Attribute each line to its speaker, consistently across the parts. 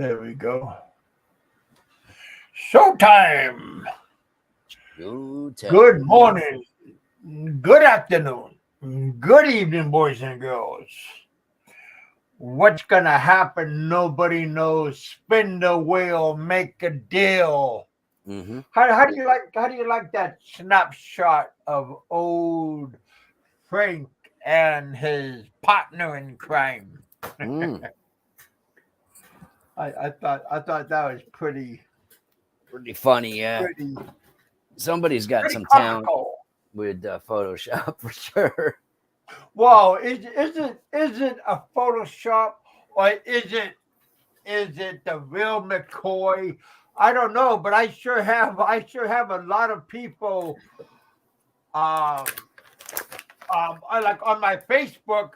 Speaker 1: There we go. Showtime. Good morning. Good afternoon. Good evening, boys and girls. What's gonna happen? Nobody knows. Spin the wheel, make a deal.
Speaker 2: Mm-hmm.
Speaker 1: How do you like that snapshot of old Frank and his partner in crime?
Speaker 2: Mm.
Speaker 1: I thought that was
Speaker 2: Pretty funny, yeah.
Speaker 1: pretty
Speaker 2: Somebody's got
Speaker 1: pretty
Speaker 2: some talent
Speaker 1: comical.
Speaker 2: with Photoshop for sure.
Speaker 1: Well, is it a Photoshop or is it the real McCoy? I don't know, but I sure have a lot of people um I like on my Facebook.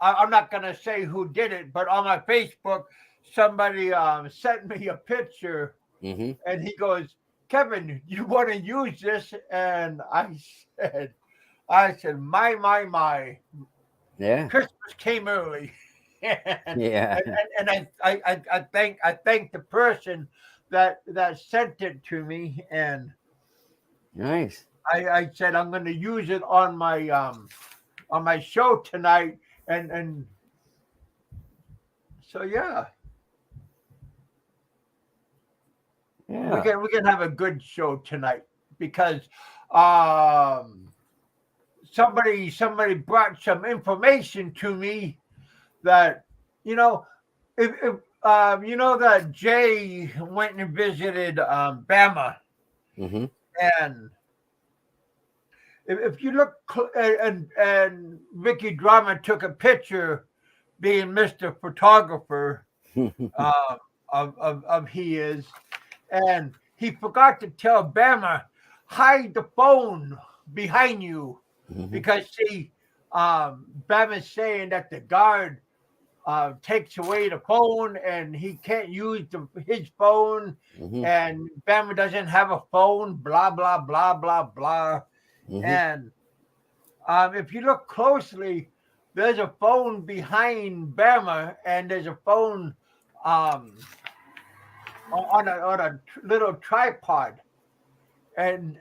Speaker 1: I'm not gonna say who did it, but on my Facebook, somebody sent me a picture
Speaker 2: Mm-hmm.
Speaker 1: and he goes, Kevin, you want to use this? And I said, my,
Speaker 2: Yeah,
Speaker 1: Christmas came early, and
Speaker 2: yeah,
Speaker 1: I thank the person that sent it to me, and
Speaker 2: nice.
Speaker 1: I said I'm going to use it on my show tonight, and so yeah, we
Speaker 2: Yeah.
Speaker 1: can we can have a good show tonight because um somebody brought some information to me that you know if you know that Jay went and visited Bama,
Speaker 2: Mm-hmm.
Speaker 1: and if you look and Ricky Drama took a picture being Mr. Photographer uh, of he is, and he forgot to tell Bama hide the phone behind you
Speaker 2: Mm-hmm.
Speaker 1: because see, Bama's saying that the guard takes away the phone and he can't use his phone,
Speaker 2: Mm-hmm.
Speaker 1: and Bama doesn't have a phone, blah, blah, blah, blah, blah.
Speaker 2: Mm-hmm.
Speaker 1: And if you look closely, there's a phone behind Bama, and there's a phone um, on a little tripod. And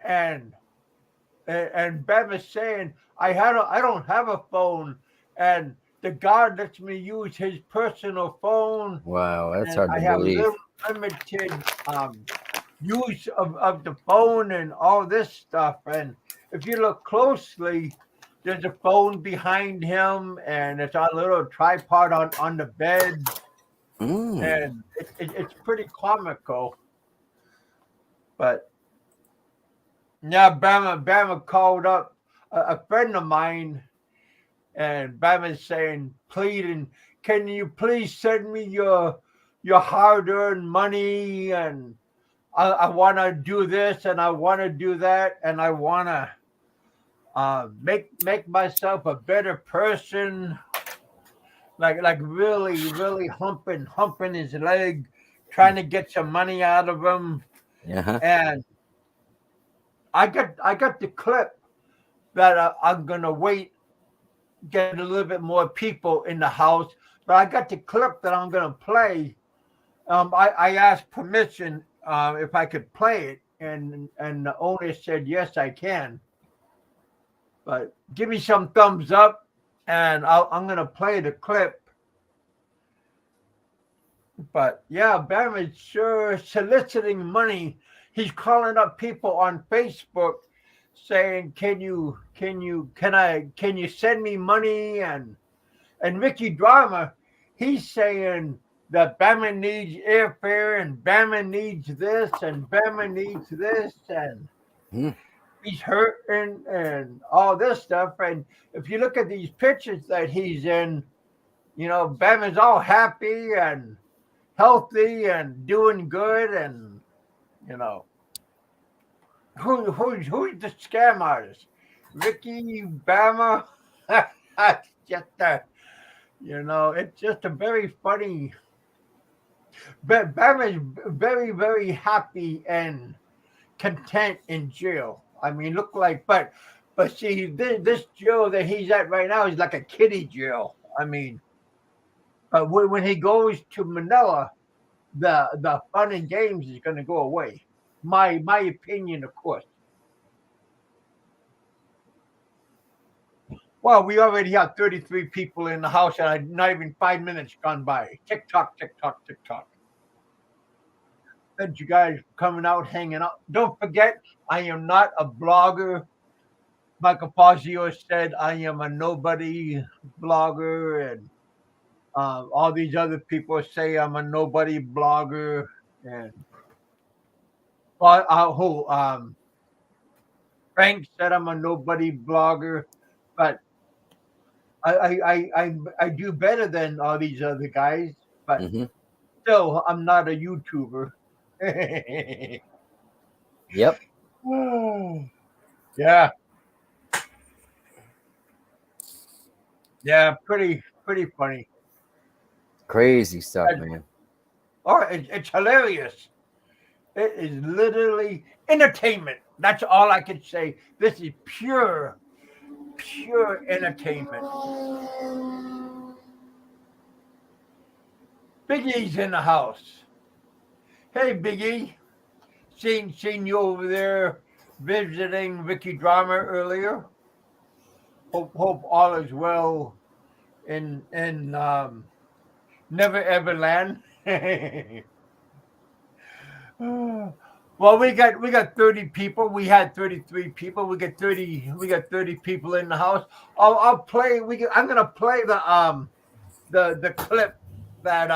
Speaker 1: Bama's saying, I don't have a phone, and the guard lets me use his personal phone,
Speaker 2: Wow, that's
Speaker 1: and
Speaker 2: hard
Speaker 1: I
Speaker 2: to
Speaker 1: have
Speaker 2: believe.
Speaker 1: limited use of the phone and all this stuff. And if you look closely, there's a phone behind him, and it's on a little tripod on the bed,
Speaker 2: Mm.
Speaker 1: and it's pretty comical. But yeah, Bama called up a friend of mine, and Bama's saying, pleading, can you please send me your hard-earned money, and I want to do this, and I want to do that, and I want to make myself a better person, like really humping his leg, trying to get some money out of him.
Speaker 2: Yeah.
Speaker 1: And I got the clip that I'm gonna wait, get a little bit more people in the house, but I got the clip that I'm gonna play. I asked permission if I could play it, and the owner said yes, I can. But give me some thumbs up, and I'm gonna play the clip. But yeah, Bama's sure soliciting money. He's calling up people on Facebook saying, can you send me money?" And Mickey Drama, he's saying that Bama needs airfare, and Bama needs this, and Bama needs this, and
Speaker 2: Mm.
Speaker 1: he's hurting and all this stuff. And if you look at these pictures that he's in, Bama's all happy and healthy and doing good, and you know who's the scam artist? Ricky Bama. It's just a very funny. But Bama's very happy and content in jail. I mean, look like, but see, this jail that he's at right now is like a kiddie jail. I mean, but when he goes to Manila, the fun and games is going to go away. My opinion, of course. Well, we already have 33 people in the house, and not even 5 minutes gone by. Tick tock, tick tock, tick tock. Thank you guys for coming out, hanging out. Don't forget, I am not a blogger. Michael Fazio said I am a nobody blogger, and all these other people say I'm a nobody blogger. And Frank said I'm a nobody blogger, but I do better than all these other guys, but still I'm not a YouTuber.
Speaker 2: Yep.
Speaker 1: Yeah. Yeah, pretty funny.
Speaker 2: Crazy stuff, man.
Speaker 1: Oh, it's hilarious. It is literally entertainment. That's all I can say. This is pure entertainment. Big E's in the house. Hey, Big E. Seen you over there visiting Ricky Drama earlier. Hope all is well in Never Ever Land. Well, we got 30 people. We had 33 people. We got 30 people in the house. I'll play. I'm gonna play the clip that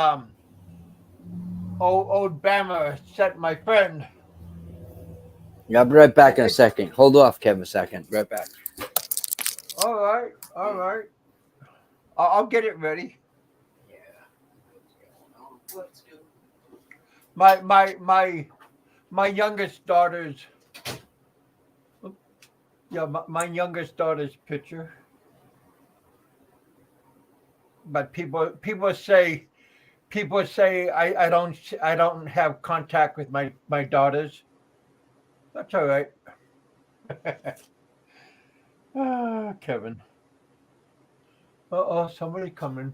Speaker 1: old Bama sent my friend.
Speaker 2: Yeah, I'll be right back in a second. Hold off, Kev, a second. Right back.
Speaker 1: All right. I'll get it ready.
Speaker 2: Yeah.
Speaker 1: Let's go. My youngest daughter's. Yeah, my youngest daughter's picture. But people say I don't have contact with my daughters. That's all right. Kevin. Somebody coming.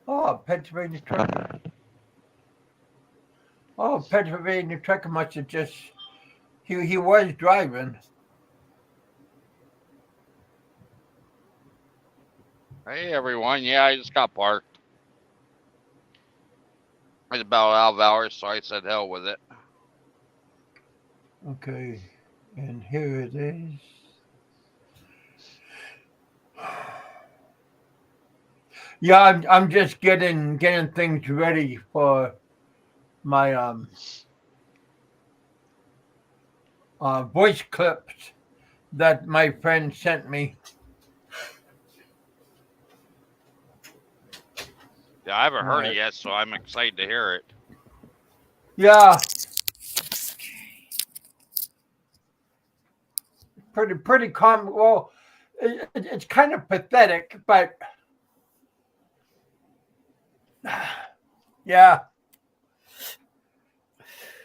Speaker 1: Oh, Pennsylvania trucker. Oh, Pennsylvania trucker must have just he was driving.
Speaker 3: Hey everyone, yeah, I just got parked. It's about out of hours, so I said hell with it.
Speaker 1: Okay, and here it is. Yeah, I'm just getting things ready for my voice clips that my friend sent me.
Speaker 3: Yeah, I haven't heard it yet, so I'm excited to hear it.
Speaker 1: Yeah. Pretty common. Well, it's kind of pathetic, but yeah.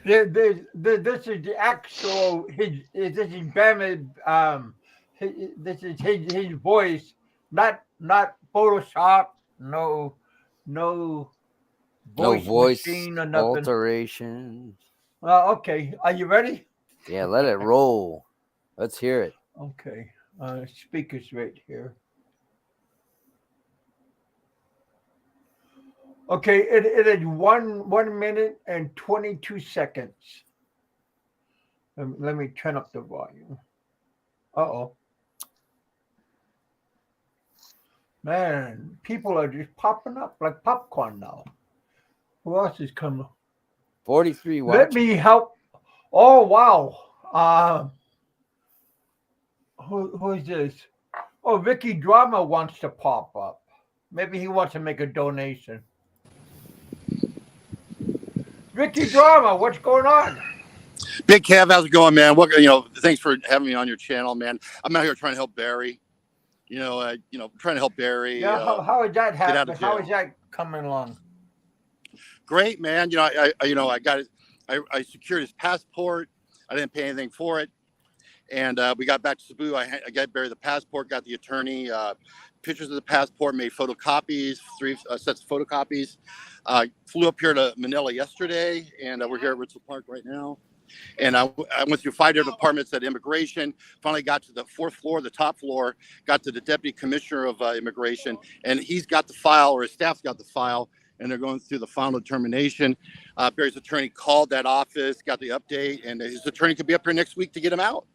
Speaker 1: This is the actual this is Bama, this is his voice, not Photoshop, no voice machine or nothing.
Speaker 2: Alterations.
Speaker 1: Okay, are you ready?
Speaker 2: Yeah, let it roll. Let's hear it.
Speaker 1: Okay, speakers right here. Okay, it is 1 minute and 22 seconds. Let me turn up the volume. Uh-oh. Man, people are just popping up like popcorn now. Who else is coming?
Speaker 2: 43 watch.
Speaker 1: Let me help. Oh, wow. Who is this? Oh, Ricky Drama wants to pop up. Maybe he wants to make a donation. Ricky Drama, what's going on?
Speaker 4: BigKev, how's it going, man? Thanks for having me on your channel, man. I'm out here trying to help Barry. Trying to help Barry.
Speaker 1: Yeah, how is that happening?
Speaker 4: How
Speaker 1: is that coming along?
Speaker 4: Great, man. I got it. I secured his passport. I didn't pay anything for it, And we got back to Cebu. I got Barry the passport, got the attorney, pictures of the passport, made photocopies, 3 sets of photocopies. Flew up here to Manila yesterday, and we're here at Ritzel Park right now. And I went through 5 different departments at immigration, finally got to the 4th floor, the top floor, got to the deputy commissioner of immigration, and he's got the file, or his staff's got the file, and they're going through the final determination. Barry's attorney called that office, got the update, and his attorney could be up here next week to get him out.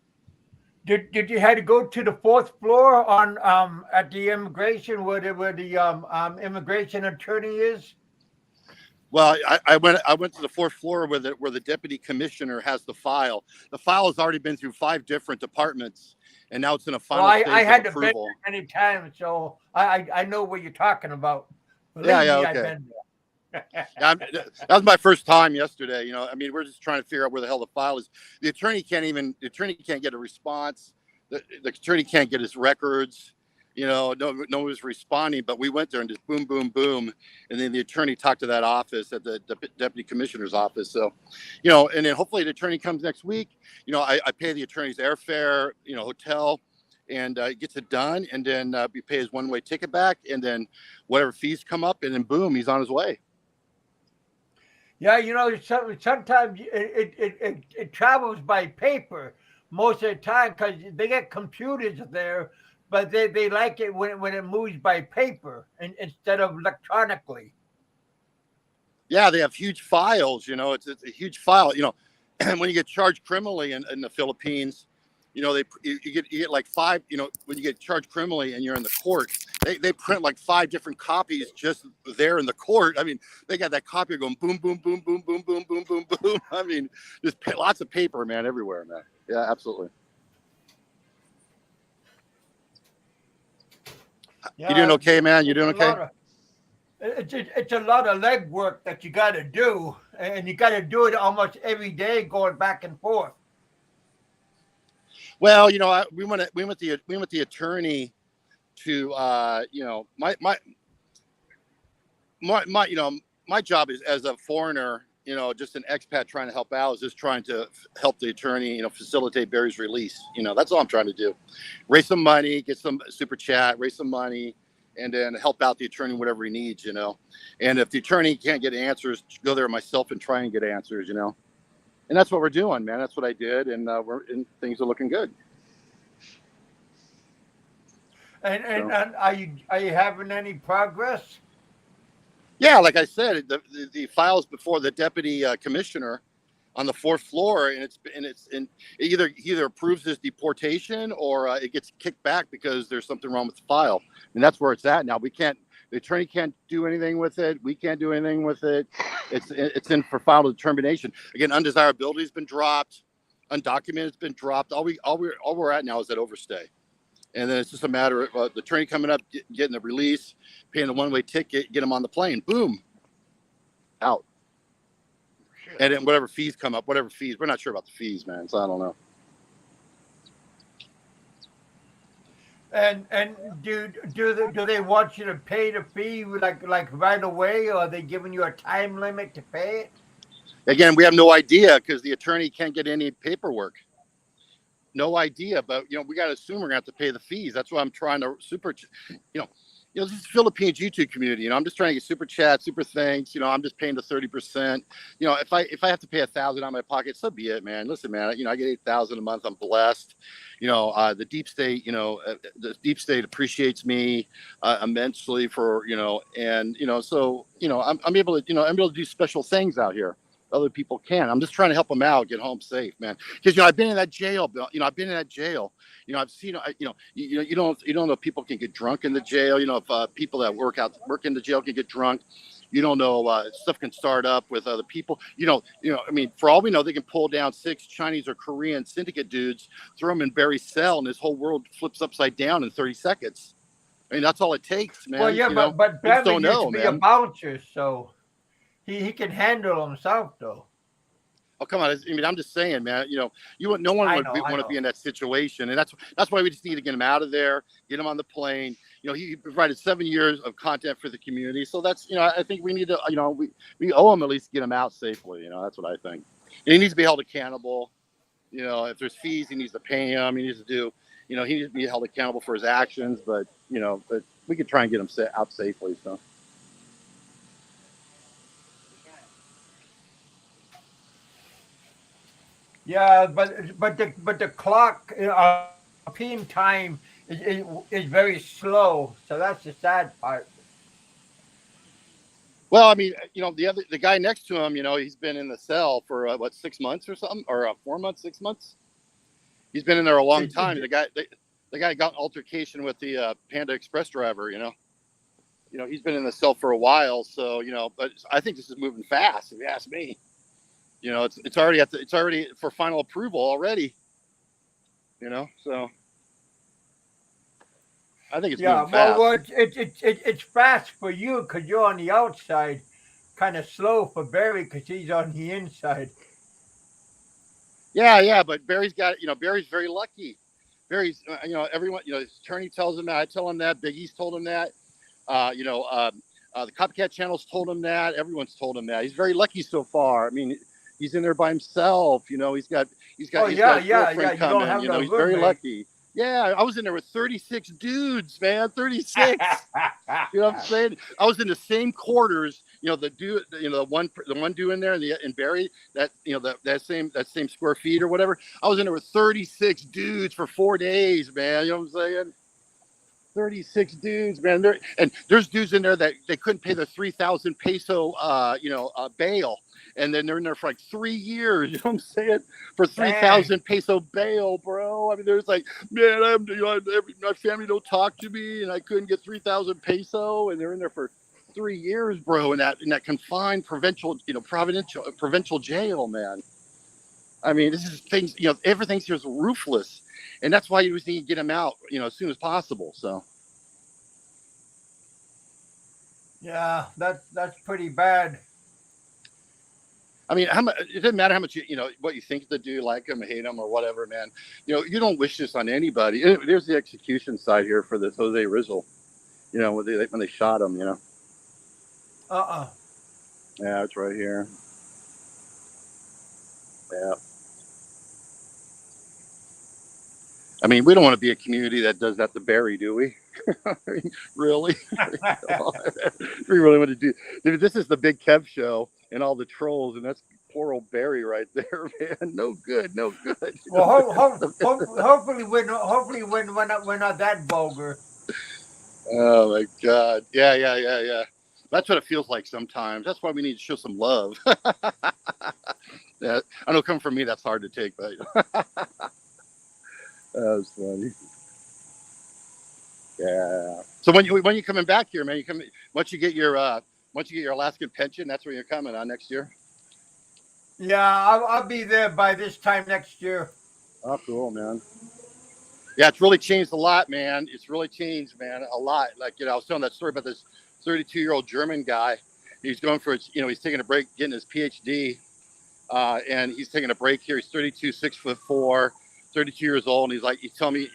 Speaker 1: Did you have to go to the 4th floor on at the immigration where the immigration attorney is?
Speaker 4: Well, I went to the 4th floor where the deputy commissioner has the file. The file has already been through 5 different departments, and now it's in a final stage
Speaker 1: I had
Speaker 4: of
Speaker 1: to been
Speaker 4: approval.
Speaker 1: there many times, so I know what you're talking about. Believe
Speaker 4: Yeah,
Speaker 1: me,
Speaker 4: okay.
Speaker 1: I've been there.
Speaker 4: That was my first time yesterday. You know, I mean, we're just trying to figure out where the hell the file is. The attorney can't get a response. The attorney can't get his records. You know, no one was responding, but we went there and just boom, boom, boom. And then the attorney talked to that office at the deputy commissioner's office. So, you know, and then hopefully the attorney comes next week. You know, I pay the attorney's airfare, you know, hotel, and gets it done. And then we pay his one-way ticket back, and then whatever fees come up, and then boom, he's on his way.
Speaker 1: Yeah, you know, sometimes it travels by paper most of the time because they get computers there, but they like it when it moves by paper instead of electronically.
Speaker 4: Yeah, they have huge files. You know, it's a huge file. You know, and when you get charged criminally in the Philippines, you know, you get like 5. You know, when you get charged criminally and you're in the court, they print like 5 different copies just there in the court. I mean, they got that copy going boom, boom, boom, boom, boom, boom, boom, boom, boom. I mean, there's lots of paper, man, everywhere, man. Yeah, absolutely.
Speaker 1: Yeah,
Speaker 4: You doing okay, man? You doing okay?
Speaker 1: It's a lot of legwork that you got to do, and you got to do it almost every day, going back and forth.
Speaker 4: Well, you know, we went the attorney to you know, my you know, my job is as a foreigner, you know, just an expat trying to help out, is just trying to help the attorney, you know, facilitate Barry's release. You know, that's all I'm trying to do. Raise some money, get some super chat, raise some money, and then help out the attorney whatever he needs, you know. And if the attorney can't get answers, go there myself and try and get answers, you know. And that's what we're doing, man. That's what I did, and things are looking good.
Speaker 1: And are you having any progress?
Speaker 4: Yeah, like I said, the files before the deputy commissioner on the 4th floor, and it either approves his deportation or it gets kicked back because there's something wrong with the file, and that's where it's at now. The attorney can't do anything with it. We can't do anything with it. It's in for final determination. Again, undesirability has been dropped, undocumented has been dropped. All we're at now is that overstay. And then it's just a matter of the attorney coming up, getting the release, paying the one-way ticket, get him on the plane. Boom. Out. And then whatever fees come up, we're not sure about the fees, man. So I don't know.
Speaker 1: And do they want you to pay the fee like right away, or are they giving you a time limit to pay it?
Speaker 4: Again, we have no idea because the attorney can't get any paperwork. No idea, but you know, we got to assume we're gonna have to pay the fees. That's why I'm trying to this is Philippines YouTube community. You know, I'm just trying to get super chats, super thanks. You know, I'm just paying the 30%. You know, if I have to pay $1,000 out of my pocket, so be it, man. Listen, man. You know, I get $8,000 a month. I'm blessed. You know, the deep state. You know, the deep state appreciates me immensely for and so I'm able to do special things out here. Other people can. I'm just trying to help them out, get home safe, man. Because I've been in that jail. I've been in that jail. I've seen. You don't know if people can get drunk in the jail. You know, if people that work in the jail can get drunk. You don't know, stuff can start up with other people. I mean, for all we know, they can pull down 6 Chinese or Korean syndicate dudes, throw them in Barry's cell, and his whole world flips upside down in 30 seconds. I mean, that's all it takes, man.
Speaker 1: Well, yeah, but Barry used to be a bouncer, so. He can handle himself, though.
Speaker 4: Oh, come on. I mean, I'm just saying, man, no one would want to be in that situation. And that's why we just need to get him out of there, get him on the plane. He provided 7 years of content for the community. So that's, I think we need to, we owe him at least get him out safely. That's what I think. And he needs to be held accountable. You know, if there's fees, he needs to pay them. He needs to do, you know, he needs to be held accountable for his actions. But you know, but we could try and get him out safely. So.
Speaker 1: Yeah, but the clock PM time is very slow, so that's the sad part.
Speaker 4: Well, I mean, you know, the guy next to him, you know, he's been in the cell for what 6 months or something, or 4 months, 6 months. He's been in there a long time. The guy got an altercation with the Panda Express driver. You know, he's been in the cell for a while. So you know, but I think this is moving fast. If you ask me, you know, it's already it's already for final approval already. You know, so I think it's
Speaker 1: Yeah,
Speaker 4: moving fast.
Speaker 1: well, it's fast for you because you're on the outside, kind of slow for Barry because he's on the inside.
Speaker 4: Yeah, but Barry's got, you know, Barry's very lucky. Barry's, you know, everyone, you know, his attorney tells him that. I tell him that. Big E's told him that. You know, the Copycat channels told him that. Everyone's told him that. He's very lucky so far. I mean, he's in there by himself. You know, he's got
Speaker 1: Oh
Speaker 4: he's got a
Speaker 1: yeah.
Speaker 4: girlfriend
Speaker 1: You don't
Speaker 4: coming.
Speaker 1: have
Speaker 4: You
Speaker 1: no
Speaker 4: know, he's very
Speaker 1: roommate.
Speaker 4: lucky. Yeah, I was in there with 36 dudes, man. 36. You know what I'm saying? I was in the same quarters. You know, the dude, you know, the one dude in there, and Barry, that, you know, that same square feet or whatever. I was in there with 36 dudes for 4 days, man. You know what I'm saying? 36 dudes, man. There's dudes in there that they couldn't pay the 3,000 peso, bail, and then they're in there for like 3 years. You know what I'm saying? For 3,000 peso bail, bro. I mean, there's like, man, my family don't talk to me, and I couldn't get 3,000 peso, and they're in there for 3 years, bro, in that confined provincial jail, man. I mean, this is things. You know, everything's just ruthless. And that's why you just need to get him out, you know, as soon as possible. So,
Speaker 1: Yeah, that's pretty bad.
Speaker 4: I mean, it doesn't matter how much you know what you think the dude, like him, hate him, or whatever, man. You know, you don't wish this on anybody. There's the execution side here for this Jose Rizal. You know, when they shot him. You know. Yeah, it's right here. Yeah. I mean, we don't want to be a community that does that to Barry, do we? I mean, really? We really want to do? Dude, this is the Big Kev show and all the trolls, and that's poor old Barry right there, man. No good, no good.
Speaker 1: Well, hopefully we're not that vulgar.
Speaker 4: Oh my God! Yeah. That's what it feels like sometimes. That's why we need to show some love. Yeah, I know, coming from me, that's hard to take, but that was funny. Yeah. So when you coming back here, man? Once you get your Alaskan pension. That's when you're coming on next year.
Speaker 1: Yeah, I'll be there by this time next year.
Speaker 4: Oh, cool, man. Yeah, it's really changed a lot, man. It's really changed, man, a lot. Like, you know, I was telling that story about this 32-year-old German guy. He's going for his, you know, he's taking a break, getting his PhD, and he's taking a break here. He's 32, 6'4", 32 years old, and he's like, he's telling me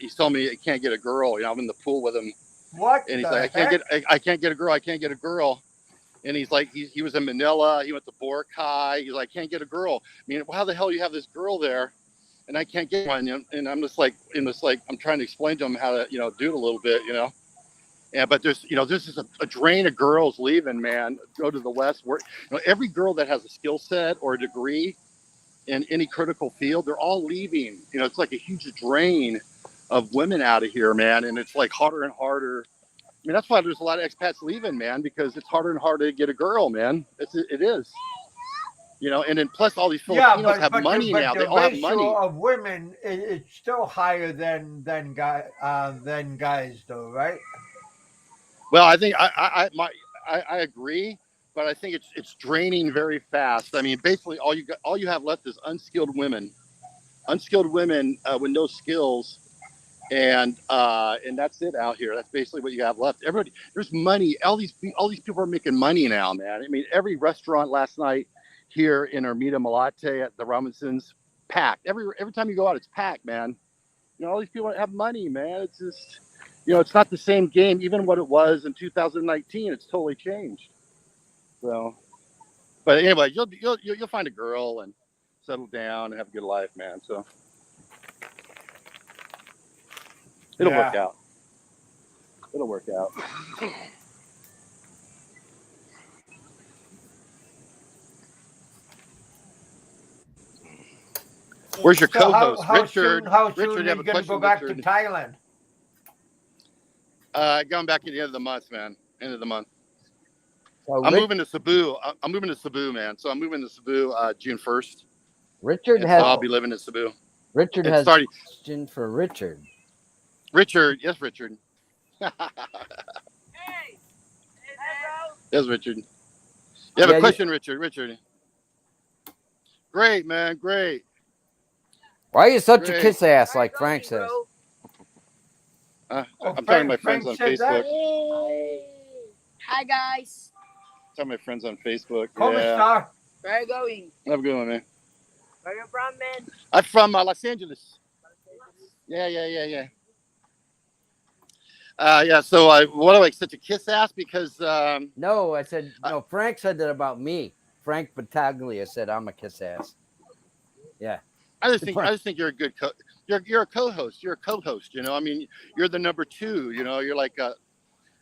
Speaker 4: he can't get a girl. You know, I'm in the pool with him,
Speaker 1: What?
Speaker 4: and he's
Speaker 1: the
Speaker 4: like,
Speaker 1: heck?
Speaker 4: I can't get a girl. I can't get a girl. And he's like, he was in Manila. He went to Boracay. He's like, can't get a girl. I mean, how the hell do you have this girl there, and I can't get one? And I'm just like, I'm trying to explain to him how to, you know, do it a little bit, you know. Yeah, but there's just a drain of girls leaving, man. Go to the West. Where, you know, every girl that has a skill set or a degree in any critical field, they're all leaving. You know, it's like a huge drain of women out of here, man. And it's like harder and harder. I mean, that's why there's a lot of expats leaving, man, because it's harder and harder to get a girl, man. It is. You know, and then plus all these Filipinos have money now. They
Speaker 1: the
Speaker 4: all have money.
Speaker 1: ratio of women is still higher than guys, though, right?
Speaker 4: Well, I think I agree, but I think it's draining very fast. I mean, basically all you have left is unskilled women with no skills, and that's it out here. That's basically what you have left. Everybody, there's money. All these people are making money now, man. I mean, every restaurant last night here in Ermita Malate at the Robinsons packed. Every time you go out, it's packed, man. You know, all these people have money, man. It's just, you know, it's not the same game. Even what it was in 2019, it's totally changed. So, but anyway, you'll find a girl and settle down and have a good life, man. So. It'll work
Speaker 1: Yeah.
Speaker 4: out. It'll work out. Where's your
Speaker 1: So
Speaker 4: co-host,
Speaker 1: how
Speaker 4: Richard?
Speaker 1: soon
Speaker 4: Richard,
Speaker 1: are
Speaker 4: you
Speaker 1: you
Speaker 4: have a
Speaker 1: going to go
Speaker 4: question,
Speaker 1: back to
Speaker 4: Richard.
Speaker 1: Thailand?
Speaker 4: Going back at the end of the month, man. End of the month.
Speaker 2: So
Speaker 4: I'm moving to Cebu. I'm moving to Cebu, man. So I'm moving to Cebu June 1st.
Speaker 2: Richard
Speaker 4: And
Speaker 2: has
Speaker 4: so I'll be living in Cebu.
Speaker 2: Richard
Speaker 4: It's
Speaker 2: has
Speaker 4: starting.
Speaker 2: a question for Richard.
Speaker 4: Richard, yes, Richard. Yes, Richard. You have
Speaker 2: Yeah,
Speaker 4: a question, Richard. Richard. Great, man. Great.
Speaker 2: Why are you such a
Speaker 4: Great.
Speaker 2: kiss ass like Frank says?
Speaker 4: I'm talking to
Speaker 1: Frank-
Speaker 4: my friends
Speaker 1: Frank
Speaker 4: on
Speaker 1: said that?
Speaker 4: Facebook.
Speaker 5: Hi guys.
Speaker 4: Tell my friends on Facebook.
Speaker 1: Come
Speaker 4: Yeah.
Speaker 1: star.
Speaker 5: Where are you going?
Speaker 4: Have a good one, man.
Speaker 5: Where are you from, man?
Speaker 4: I'm from Los Angeles. Yeah. So what do I such a kiss ass? Because
Speaker 2: No, I said no. Frank said that about me. Frank Battaglia said I'm a kiss ass. Yeah.
Speaker 4: I just think you're a good you're a co-host. You're a co-host. You know, I mean, you're the number two. You know, you're like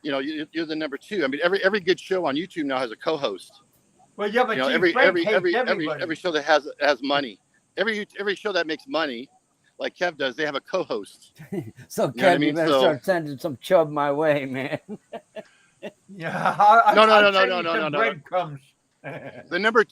Speaker 4: you're the number two. I mean, every good show on YouTube now has a co-host.
Speaker 1: Well, yeah, but
Speaker 4: You know,
Speaker 1: Frank hates everybody.
Speaker 4: every show that has money, every show that makes money, like Kev does, they have a co-host.
Speaker 2: So
Speaker 4: You know what I
Speaker 2: Kev, you
Speaker 4: mean?
Speaker 2: better
Speaker 4: So-
Speaker 2: start sending some chub my way, man.
Speaker 1: Yeah.
Speaker 4: No.
Speaker 1: Some breadcrumbs.
Speaker 4: The number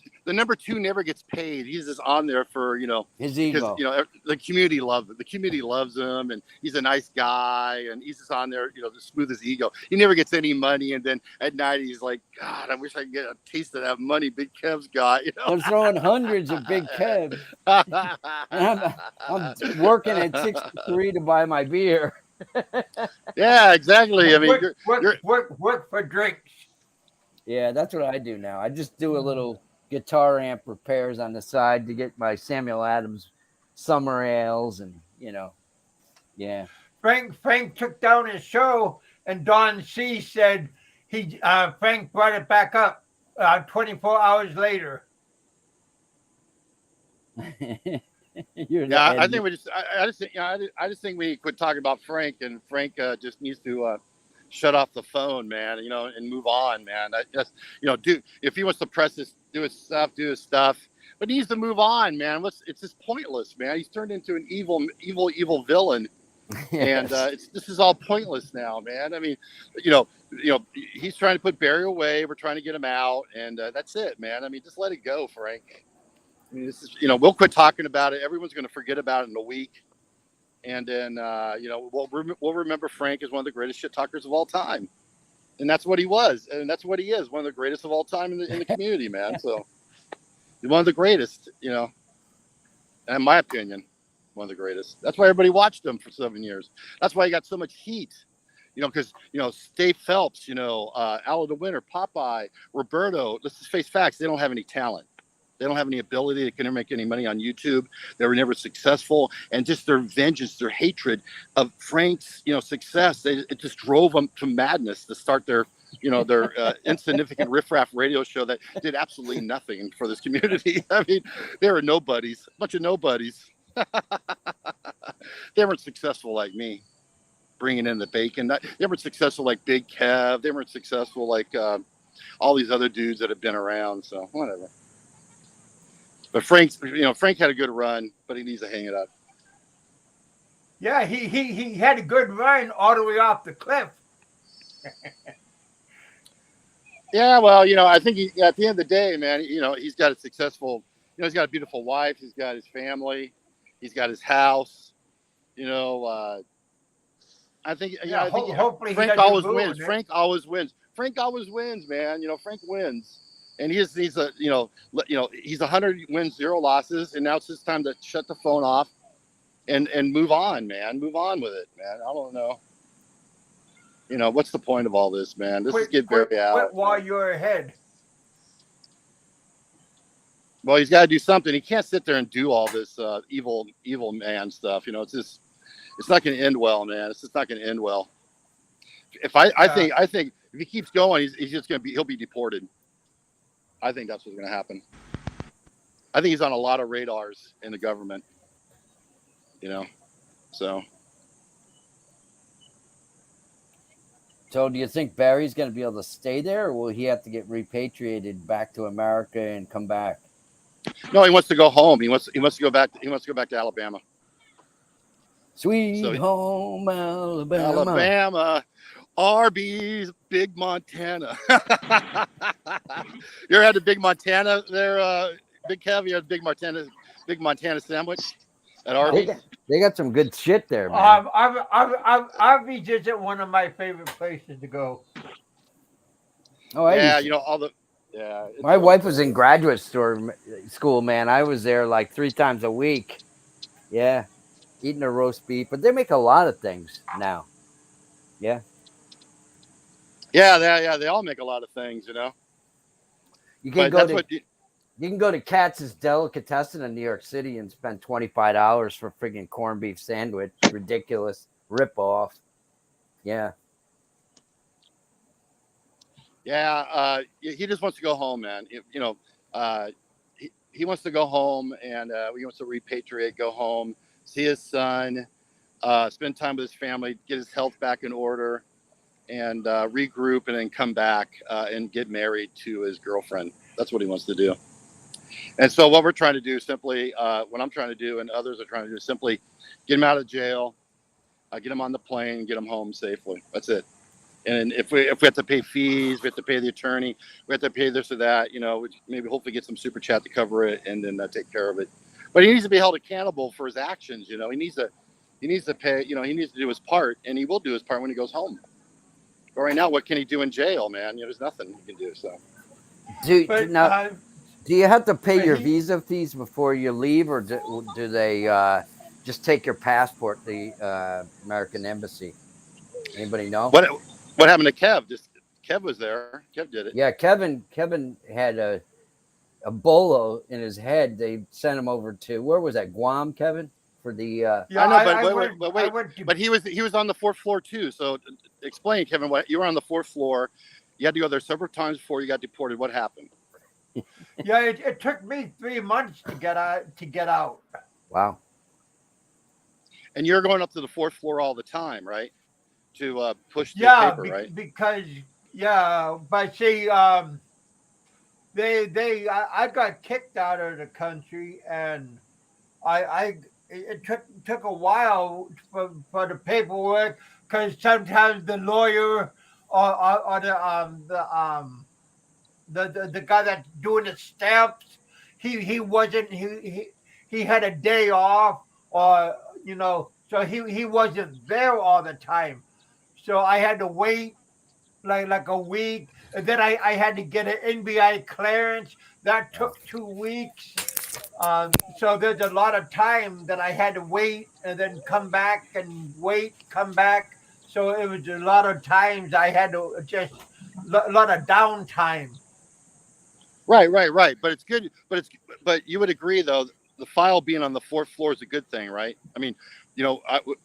Speaker 4: two never gets paid. He's just on there for
Speaker 2: His
Speaker 4: because
Speaker 2: ego.
Speaker 4: the community loves it. The community loves him, and he's a nice guy, and he's just on there, to smooth his ego. He never gets any money, and then at night he's like, God, I wish I could get a taste of that money Big Kev's got.
Speaker 2: I'm throwing hundreds of Big Kev. I'm working at 63 to buy my beer.
Speaker 4: Yeah, exactly. I mean,
Speaker 1: work for drinks.
Speaker 2: Yeah, that's what I do now. I just do a little guitar amp repairs on the side to get my Samuel Adams summer ales, and yeah.
Speaker 1: Frank took down his show, and Don C said Frank brought it back up 24 hours later.
Speaker 4: Yeah, I think we just. I just think we quit talking about Frank, and Frank just needs to shut off the phone, man. And move on, man. I just, do if he wants to press this, do his stuff, but he needs to move on, man. It's just pointless, man. He's turned into an evil villain, and this is all pointless now, man. I mean, he's trying to put Barry away. We're trying to get him out, and that's it, man. I mean, just let it go, Frank. I mean, this is, we'll quit talking about it. Everyone's going to forget about it in a week. And then, we'll remember Frank as one of the greatest shit talkers of all time. And that's what he was. And that's what he is. One of the greatest of all time in the community, man. So he's one of the greatest, in my opinion, one of the greatest. That's why everybody watched him for 7 years. That's why he got so much heat, because, Dave Phelps, Al the Winter, Popeye, Roberto, let's just face facts. They don't have any talent. They don't have any ability. They couldn't make any money on YouTube. They were never successful. And just their vengeance, their hatred of Frank's, success, it just drove them to madness to start their insignificant riffraff radio show that did absolutely nothing for this community. I mean, they were nobodies, a bunch of nobodies. They weren't successful like me, bringing in the bacon. They weren't successful like Big Kev. They weren't successful like all these other dudes that have been around. So whatever. But Frank had a good run, but he needs to hang it up.
Speaker 1: Yeah, he had a good run all the way off the cliff.
Speaker 4: Yeah, well, I think at the end of the day, man, he's got a successful, he's got a beautiful wife, he's got his family, he's got his house, I think,
Speaker 1: hopefully
Speaker 4: Frank always wins. Frank always wins. Frank always wins, man. Frank wins. And he's 100 wins, 0 losses, and now it's his time to shut the phone off and move on, man. Move on with it, man. I don't know. What's the point of all this, man? This is get Barry out.
Speaker 1: Quit while you're ahead.
Speaker 4: Well, he's got to do something. He can't sit there and do all this evil man stuff. It's not going to end well, man. It's just not going to end well. I think if he keeps going, he's just going to he'll be deported. I think that's what's going to happen. I think he's on a lot of radars in the government, so.
Speaker 2: So do you think Barry's going to be able to stay there, or will he have to get repatriated back to America and come back?
Speaker 4: No, he wants to go home. He wants to go back. He wants to go back to Alabama.
Speaker 2: Sweet
Speaker 4: So
Speaker 2: home Alabama.
Speaker 4: Alabama, Arby's, Big Montana. You ever had the Big Montana there, Big Kev? You had the Big Montana sandwich at Arby's?
Speaker 2: They got some good shit there, man.
Speaker 1: Arby's isn't one of my favorite places to go.
Speaker 2: Oh, I
Speaker 4: Yeah,
Speaker 2: used
Speaker 4: you know all the. Yeah. it's
Speaker 2: My
Speaker 4: really
Speaker 2: wife
Speaker 4: good.
Speaker 2: was in graduate school, man. I was there like 3 times a week. Yeah, eating a roast beef, but they make a lot of things now. Yeah,
Speaker 4: Yeah, they all make a lot of things, you know.
Speaker 2: you can
Speaker 4: But
Speaker 2: go
Speaker 4: that's
Speaker 2: to
Speaker 4: what.
Speaker 2: you can go to Katz's Delicatessen in New York City and spend $25 for a friggin' corned beef sandwich. Ridiculous rip off. Yeah,
Speaker 4: Yeah, he just wants to go home, man. You know, he wants to go home, and he wants to repatriate, go home, see his son, spend time with his family, get his health back in order, and regroup, and then come back and get married to his girlfriend. That's what he wants to do. And so what we're trying to do simply, what I'm trying to do and others are trying to do is simply get him out of jail, get him on the plane, get him home safely. That's it. And if we have to pay fees, we have to pay the attorney, we have to pay this or that, you know, maybe hopefully get some super chat to cover it and then take care of it. But he needs to be held accountable for his actions. You know, he needs to pay, you know, he needs to do his part, and he will do his part when he goes home. But right now, what can he do in jail, man? You know, there's nothing he can do. So
Speaker 1: But
Speaker 2: do you have to pay
Speaker 1: but
Speaker 2: your
Speaker 1: he-
Speaker 2: visa fees before you leave, or do they just take your passport, the American embassy? Anybody know?
Speaker 4: what happened to Kev? Just Kev was there. Kev did it.
Speaker 2: Yeah, Kevin had a bolo in his head. They sent him over to, where was that, Guam, Kevin, for the
Speaker 1: yeah,
Speaker 4: I know, but
Speaker 1: I
Speaker 4: wait,
Speaker 1: went to-
Speaker 4: but he was on the 4th floor too. So explain, Kevin, what you were on the 4th floor. You had to go there several times before you got deported. What happened?
Speaker 1: yeah, it took me 3 months to get out.
Speaker 2: wow.
Speaker 4: And you're going up to the 4th floor all the time, right? To push the
Speaker 1: Yeah,
Speaker 4: paper, right?
Speaker 1: because but see, I got kicked out of the country, and it took a while for the paperwork, because sometimes the lawyer or the guy that's doing the stamps, he wasn't he had a day off, or so he wasn't there all the time, so I had to wait like a week, and then I had to get an NBI clearance that took 2 weeks. So there's a lot of time that I had to wait and then come back and wait, come back. So it was a lot of times I had to just a lot of downtime.
Speaker 4: Right. But it's good. But you would agree though, the file being on the 4th floor is a good thing, right? I mean, you know,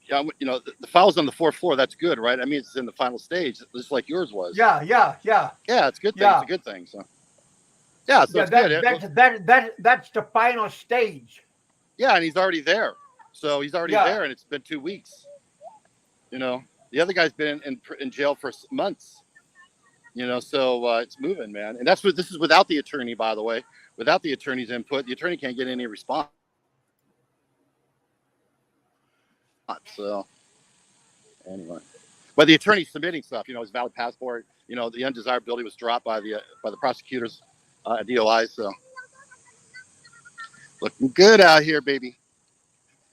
Speaker 4: the file's on the 4th floor. That's good, right? I mean, it's in the final stage, just like yours was.
Speaker 1: Yeah.
Speaker 4: Yeah, it's a good thing.
Speaker 1: Yeah.
Speaker 4: It's a good thing. So yeah, so
Speaker 1: Yeah,
Speaker 4: it's good.
Speaker 1: that's the final stage.
Speaker 4: Yeah, and he's already there. So he's already
Speaker 1: Yeah.
Speaker 4: there, and it's been 2 weeks. You know, the other guy's been in jail for months. You know, so it's moving, man. And this is without the attorney, by the way. Without the attorney's input, the attorney can't get any response. So anyway, but the attorney's submitting stuff. You know, his valid passport. You know, the undesirability was dropped by the prosecutors at DOI. So looking good out here, baby.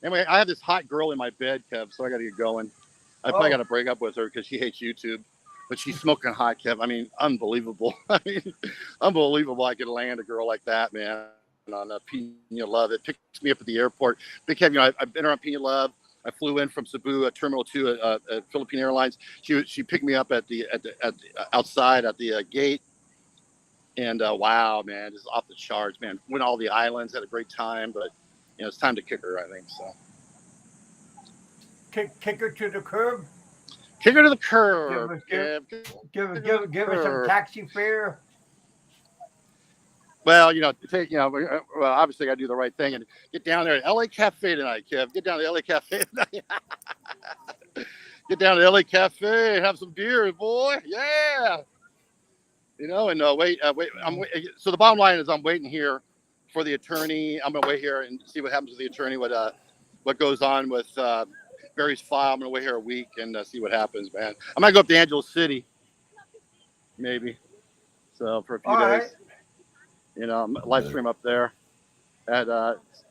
Speaker 4: Anyway, I have this hot girl in my bed, Kev, so I got to get going. I probably got to break up with her because she hates YouTube, but she's smoking hot, Kev. I mean, unbelievable. I mean, unbelievable. I could land a girl like that, man, on a Pina Love. It picks me up at the airport. Big Kev, you know, I've been around Pina Love. I flew in from Cebu at Terminal 2 at Philippine Airlines. She picked me up at the outside at the gate. And wow, man, just off the charts, man. Went all the islands, had a great time, but you know, it's time to kick her, I think. So
Speaker 1: Kick her to the curb.
Speaker 4: kick her to the curb.
Speaker 1: Give her some taxi fare.
Speaker 4: Well, you know, well, obviously I got to do the right thing and get down there at LA Cafe tonight, Kev. Get down to LA Cafe tonight. Get down to LA Cafe and have some beer, boy. Yeah. You know, and wait. So the bottom line is I'm waiting here for the attorney. I'm going to wait here and see what happens with the attorney, what goes on with Barry's file. I'm going to wait here a week and see what happens, man. I might go up to Angeles City, maybe. So for a few
Speaker 1: All
Speaker 4: days,
Speaker 1: right.
Speaker 4: you know, live stream up there at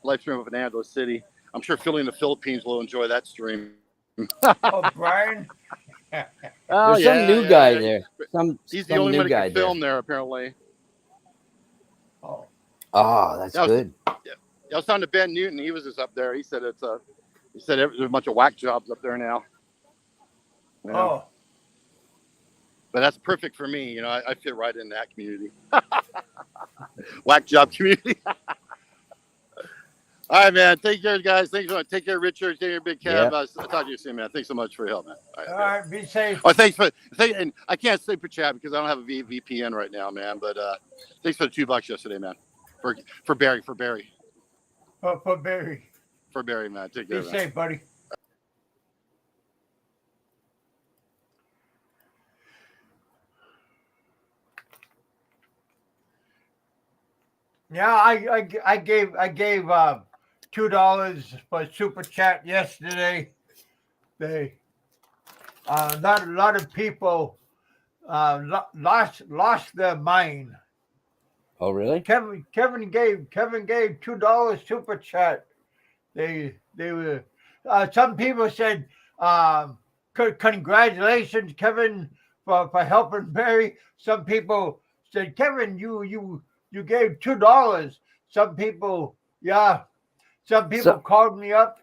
Speaker 4: live stream up in Angeles City. I'm sure Philly in the Philippines will enjoy that stream.
Speaker 1: Oh, Brian.
Speaker 4: Oh,
Speaker 2: There's some new guy there.
Speaker 4: He's the
Speaker 2: some
Speaker 4: only
Speaker 2: new
Speaker 4: one that
Speaker 2: guy
Speaker 4: can film there, apparently.
Speaker 1: Oh.
Speaker 2: Oh, that's good.
Speaker 4: I was talking to Ben Newton. He was just up there. He said there's a bunch of whack jobs up there now. You know?
Speaker 1: Oh.
Speaker 4: But that's perfect for me. You know, I fit right in that community. Whack job community. All right, man. Take care, guys. Thanks so much. Take care, Richard. Take care, Big Kev.
Speaker 2: Yep.
Speaker 4: I'll talk to you soon, man. Thanks so much for your help, man.
Speaker 1: All right. Be safe.
Speaker 4: Oh, and I can't say for chat because I don't have a VPN right now, man. But thanks for the $2 yesterday, man. For Barry.
Speaker 1: For Barry.
Speaker 4: For Barry, man. Take care,
Speaker 1: Be
Speaker 4: man.
Speaker 1: safe, buddy. Yeah, I gave $2 for super chat yesterday. They a lot of people lost their mind.
Speaker 2: Oh, really?
Speaker 1: Kevin gave $2 super chat. They were some people said congratulations, Kevin, for helping Barry. Some people said, Kevin, you gave $2. Some people called me up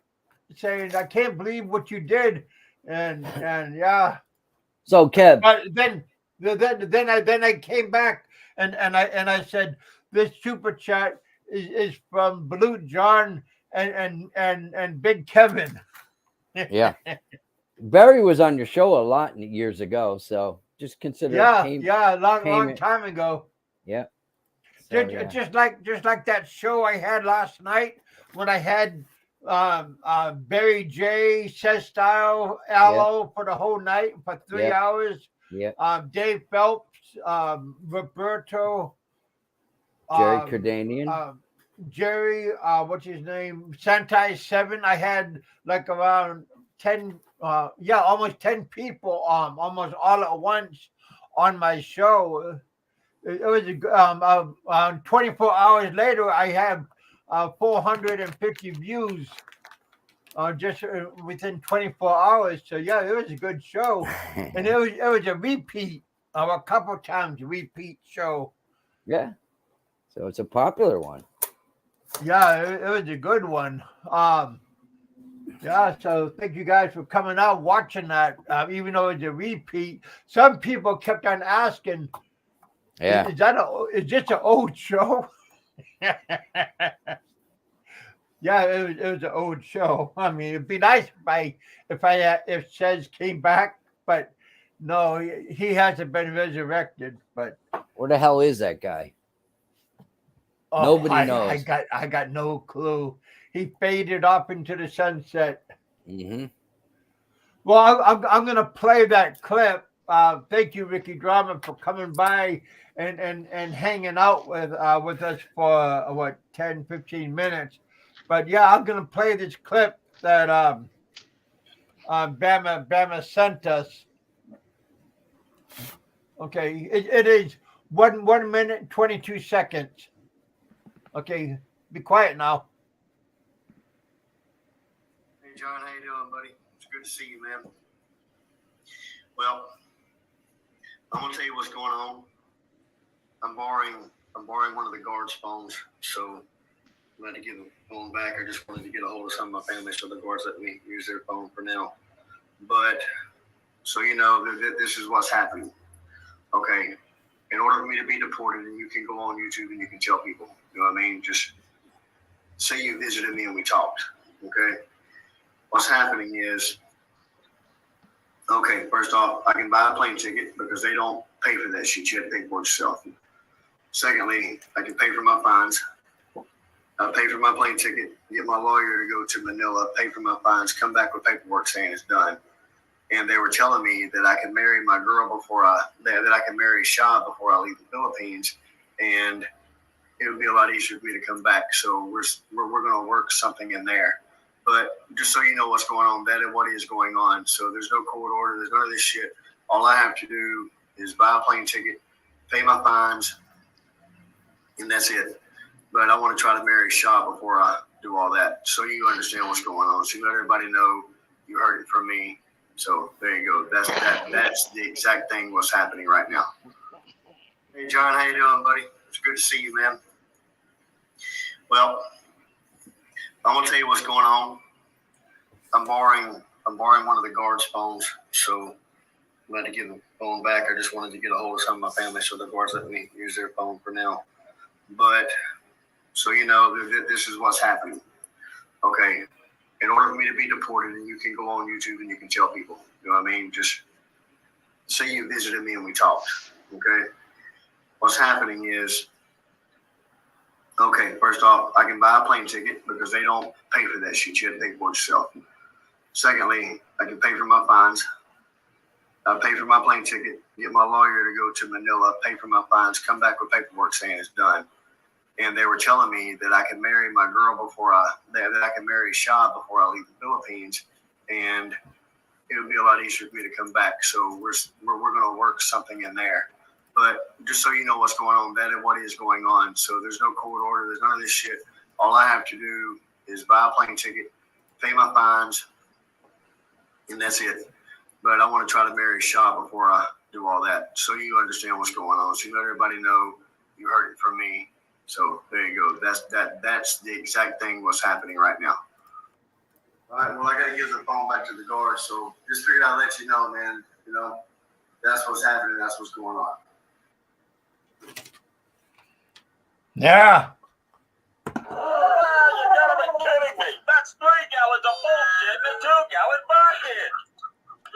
Speaker 1: saying, I can't believe what you did. And yeah.
Speaker 2: So, Kev.
Speaker 1: But then I came back and I said, this super chat is from Blue John and Big Kevin.
Speaker 2: Yeah. Barry was on your show a lot years ago, so just consider
Speaker 1: a long time ago.
Speaker 2: Yeah. So,
Speaker 1: just like that show I had last night when I had Barry J, Style, Allo for the whole night for 3 hours.
Speaker 2: Yeah.
Speaker 1: Dave Phelps, Roberto,
Speaker 2: Jerry Cardanian.
Speaker 1: Jerry, what's his name? Santai 7. I had like around 10, almost 10 people, almost all at once on my show. It was 24 hours later, I have 450 views just within 24 hours. So yeah, it was a good show, and it was a repeat of a couple times repeat show.
Speaker 2: Yeah, so it's a popular one.
Speaker 1: Yeah, it was a good one. Yeah, so thank you guys for coming out watching that. Even though it's a repeat, some people kept on asking.
Speaker 2: Yeah.
Speaker 1: Is this an old show? Yeah, it was an old show. I mean, it'd be nice if Shez came back, but no, he hasn't been resurrected. But
Speaker 2: where the hell is that guy? Nobody knows.
Speaker 1: I got no clue. He faded off into the sunset.
Speaker 2: Mm-hmm.
Speaker 1: Well, I'm gonna play that clip. Thank you, Ricky Drama, for coming by and hanging out with us for 10, 15 minutes. But yeah, I'm gonna play this clip that Bama sent us. Okay, it is 1 minute 22 seconds. Okay, be quiet now.
Speaker 6: Hey John, how you doing, buddy? It's good to see you, man. Well, I'm gonna tell you what's going on. I'm borrowing one of the guards' phones, so I'm going to give the phone back. I just wanted to get a hold of some of my family, so the guards let me use their phone for now. But so you know, this is what's happening. Okay, in order for me to be deported, and you can go on YouTube and you can tell people, you know what I mean? Just say you visited me and we talked. Okay, what's happening is, okay, first off, I can buy a plane ticket because they don't pay for that shit. You have to pay for it yourself. Secondly, I can pay for my fines. I pay for my plane ticket, get my lawyer to go to Manila, pay for my fines, come back with paperwork saying it's done. and they were telling me that I could marry my girl before that I could marry Sha before I leave the Philippines, and it would be a lot easier for me to come back. So we're going to work something in there. But just so you know what's going on, that is what is going on. So there's no court order. There's none of this shit. All I have to do is buy a plane ticket, pay my fines, and that's it. But I want to try to marry Shaw before I do all that. So you understand what's going on. So you let everybody know you heard it from me. So there you go. That's the exact thing what's happening right now. Hey John, how you doing, buddy? It's good to see you, man. Well, I'm gonna tell you what's going on. I'm borrowing one of the guards' phones, so I'm going to give the phone back. I just wanted to get a hold of some of my family, so the guards let me use their phone for now. But so you know, this is what's happening. Okay, in order for me to be deported, and you can go on YouTube and you can tell people, you know what I mean? Just say you visited me and we talked. Okay, what's happening is, okay, first off, I can buy a plane ticket because they don't pay for that shit. You have to pay for it yourself. Secondly, I can pay for my fines. I pay for my plane ticket, get my lawyer to go to Manila, pay for my fines, come back with paperwork saying it's done. And they were telling me that I could marry my girl that I could marry Sha before I leave the Philippines, and it would be a lot easier for me to come back. So we're going to work something in there. But just so you know what's going on, that is what is going on. So there's no court order. There's none of this shit. All I have to do is buy a plane ticket, pay my fines, and that's it. But I want to try to marry Shaw before I do all that. So you understand what's going on. So you let everybody know you heard it from me. So there you go. That's the exact thing what's happening right now. All right. Well, I got to give the phone back to the guard. So just figured I'd let you know, man. You know, that's what's happening. That's what's going on.
Speaker 1: Yeah.
Speaker 7: You gotta be kidding me. That's 3 gallons of bullshit and 2-gallon bucket.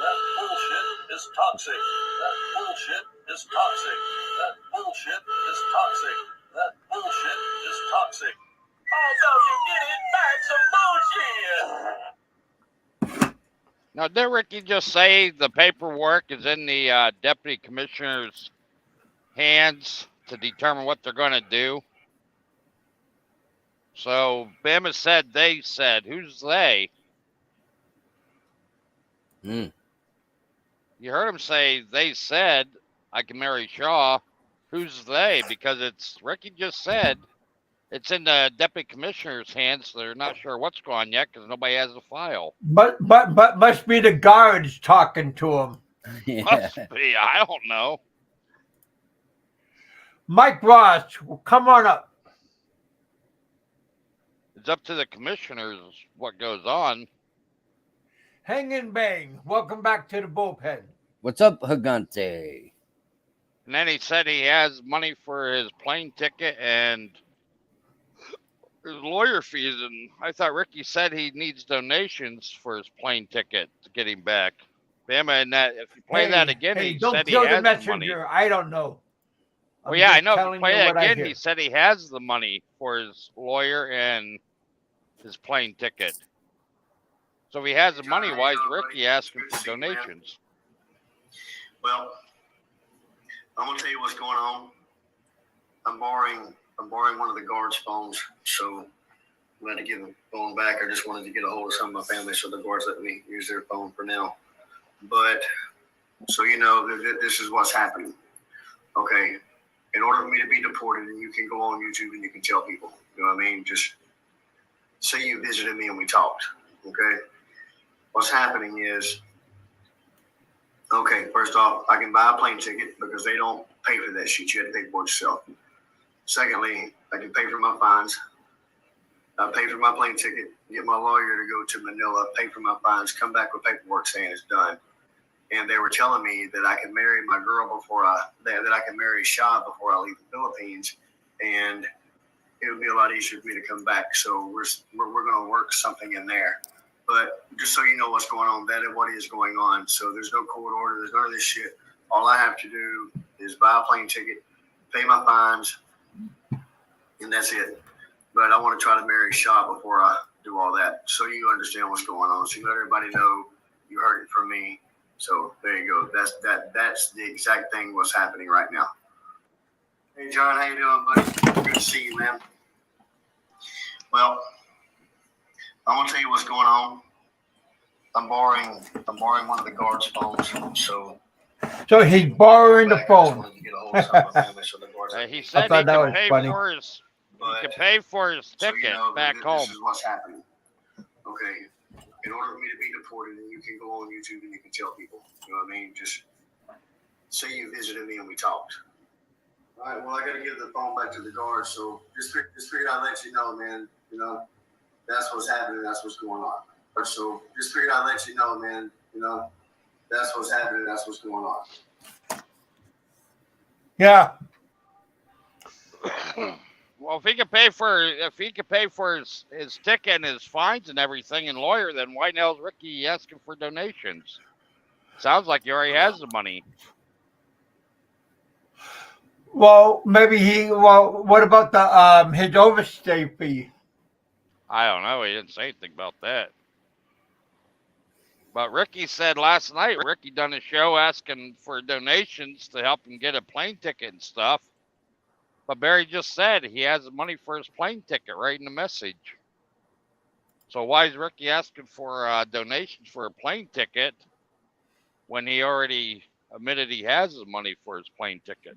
Speaker 7: That bullshit is toxic. That bullshit is toxic. That bullshit is toxic. That bullshit is toxic. Although you did it back some bullshit.
Speaker 3: Now, did Ricky just say the paperwork is in the deputy commissioner's hands to determine what they're going to do? So Bama said they said. Who's they? You heard him say they said I can marry Shaw. Who's they? Because it's Ricky just said it's in the deputy commissioner's hands. So they're not sure what's going on yet because nobody has a file.
Speaker 1: But must be the guards talking to him.
Speaker 2: Yeah.
Speaker 3: Must be. I don't know.
Speaker 1: Mike Ross, come on up.
Speaker 3: It's up to the commissioners what goes on.
Speaker 1: Hang and bang. Welcome back to the bullpen.
Speaker 2: What's up, Hagante?
Speaker 3: And then he said he has money for his plane ticket and his lawyer fees. And I thought Ricky said he needs donations for his plane ticket to get him back. Bama, and that if you play that again, he
Speaker 1: don't
Speaker 3: said he
Speaker 1: kill
Speaker 3: has
Speaker 1: the
Speaker 3: the money.
Speaker 1: messenger. I don't know.
Speaker 3: Well, yeah, I know. If you
Speaker 1: telling
Speaker 3: play
Speaker 1: you
Speaker 3: that
Speaker 1: what I
Speaker 3: again,
Speaker 1: hear.
Speaker 3: he said he has the money for his lawyer and his plane ticket. So if he has the money, why is Ricky asking for donations?
Speaker 6: Well, I'm gonna tell you what's going on. I'm borrowing one of the guards' phones, so I'm going to give the phone back. I just wanted to get a hold of some of my family, so the guards let me use their phone for now. But so you know, this is what's happening. Okay, in order for me to be deported, and you can go on YouTube and you can tell people, you know what I mean? Just say you visited me and we talked. Okay, what's happening is, okay, first off, I can buy a plane ticket because they don't pay for that shit. You have to pay for it yourself. Secondly, I can pay for my fines. I pay for my plane ticket, get my lawyer to go to Manila, pay for my fines, come back with paperwork saying it's done. And they were telling me that I can marry my girl that I can marry Shaw before I leave the Philippines, and it would be a lot easier for me to come back. So we're going to work something in there. But just so you know what's going on, that is what is going on. So there's no court order. There's none of this shit. All I have to do is buy a plane ticket, pay my fines, and that's it. But I want to try to marry Shaw before I do all that. So you understand what's going on. So you let everybody know you heard it from me. So there you go. That's the exact thing what's happening right now. Hey John, how you doing, buddy? Good to see you, man. Well, I'm gonna tell you what's going on. I'm borrowing one of the guards' phones,
Speaker 1: So he's borrowing the phone.
Speaker 3: He said he
Speaker 1: thought that
Speaker 3: can
Speaker 1: was
Speaker 3: pay
Speaker 1: funny.
Speaker 3: for his he can pay for his ticket back
Speaker 6: this
Speaker 3: home.
Speaker 6: is what's happening. Okay, in order for me to be deported, and you can go on YouTube and you can tell people. You know what I mean? Just say you visited me and we talked. All right. Well, I got to give the phone back to the guards, so just figured I'd let you know, man. You know, that's what's happening. That's what's going on. So just figured I'd let you know, man. You know, that's what's happening. That's what's going on.
Speaker 1: Yeah.
Speaker 3: Well, if he could pay for his ticket and his fines and everything and lawyer, then why the hell is Ricky asking for donations? Sounds like he already has the money.
Speaker 1: Well, maybe what about the his overstay fee?
Speaker 3: I don't know. He didn't say anything about that. But Ricky said last night, Ricky done a show asking for donations to help him get a plane ticket and stuff. But Barry just said he has the money for his plane ticket right in the message. So why is Ricky asking for donations for a plane ticket when he already admitted he has the money for his plane ticket?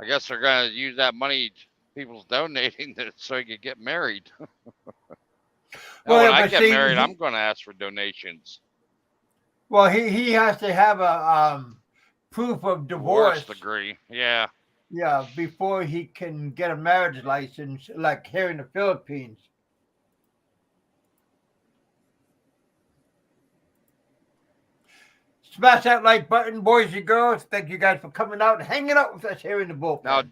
Speaker 3: I guess they're going to use that money people's donating so he could get married. When I get married, I'm going to ask for donations.
Speaker 1: Well, he has to have a proof of divorce
Speaker 3: degree. Yeah.
Speaker 1: Yeah, before he can get a marriage license, like here in the Philippines. Smash that like button, boys and girls. Thank you guys for coming out and hanging out with us here in the bullpen.
Speaker 3: Now,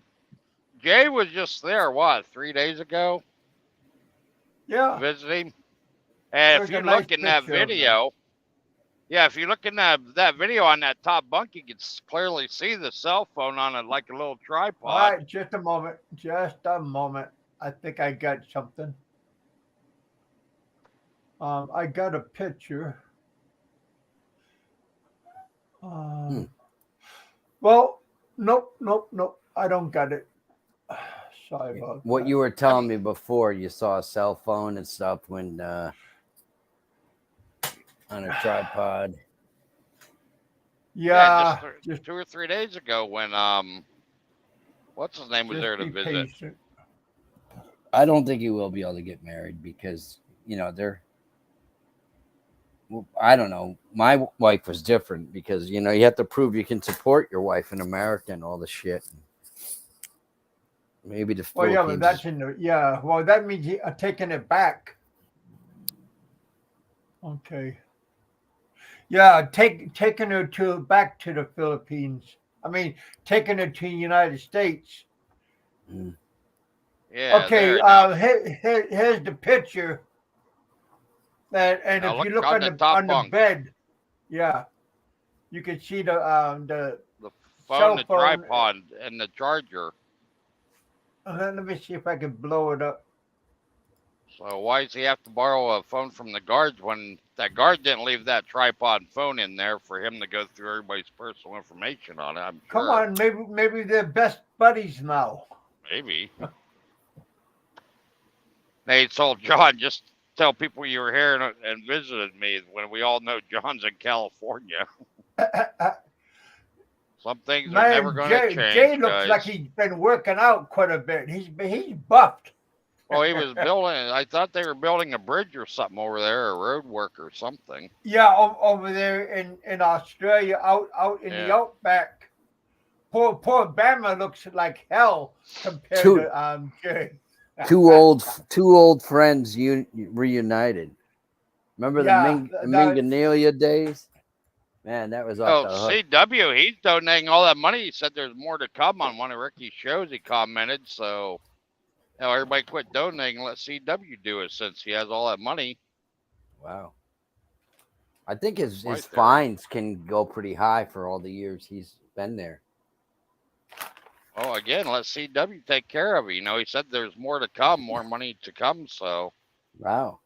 Speaker 3: Jay was just there, 3 days ago?
Speaker 1: Yeah.
Speaker 3: Visiting. And if you look in that video, if you look in that video on that top bunk, you can clearly see the cell phone on it like a little tripod.
Speaker 1: All right, just a moment. I think I got something. I got a picture. Well, nope. I don't got it. Sorry about
Speaker 2: what
Speaker 1: that.
Speaker 2: you were telling me before. You saw a cell phone and stuff when on a tripod.
Speaker 1: Yeah,
Speaker 3: just 2 or 3 days ago when what's his name was there to visit.
Speaker 1: Patient.
Speaker 2: I don't think he will be able to get married because they're. I don't know. My wife was different because you have to prove you can support your wife in America and all the shit. Maybe the
Speaker 1: Well,
Speaker 2: Philippines.
Speaker 1: yeah, but that's in the Well, that means he taking it back. Okay. Yeah, taking her back to the Philippines. I mean, taking her to the United States.
Speaker 3: Yeah.
Speaker 1: Okay. Here's the picture. And
Speaker 3: now
Speaker 1: if you look on the bed, you can see the
Speaker 3: phone, the tripod, and the charger.
Speaker 1: Let me see if I can blow it up.
Speaker 3: So why does he have to borrow a phone from the guards when that guard didn't leave that tripod phone in there for him to go through everybody's personal information on it? I'm sure.
Speaker 1: Come on, maybe they're best buddies now.
Speaker 3: Maybe. They told John, just tell people you were here and visited me when we all know John's in California. Some things are never going to change.
Speaker 1: Jay looks like he's been working out quite a bit. He's buffed.
Speaker 3: Well, he was building. I thought they were building a bridge or something over there, or road work or something.
Speaker 1: Yeah, over there in Australia, out in the outback. Poor Bama looks like hell compared to Jay.
Speaker 2: Two old friends reunited. Remember the Minganelia days? Man, that was off the hook.
Speaker 3: CW, he's donating all that money. He said there's more to come on one of Ricky's shows. He commented, so everybody quit donating and let CW do it since he has all that money.
Speaker 2: Wow. I think his fines can go pretty high for all the years he's been there.
Speaker 3: Oh, again, let CW take care of it. You know, he said there's more to come, more money to come. So,
Speaker 2: Wow.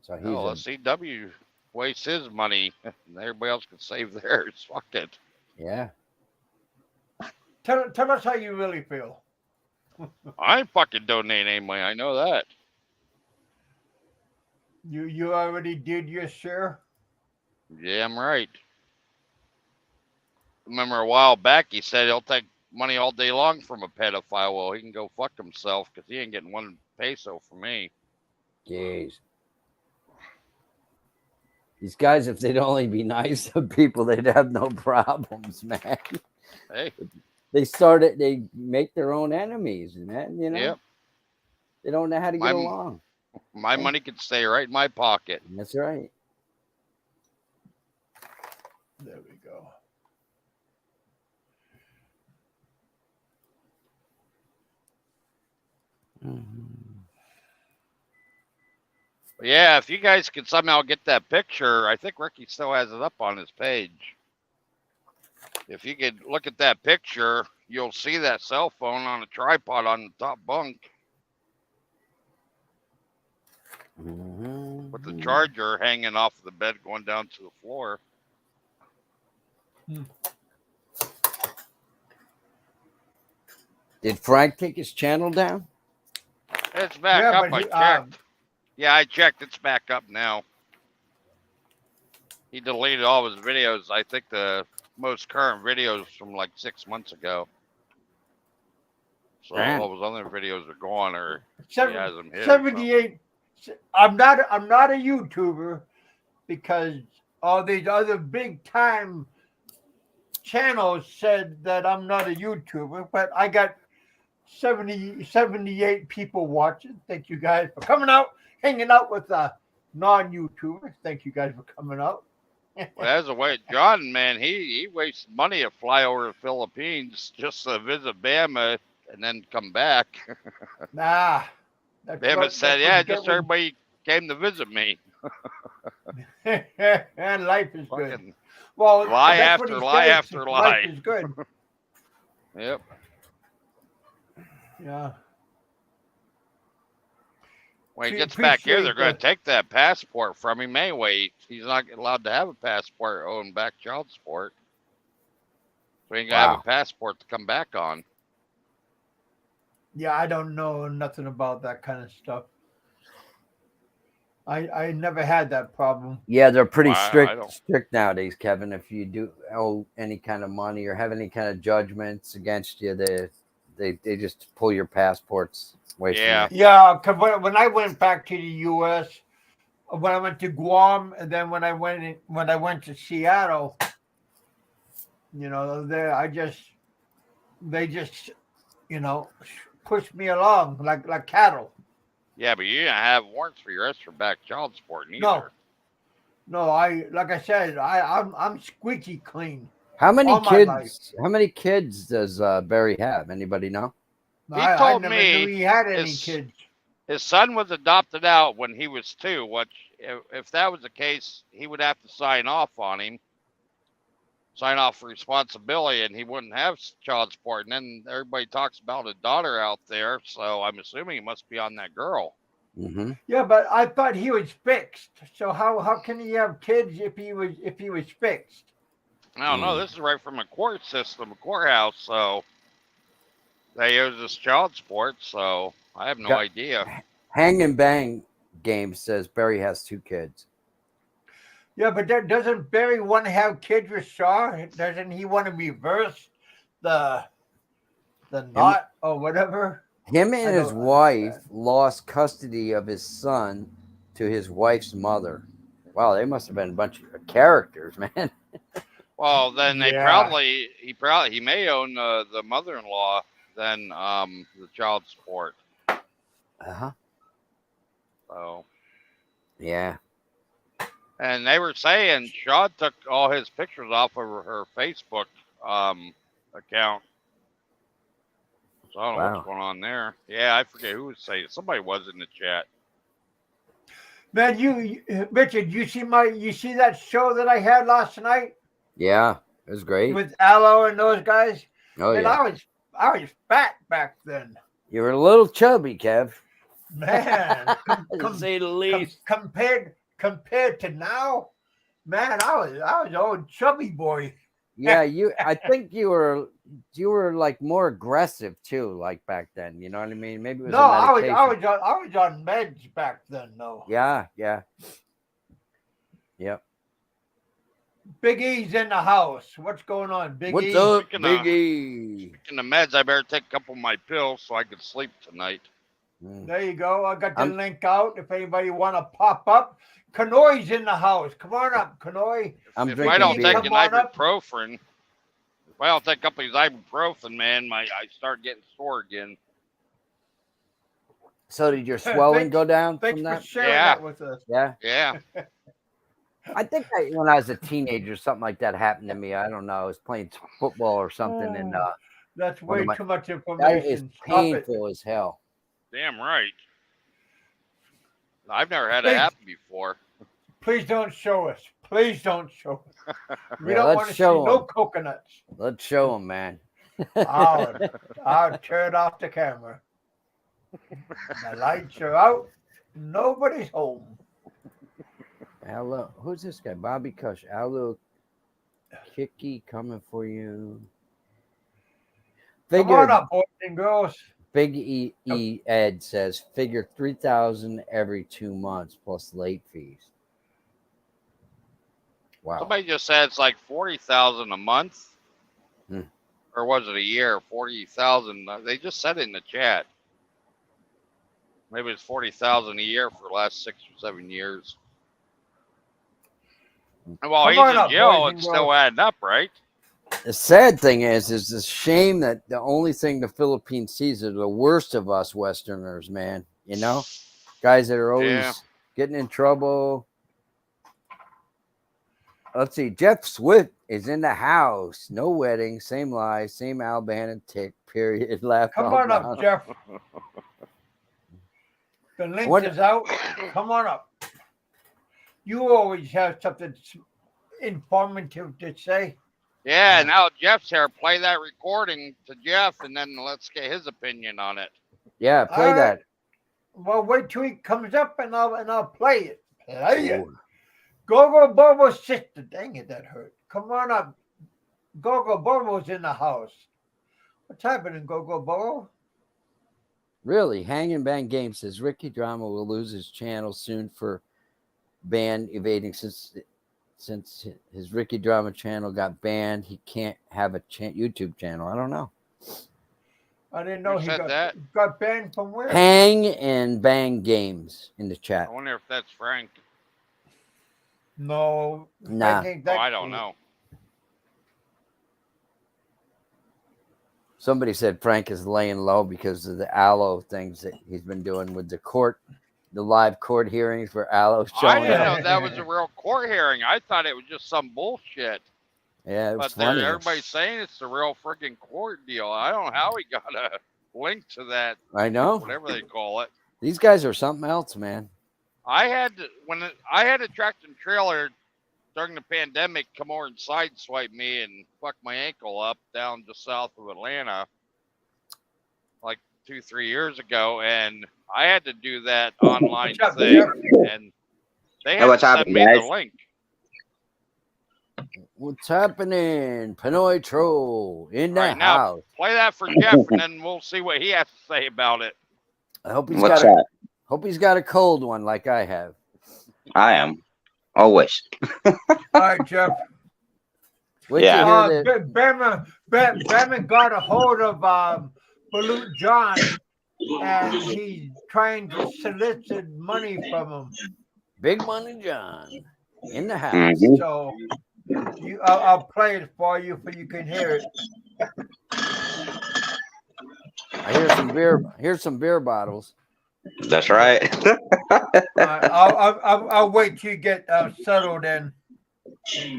Speaker 2: So he's
Speaker 3: let CW waste his money, and everybody else can save theirs. Fuck it.
Speaker 2: yeah.
Speaker 1: Tell us how you really feel.
Speaker 3: I ain't fucking donating any money. I know that.
Speaker 1: You already did your share.
Speaker 3: Yeah, I'm right. Remember a while back he said he'll take money all day long from a pedophile. Well, he can go fuck himself because he ain't getting 1 peso from me.
Speaker 2: Jeez. These guys, if they'd only be nice to people, they'd have no problems, man.
Speaker 3: Hey.
Speaker 2: They make their own enemies, man. You know,
Speaker 3: Yep.
Speaker 2: They don't know how to get along.
Speaker 3: My money can stay right in my pocket.
Speaker 2: That's right.
Speaker 1: There we go.
Speaker 3: Yeah, if you guys could somehow get that picture, I think Ricky still has it up on his page. If you could look at that picture, you'll see that cell phone on a tripod on the top bunk with the charger hanging off the bed going down to the floor.
Speaker 2: Did Frank take his channel down?
Speaker 3: It's back up. I checked. Yeah, I checked. It's back up now. He deleted all his videos. I think the most current videos from like 6 months ago. So all his other videos are gone, or he has them hid.
Speaker 1: 78. I'm not a YouTuber because all these other big time channels said that I'm not a YouTuber, but I got 78 people watching. Thank you guys for coming out, hanging out with non-YouTubers. Thank you guys for coming out.
Speaker 3: Well, as a way, John, man, he wastes money to fly over the Philippines just to visit Bama and then come back.
Speaker 1: Nah.
Speaker 3: Bama said, yeah, just everybody came to visit me.
Speaker 1: And life is good. Well,
Speaker 3: lie after lie after lie.
Speaker 1: Life is good.
Speaker 3: Yep.
Speaker 1: Yeah.
Speaker 3: When he gets back here, they're going to take that passport from him anyway. He's not allowed to have a passport owing back child support. So he ain't going to have a passport to come back on.
Speaker 1: Yeah, I don't know nothing about that kind of stuff. I never had that problem.
Speaker 2: Yeah, they're pretty strict nowadays, Kevin. If you do owe any kind of money or have any kind of judgments against you, they just pull your passports away from you.
Speaker 1: Yeah, because when I went back to the U.S., when I went to Guam, and then when I went to Seattle, you know, they just pushed me along like cattle.
Speaker 3: Yeah, but you didn't have warrants for your extra back child support neither.
Speaker 1: No, like I said, I'm squeaky clean.
Speaker 2: How many kids? How many kids does Barry have? Anybody know?
Speaker 3: He told me
Speaker 1: he had any kids.
Speaker 3: His son was adopted out when he was 2. Which, if that was the case, he would have to sign off on him, sign off for responsibility, and he wouldn't have child support. And then everybody talks about a daughter out there, so I'm assuming he must be on that girl.
Speaker 2: Mm-hmm.
Speaker 1: Yeah, but I thought he was fixed. So how can he have kids if he was fixed?
Speaker 3: I don't know. This is right from a court system, a courthouse. So they use this child support. So I have no idea.
Speaker 2: Hang and Bang game says Barry has 2 kids.
Speaker 1: Yeah, but doesn't Barry want to have kids with Shaw? Doesn't he want to reverse the knot or whatever?
Speaker 2: Him and his wife lost custody of his son to his wife's mother. Wow, they must have been a bunch of characters, man.
Speaker 3: Well, then he may own the mother-in-law than the child support. So.
Speaker 2: Yeah.
Speaker 3: And they were saying Shaw took all his pictures off of her Facebook account. So I don't know what's going on there. Yeah, I forget who was saying. Somebody was in the chat.
Speaker 1: Man, Richard, you see that show that I had last night?
Speaker 2: Yeah. It was great.
Speaker 1: with Aloe and those guys.
Speaker 2: Oh
Speaker 1: And
Speaker 2: yeah.
Speaker 1: I was fat back then.
Speaker 2: You were a little chubby, Kev.
Speaker 1: Man,
Speaker 2: To say the least.
Speaker 1: compared to now, man, I was an old chubby boy.
Speaker 2: Yeah, I think you were like more aggressive too, like back then. You know what I mean? Maybe it was
Speaker 1: No,
Speaker 2: a medication.
Speaker 1: I was on meds back then, though.
Speaker 2: Yeah.
Speaker 1: Big E's in the house. What's going on, Big
Speaker 2: What's
Speaker 1: E?
Speaker 2: up,
Speaker 3: Speaking of-
Speaker 2: Biggie?
Speaker 3: In the meds, I better take a couple of my pills so I can sleep tonight.
Speaker 1: There you go. I got the
Speaker 2: I'm-
Speaker 1: link out. If anybody want to pop up, Kanoi's in the house. Come on up, Kanoi.
Speaker 2: I'm
Speaker 3: If
Speaker 2: drinking
Speaker 3: I don't
Speaker 2: beer.
Speaker 3: take
Speaker 1: Come
Speaker 3: an
Speaker 1: on up.
Speaker 3: ibuprofen, if I don't take a couple of these ibuprofen, man, I start getting sore again.
Speaker 2: So did your swelling go down
Speaker 1: Thanks
Speaker 2: from
Speaker 1: for
Speaker 2: that?
Speaker 1: sharing
Speaker 3: Yeah.
Speaker 1: that with us.
Speaker 2: Yeah.
Speaker 3: Yeah.
Speaker 2: I think when I was a teenager, something like that happened to me. I don't know. I was playing football or something, and
Speaker 1: That's
Speaker 2: One
Speaker 1: way
Speaker 2: of my-
Speaker 1: too much
Speaker 2: that is
Speaker 1: information. Stop it.
Speaker 2: painful as hell.
Speaker 3: Damn right. I've never had
Speaker 1: Hey.
Speaker 3: it happen before.
Speaker 1: Please don't show us. Please don't show us. We
Speaker 2: Yeah,
Speaker 1: don't
Speaker 2: let's
Speaker 1: want to see
Speaker 2: show
Speaker 1: no
Speaker 2: 'em.
Speaker 1: coconuts.
Speaker 2: Let's show them, man.
Speaker 1: I'll turn off the camera. The lights are out. Nobody's home.
Speaker 2: Hello, who's this guy? Bobby Cush. Hello, Kicky, coming for you.
Speaker 1: Come on up, boys and girls.
Speaker 2: Big E Ed says figure 3,000 every 2 months plus late fees. Wow.
Speaker 3: Somebody just said it's like 40,000 a month,
Speaker 2: Hmm.
Speaker 3: or was it a year? 40,000. They just said it in the chat. Maybe it's 40,000 a year for the last 6 or 7 years. And while
Speaker 1: Come
Speaker 3: he's
Speaker 1: on
Speaker 3: in
Speaker 1: up,
Speaker 3: jail,
Speaker 1: boys and
Speaker 3: it's still
Speaker 1: girls.
Speaker 3: adding up, right?
Speaker 2: The sad thing is a shame that the only thing the Philippines sees are the worst of us Westerners, man. You know, guys that are always
Speaker 3: Yeah.
Speaker 2: getting in trouble. Let's see. Jeff Swift is in the house. No wedding. Same lie. Same Albana tick. Period. Laugh.
Speaker 1: Come
Speaker 2: out
Speaker 1: on up,
Speaker 2: loud.
Speaker 1: Jeff. The link
Speaker 2: What-
Speaker 1: is out. Come on up. You always have something informative to say.
Speaker 3: Yeah, now Jeff's here. Play that recording to Jeff, and then let's get his opinion on it.
Speaker 2: Yeah, play
Speaker 1: All right.
Speaker 2: that.
Speaker 1: Well, wait till he comes up and I'll play it. Play it.
Speaker 2: Ooh.
Speaker 1: Gogo Bobo's sister. Dang it, that hurt. Come on up. Gogo Bobo's in the house. What's happening, Gogo Bobo?
Speaker 2: Really, Hang and Bang Game says Ricky Drama will lose his channel soon for ban evading since his Ricky Drama channel got banned. He can't have a YouTube channel. I don't know.
Speaker 1: I didn't know
Speaker 3: Who
Speaker 1: he
Speaker 3: said that?
Speaker 1: got banned from where?
Speaker 2: Hang and Bang Games in the
Speaker 3: I
Speaker 2: chat.
Speaker 3: wonder if that's Frank.
Speaker 1: No.
Speaker 2: Nah.
Speaker 1: ain't
Speaker 3: Oh,
Speaker 1: that
Speaker 3: I don't
Speaker 1: cool.
Speaker 3: know.
Speaker 2: Somebody said Frank is laying low because of the Aloe things that he's been doing with the live court hearings where Aloe's
Speaker 3: I
Speaker 2: showing
Speaker 3: didn't
Speaker 2: up.
Speaker 3: know that was a real court hearing. I thought it was just some bullshit.
Speaker 2: Yeah, it was
Speaker 3: But there,
Speaker 2: funny.
Speaker 3: everybody's saying it's a real freaking court deal. I don't know how he got a link to that,
Speaker 2: I know.
Speaker 3: whatever they call it.
Speaker 2: These guys are something else, man.
Speaker 3: I had a tractor trailer during the pandemic come over and sideswipe me and fuck my ankle up down just south of Atlanta, like 2-3 years ago, and I had to do that online
Speaker 1: What's up,
Speaker 3: thing,
Speaker 1: Jeff?
Speaker 3: and they
Speaker 8: Hey,
Speaker 3: had
Speaker 8: what's
Speaker 3: to send
Speaker 8: happening,
Speaker 3: me
Speaker 8: guys?
Speaker 3: the link.
Speaker 2: What's happening? Pinoy Troll in the
Speaker 3: Right, now-
Speaker 2: house.
Speaker 3: Play that for Jeff, and then we'll see what he has to say about it.
Speaker 2: I hope he's
Speaker 8: What's
Speaker 2: got
Speaker 8: that?
Speaker 2: hope he's got a cold one like I have.
Speaker 8: I am. Always.
Speaker 1: All right, Jeff.
Speaker 2: Wait
Speaker 8: Yeah.
Speaker 2: till you hear the-
Speaker 1: Batman got a hold of Balut John, and he's trying to solicit money from him.
Speaker 2: Big Money John in the house.
Speaker 8: Mhm.
Speaker 1: So I'll play it for you so you can hear it.
Speaker 2: I hear some beer. Here's some beer bottles.
Speaker 8: That's right.
Speaker 1: I'll wait till you get settled in.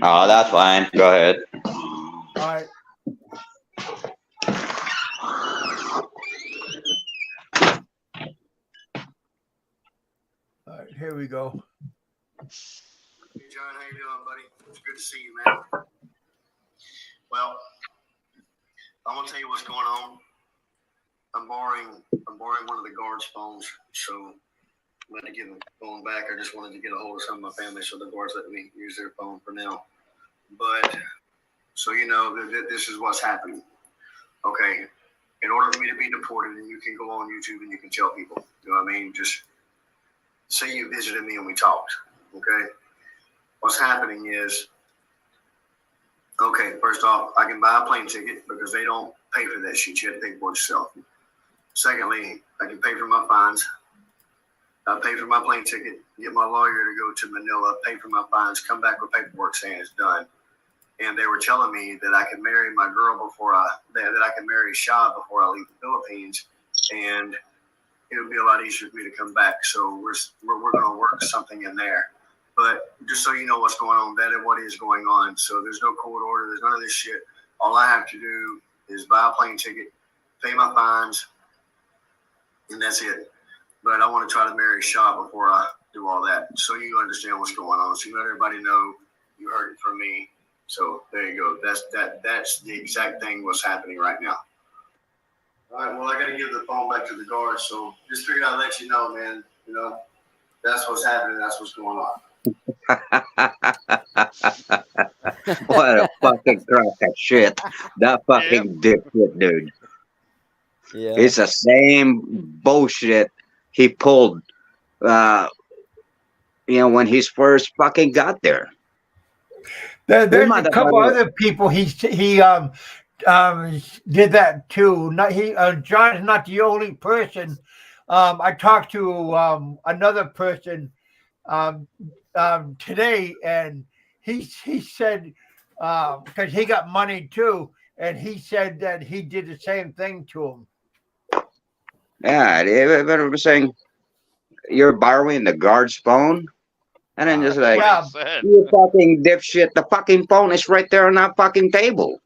Speaker 8: Oh, that's fine. Go ahead.
Speaker 1: All right. All right, here we go.
Speaker 6: Hey, John, how you doing, buddy? It's good to see you, man. Well, I'm gonna tell you what's going on. I'm borrowing one of the guards' phones, so I'm going to give the phone back. I just wanted to get a hold of some of my family, so the guards let me use their phone for now. But so you know, this is what's happening. Okay, in order for me to be deported, and you can go on YouTube and you can tell people, you know what I mean? Just say you visited me and we talked. Okay, what's happening is, okay, first off, I can buy a plane ticket because they don't pay for that shit. You have to pay for it yourself. Secondly, I can pay for my fines. I pay for my plane ticket, get my lawyer to go to Manila, pay for my fines, come back with paperwork saying it's done. And they were telling me that I could marry my girl that I could marry Shah before I leave the Philippines, and it would be a lot easier for me to come back. So we're going to work something in there. But just so you know what's going on, that is what is going on. So there's no court order, there's none of this shit. All I have to do is buy a plane ticket, pay my fines, and that's it. But I want to try to marry Shah before I do all that, so you understand what's going on. So you let everybody know you heard it from me. So there you go. That's the exact thing what's happening right now. All right. Well, I got to give the phone back to the guard. So just figured I'd let you know, man. You know, that's what's happening. That's what's going on.
Speaker 8: What a fucking crock of shit. That fucking dipshit, dude.
Speaker 2: Yeah.
Speaker 8: It's the same bullshit he pulled, when he's first fucking got there.
Speaker 1: There's a couple other people he did that too. John is not the only person. I talked to another person today, and he said because he got money too, and he said that he did the same thing to him.
Speaker 8: Yeah, they were saying you're borrowing the guard's phone, and then just like,
Speaker 1: Yeah.
Speaker 8: you fucking dipshit, the fucking phone is right there on that fucking table.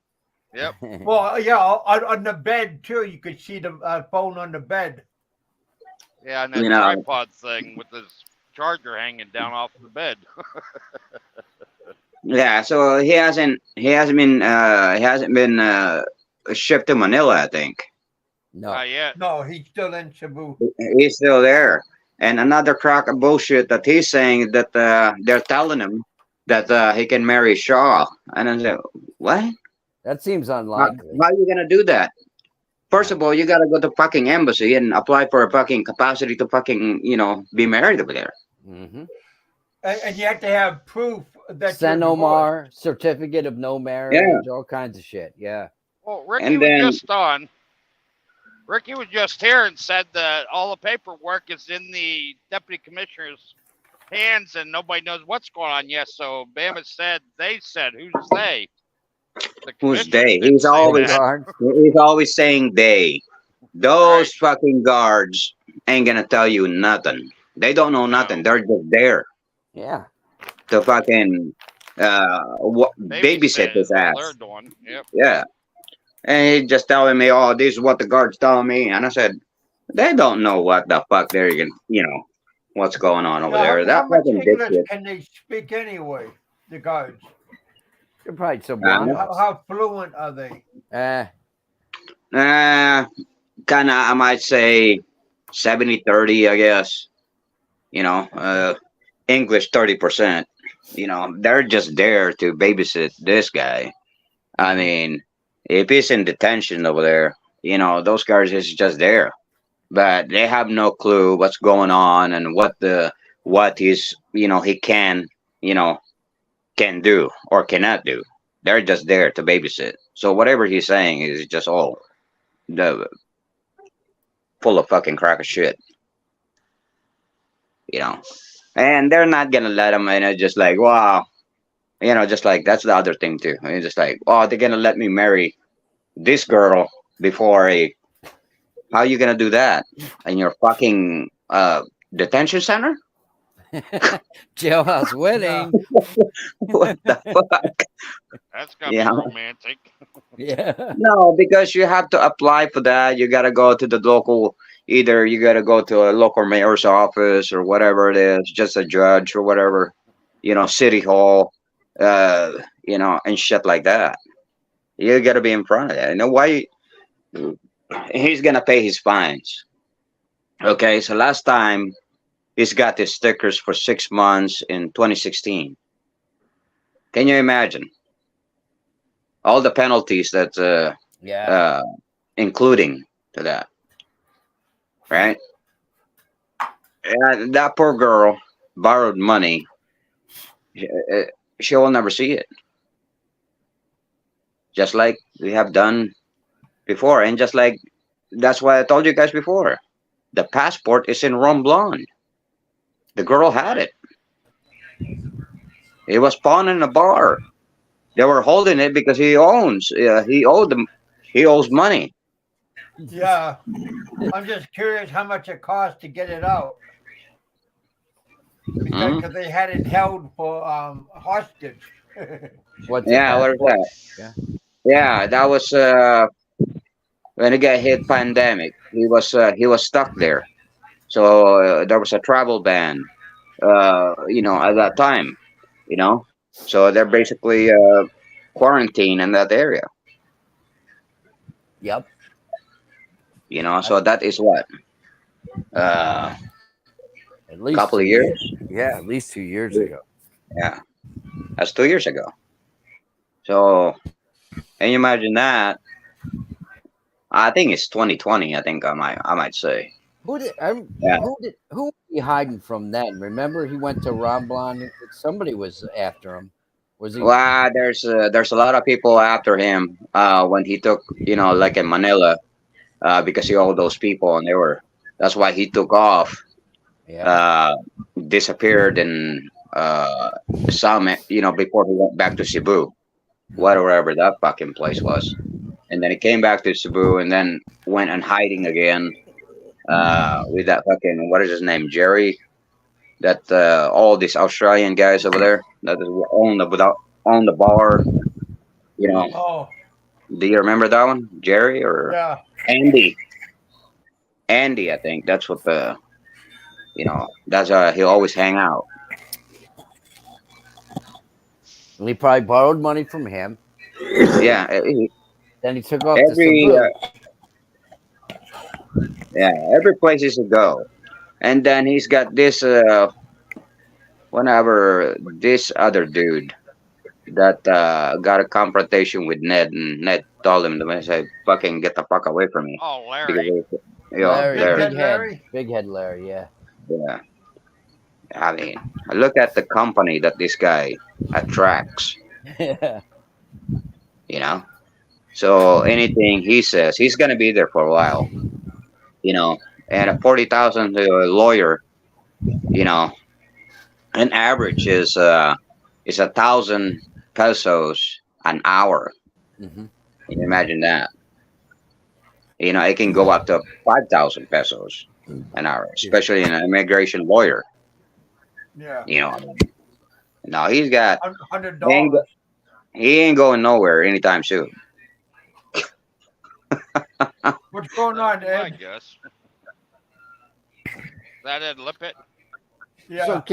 Speaker 3: Yep.
Speaker 1: Well, yeah, on the bed too. You could see the phone on the bed.
Speaker 3: Yeah, and that tripod thing with his charger hanging down off the bed.
Speaker 8: Yeah, so he hasn't been shipped to Manila, I think.
Speaker 2: No.
Speaker 3: Not yet.
Speaker 1: No, he's still in Cebu.
Speaker 8: He's still there. And another crock of bullshit that he's saying that they're telling him that he can marry Shaw. And I said, what?
Speaker 2: That seems
Speaker 8: How
Speaker 2: unlikely.
Speaker 8: are you gonna do that? First of all, you gotta go to fucking embassy and apply for a fucking capacity to fucking, be married over there.
Speaker 2: Mm-hmm.
Speaker 1: And you have to have proof that
Speaker 2: Senomar, certificate of no marriage, all kinds of shit. Yeah.
Speaker 3: Well, Ricky
Speaker 8: And
Speaker 3: was
Speaker 8: then-
Speaker 3: just on. Ricky was just here and said that all the paperwork is in the deputy commissioner's hands and nobody knows what's going on yet. So Bama said, who's they? The
Speaker 8: Who's
Speaker 3: commissioner
Speaker 8: they?
Speaker 3: didn't
Speaker 8: He's
Speaker 3: say
Speaker 8: always
Speaker 3: that.
Speaker 8: he's always saying they. Those fucking guards ain't gonna tell you nothing. They don't know nothing. They're just there
Speaker 2: Yeah.
Speaker 8: to fucking babysit his
Speaker 3: is all
Speaker 8: ass.
Speaker 3: they're doing. Yep.
Speaker 8: Yeah. And he's just telling me, oh, this is what the guard's telling me. And I said, they don't know what the fuck they're going what's going on over there.
Speaker 1: How
Speaker 8: That
Speaker 1: much
Speaker 8: fucking
Speaker 1: English
Speaker 8: dipshit.
Speaker 1: can they speak anyway? The guards.
Speaker 2: You're probably so blind.
Speaker 1: How fluent are they?
Speaker 8: Kind of, I might say 70-30, I guess. English 30%. They're just there to babysit this guy. I mean, if he's in detention over there, those guys is just there. But they have no clue what's going on and what he's, he can do or cannot do. They're just there to babysit. So whatever he's saying is just all full of fucking crack of shit. And they're not gonna let him, just like, wow, just like, that's the other thing too. I mean, just like, oh, they're gonna let me marry this girl before how are you gonna do that in your fucking detention center?
Speaker 2: Jailhouse wedding.
Speaker 8: What the fuck?
Speaker 3: That's gotta be romantic.
Speaker 2: Yeah.
Speaker 8: No, because you have to apply for that. You gotta go to the local. Either you gotta go to a local mayor's office or whatever it is, just a judge or whatever, city hall, and shit like that. You got to be in front of that. You know why? He's gonna pay his fines. Okay, so last time he's got his stickers for 6 months in 2016. Can you imagine all the penalties that
Speaker 2: Yeah.
Speaker 8: including to that, right? And that poor girl borrowed money. Uh, She will never see it, just like we have done before, and just like that's why I told you guys before. The passport is in Rum Blonde. The girl had it. It was pawned in a bar. They were holding it because he owns. He owed them. He owes money.
Speaker 1: Yeah. I'm just curious how much it cost to get it out because
Speaker 8: Hmm?
Speaker 1: cause they had it held for hostage.
Speaker 2: What's the
Speaker 8: Yeah, what is
Speaker 2: passport?
Speaker 8: that?
Speaker 2: Yeah.
Speaker 8: Yeah, that was when the guy hit pandemic. He was stuck there. So there was a travel ban. At that time. You know, so they're basically quarantined in that area.
Speaker 2: Yep.
Speaker 8: So that is what a
Speaker 2: At least
Speaker 8: couple of
Speaker 2: 2 years.
Speaker 8: years.
Speaker 2: Yeah, at least 2 years ago.
Speaker 8: Yeah, that's 2 years ago. So, and you imagine that. I think it's 2020. I think I might say. Yeah.
Speaker 2: Who was he hiding from then? Remember, he went to Ron Blond. Somebody was after him. Was he?
Speaker 8: Well, there's a lot of people after him when he took like in Manila because he owed those people and they were. That's why he took off,
Speaker 2: Yeah.
Speaker 8: uh, disappeared and some before he went back to Cebu, whatever that fucking place was, and then he came back to Cebu and then went and hiding again with that fucking what is his name Jerry that all these Australian guys over there that own the bar. You know,
Speaker 1: Oh,
Speaker 8: do you remember that one, Jerry or
Speaker 1: yeah.
Speaker 8: Andy? Andy, I think that's what that's he'll always hang out.
Speaker 2: He probably borrowed money from him.
Speaker 8: Yeah,
Speaker 2: Then he took off to
Speaker 8: every
Speaker 2: Cebu.
Speaker 8: yeah, every place is a go. And then he's got this whenever this other dude that got a confrontation with Ned, and Ned told him to say, "Fucking get the fuck away from me,"
Speaker 3: Oh,
Speaker 8: because
Speaker 3: Larry.
Speaker 2: Larry,
Speaker 1: Big
Speaker 8: there,
Speaker 1: Head
Speaker 2: big head,
Speaker 1: Larry?
Speaker 2: big head, Larry. Yeah.
Speaker 8: yeah. I mean, look at the company that this guy attracts.
Speaker 2: Yeah.
Speaker 8: You know, so anything he says, he's gonna be there for a while. You know, and a 40,000 lawyer, you know, an average is 1,000 pesos an hour.
Speaker 2: Hmm.
Speaker 8: Can you imagine that? It can go up to 5,000 pesos an hour, especially an immigration lawyer.
Speaker 1: Yeah.
Speaker 8: Now he's got
Speaker 1: $100.
Speaker 8: he ain't, go- he ain't going nowhere anytime soon.
Speaker 1: What's going on,
Speaker 3: I
Speaker 1: Ed?
Speaker 3: guess. That Ed Lippett?
Speaker 1: Yeah.
Speaker 2: So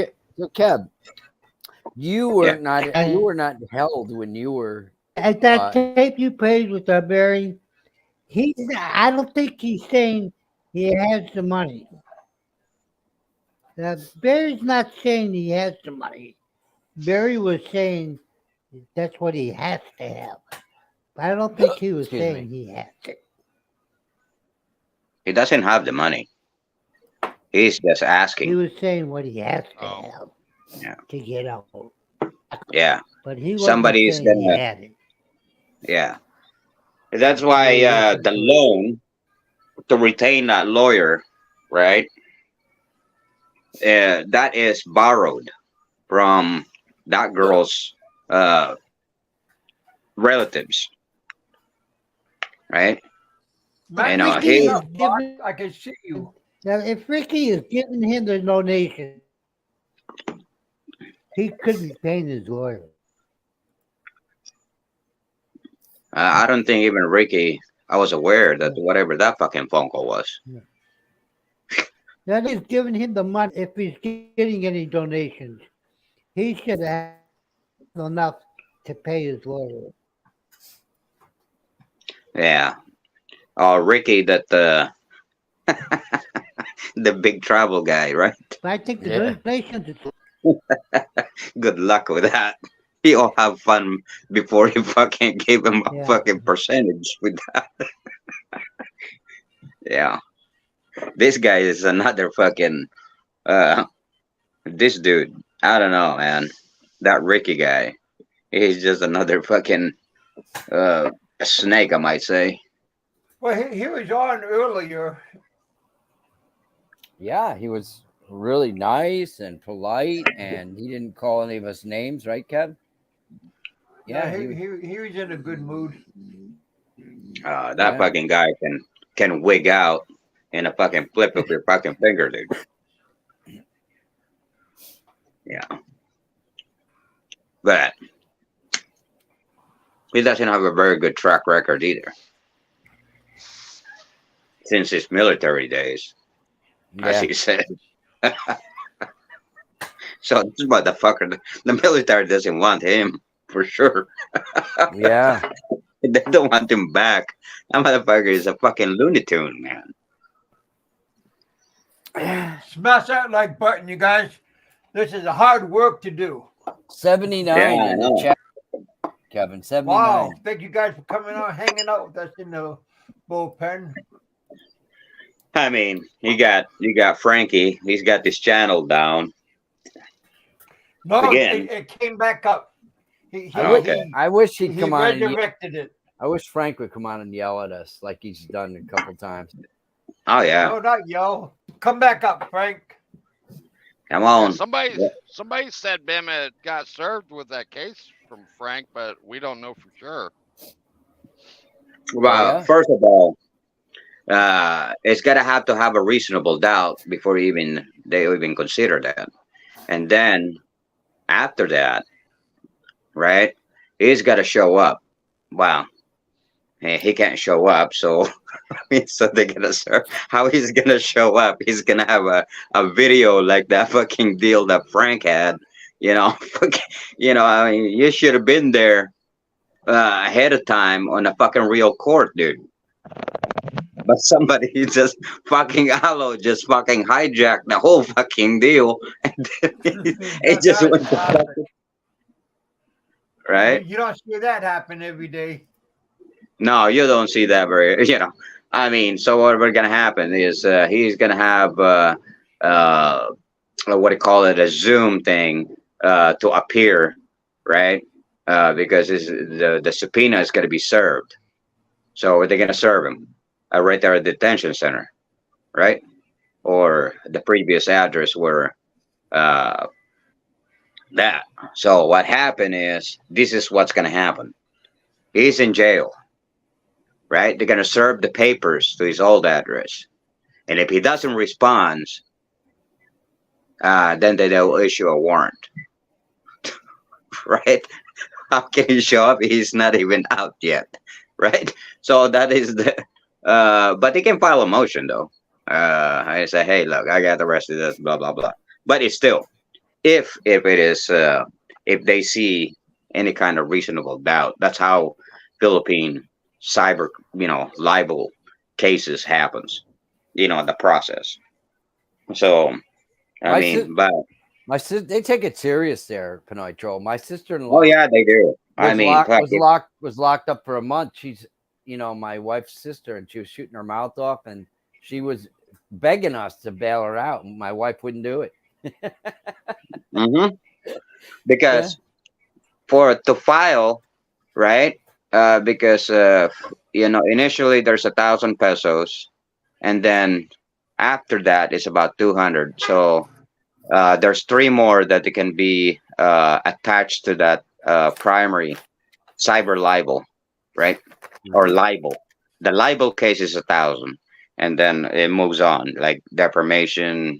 Speaker 2: Kev, you were
Speaker 8: Yeah.
Speaker 2: not held when you were.
Speaker 9: At that tape you played with Barry, I don't think he's saying he has the money. Barry's not saying he has the money. Barry was saying that's what he has to have. But I don't think he was
Speaker 2: Excuse
Speaker 9: saying
Speaker 2: me.
Speaker 9: he has it.
Speaker 8: He doesn't have the money. He's just
Speaker 9: He
Speaker 8: asking.
Speaker 9: was saying what he has to
Speaker 3: Oh.
Speaker 9: have
Speaker 8: Yeah.
Speaker 9: to get out.
Speaker 8: Yeah.
Speaker 9: But he wasn't
Speaker 8: Somebody's
Speaker 9: saying he
Speaker 8: gonna.
Speaker 9: had it.
Speaker 8: Yeah. That's why
Speaker 9: He wasn't
Speaker 8: the
Speaker 9: doing
Speaker 8: loan to retain that lawyer, right? That is borrowed from that girl's uh, relatives, right?
Speaker 1: Matt,
Speaker 8: And
Speaker 1: you
Speaker 9: Ricky
Speaker 8: he,
Speaker 1: up,
Speaker 9: is
Speaker 1: Mark?
Speaker 9: giving
Speaker 1: I can see you.
Speaker 9: now if Ricky is giving him the donation, he couldn't be paying his lawyer.
Speaker 8: I don't think even Ricky. I was aware that whatever that fucking phone call was.
Speaker 9: That is giving him the money. If he's getting any donations, he should have enough to pay his lawyer.
Speaker 8: Yeah. Oh, Ricky, that the big travel guy, right?
Speaker 9: But I think the
Speaker 2: Yeah.
Speaker 9: relations is
Speaker 8: Good luck with that. You all have fun before you fucking give him a
Speaker 9: yeah.
Speaker 8: fucking percentage with that. Yeah. This guy is another fucking this dude. I don't know, man. That Ricky guy. He's just another fucking uh snake, I might say.
Speaker 1: Well, he was on earlier.
Speaker 2: Yeah, he was really nice and polite, and he didn't call any of us names, right, Kev?
Speaker 1: Yeah,
Speaker 2: Yeah,
Speaker 1: he was in a good mood.
Speaker 8: That
Speaker 2: yeah.
Speaker 8: fucking guy can wig out in a fucking flip of your fucking finger, dude. Yeah. But he doesn't have a very good track record either. Since his military days, as
Speaker 2: Yeah.
Speaker 8: he said. So this motherfucker, the military doesn't want him for sure.
Speaker 2: Yeah.
Speaker 8: They don't want him back. That motherfucker is a fucking Looney Tune, man.
Speaker 1: Smash that like button, you guys. This is a hard work to do.
Speaker 2: 79
Speaker 8: Yeah, I
Speaker 2: in the
Speaker 8: know.
Speaker 2: chat, Kevin. 79.
Speaker 1: Wow. Thank you guys for coming out, hanging out with us in the bullpen.
Speaker 8: I mean, you got Frankie. He's got this channel down.
Speaker 1: No,
Speaker 8: Again.
Speaker 1: it came back up. He,
Speaker 8: Okay.
Speaker 2: I wish he'd
Speaker 1: he
Speaker 2: come on. And
Speaker 1: resurrected it.
Speaker 2: I wish Frank would come on and yell at us like he's done a couple times.
Speaker 8: Oh yeah,
Speaker 1: No, not yo. Come back up, Frank.
Speaker 8: come on.
Speaker 3: Somebody said Bama got served with that case from Frank, but we don't know for sure.
Speaker 8: Well,
Speaker 2: yeah?
Speaker 8: first of all, it's gotta have to have a reasonable doubt before they even consider that, and then after that, right? He's got to show up. Wow, he can't show up, so so they're gonna serve. How he's gonna show up? He's gonna have a video like that fucking deal that Frank had. You know, I mean, you should have been there ahead of time on a fucking real court, dude. But somebody just fucking just fucking hijacked the whole fucking deal, and it just
Speaker 1: That's
Speaker 8: went to
Speaker 1: classic.
Speaker 8: fucking, right.
Speaker 1: You don't see that happen every day.
Speaker 8: No, you don't see that very. I mean, so what gonna happen is he's gonna have what do you call it, a Zoom thing to appear, right? Because the subpoena is gonna be served. So they're gonna serve him right there at the detention center, right? Or the previous address where that. So what happened is this is what's gonna happen. He's in jail, right? They're gonna serve the papers to his old address, and if he doesn't respond, then they'll issue a warrant, right? How can he show up? He's not even out yet, right? So that is the. But they can file a motion though. I say, hey, look, I got the rest of this, blah blah blah. But it's still, if it is, if they see any kind of reasonable doubt, that's how Philippine cyber, libel cases happens, the process. So, I mean, but
Speaker 2: My sister, they take it serious there, Pinoy Troll. My sister-in-law.
Speaker 8: oh yeah, they do. I mean,
Speaker 2: was locked up for a month. She's, my wife's sister, and she was shooting her mouth off, and she was begging us to bail her out, and my wife wouldn't do it.
Speaker 8: mm-hmm. Because to file, right? Because initially there's 1,000 pesos, and then after that it's about 200. So there's 3 more that can be attached to that primary cyber libel, right? Or libel. The libel case is 1,000, and then it moves on like defamation,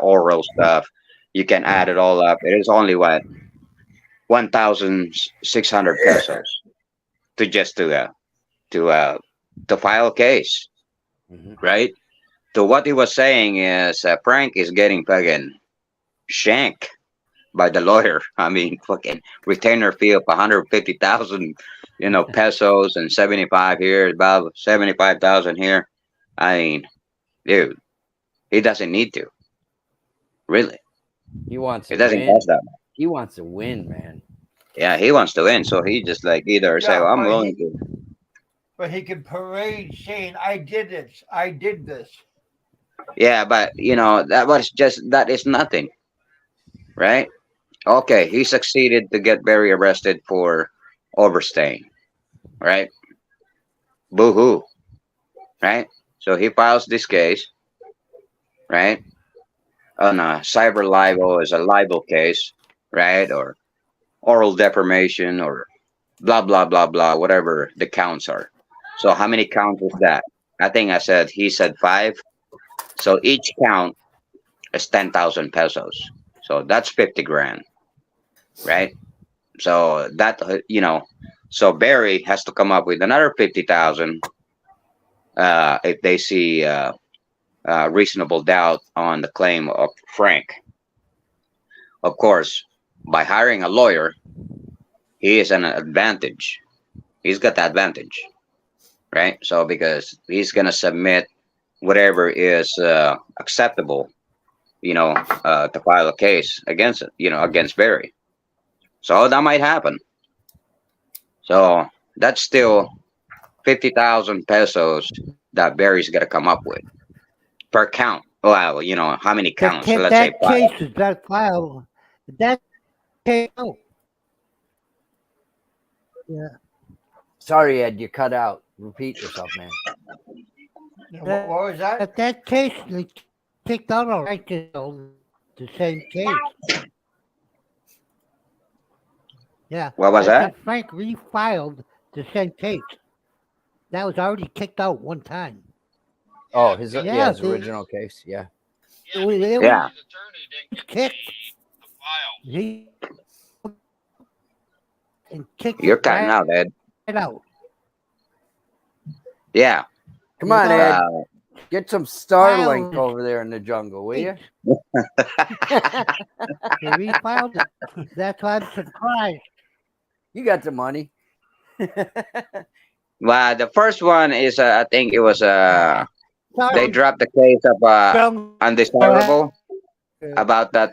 Speaker 8: oral stuff. You can add it all up. It is only 1,600 pesos to file a case, right? So what he was saying is Frank is getting fucking shanked by the lawyer. I mean, fucking retainer fee of 150,000, pesos, and 75 here, about 75,000 here. I mean, dude, he doesn't need to. Really,
Speaker 2: He wants
Speaker 8: it
Speaker 2: to
Speaker 8: doesn't
Speaker 2: win.
Speaker 8: cost that much.
Speaker 2: He wants to win, man.
Speaker 8: Yeah, he wants to win, so he just like either say,
Speaker 1: Yeah,
Speaker 8: well, I'm willing to.
Speaker 1: but he can parade saying, "I did this. I did this."
Speaker 8: Yeah, but that is nothing, right? Okay, he succeeded to get Barry arrested for overstaying, right? Boo hoo, right? So he files this case, right? On a cyber libel is a libel case, right? Or oral defamation or blah blah blah blah, whatever the counts are. So how many counts is that? I think he said five. So each count is 10,000 pesos. So that's 50 grand, right? So so Barry has to come up with another 50,000 if they see reasonable doubt on the claim of Frank. Of course, by hiring a lawyer, he is an advantage. He's got the advantage, right? So because he's gonna submit whatever is acceptable, to file a case against it, against Barry. So that might happen. So that's still 50,000 pesos that Barry's gonna come up with per count. Well, how many counts? So let's say
Speaker 9: That
Speaker 8: five.
Speaker 9: case is that file. That case. Oh, yeah.
Speaker 2: Sorry, Ed, you cut out. Repeat yourself, man.
Speaker 1: What was that?
Speaker 9: That case they kicked out all right, the same case. Yeah.
Speaker 8: What was that?
Speaker 9: Frank refiled the same case. That was already kicked out one time.
Speaker 2: Oh, his
Speaker 9: Yeah,
Speaker 2: his original case. Yeah.
Speaker 9: It was
Speaker 8: Yeah.
Speaker 3: His attorney didn't get
Speaker 9: kicked.
Speaker 3: the file.
Speaker 9: He and kicked
Speaker 8: You're
Speaker 9: it
Speaker 8: cutting out, Ed.
Speaker 9: right out.
Speaker 8: Yeah.
Speaker 2: Come on, Ed.
Speaker 8: Uh,
Speaker 2: Get some Starlink over there in the jungle, will you?
Speaker 9: They refiled it. That's why I'm surprised.
Speaker 2: You got the money.
Speaker 8: well, the first one is, I think it was, they
Speaker 9: Sorry,
Speaker 8: dropped the case of undesirable about that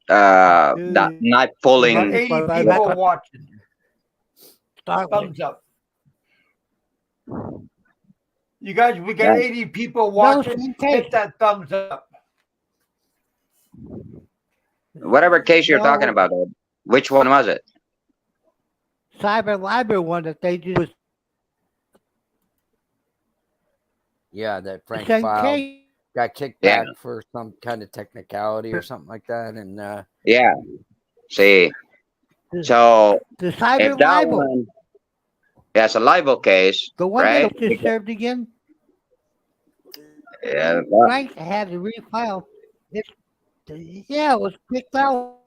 Speaker 8: that knife
Speaker 1: About
Speaker 8: pulling.
Speaker 1: 80 people watching.
Speaker 9: Starlink.
Speaker 1: Thumbs up. You guys, we got
Speaker 8: Yeah.
Speaker 1: 80 people watching.
Speaker 9: No,
Speaker 1: Hit that thumbs up.
Speaker 8: Whatever case you're talking
Speaker 9: No.
Speaker 8: about, Ed. Which one was it?
Speaker 9: Cyber Library one that they do was
Speaker 2: Yeah, that
Speaker 9: the
Speaker 2: Frank
Speaker 9: same
Speaker 2: filed
Speaker 9: case.
Speaker 2: got kicked
Speaker 8: Yeah.
Speaker 2: back for some kind of technicality or something like that, and
Speaker 8: Yeah. See, so
Speaker 9: The Cyber
Speaker 8: if that
Speaker 9: Libel.
Speaker 8: one, that's a libel case,
Speaker 9: The one
Speaker 8: right?
Speaker 9: that just served again.
Speaker 8: Yeah, well,
Speaker 9: Frank had to refile. Yeah, it was kicked out.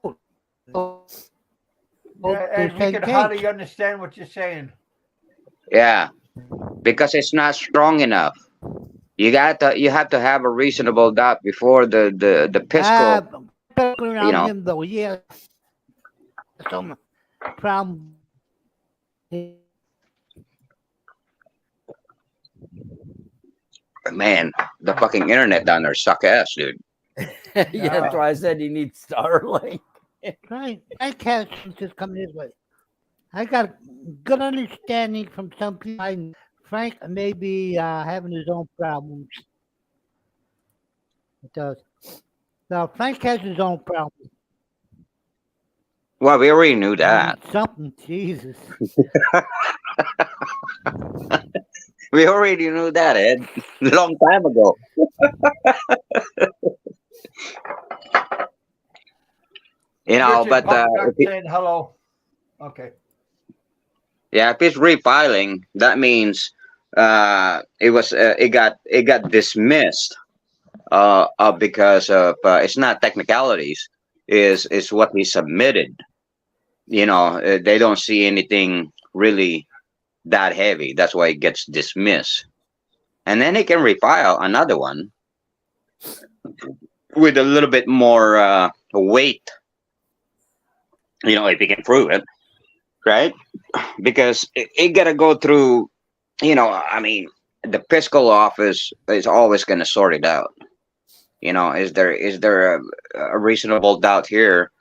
Speaker 1: And we can hardly understand what you're saying.
Speaker 8: yeah, because it's not strong enough. You have to have a reasonable doubt before the pistol.
Speaker 9: Around
Speaker 8: know.
Speaker 9: him though, yeah. Some problem.
Speaker 8: Man, the fucking internet down there suck ass, dude.
Speaker 2: yeah, that's why I said he needs Starlink.
Speaker 9: Right, I can't just come this way. I got good understanding from some people. Frank may be having his own problems. It does. Now Frank has his own problems.
Speaker 8: Well, we already knew that.
Speaker 9: Something, Jesus.
Speaker 8: We already knew that, Ed, long time ago.
Speaker 1: Richard
Speaker 8: but
Speaker 1: Punk saying hello. Okay.
Speaker 8: yeah, if it's refiling, that means it got dismissed because of it's not technicalities, is what he submitted. They don't see anything really that heavy. That's why it gets dismissed, and then he can refile another one with a little bit more weight if he can prove it, right? Because it got to go through, I mean, the fiscal office is always going to sort it out. Is there a reasonable doubt here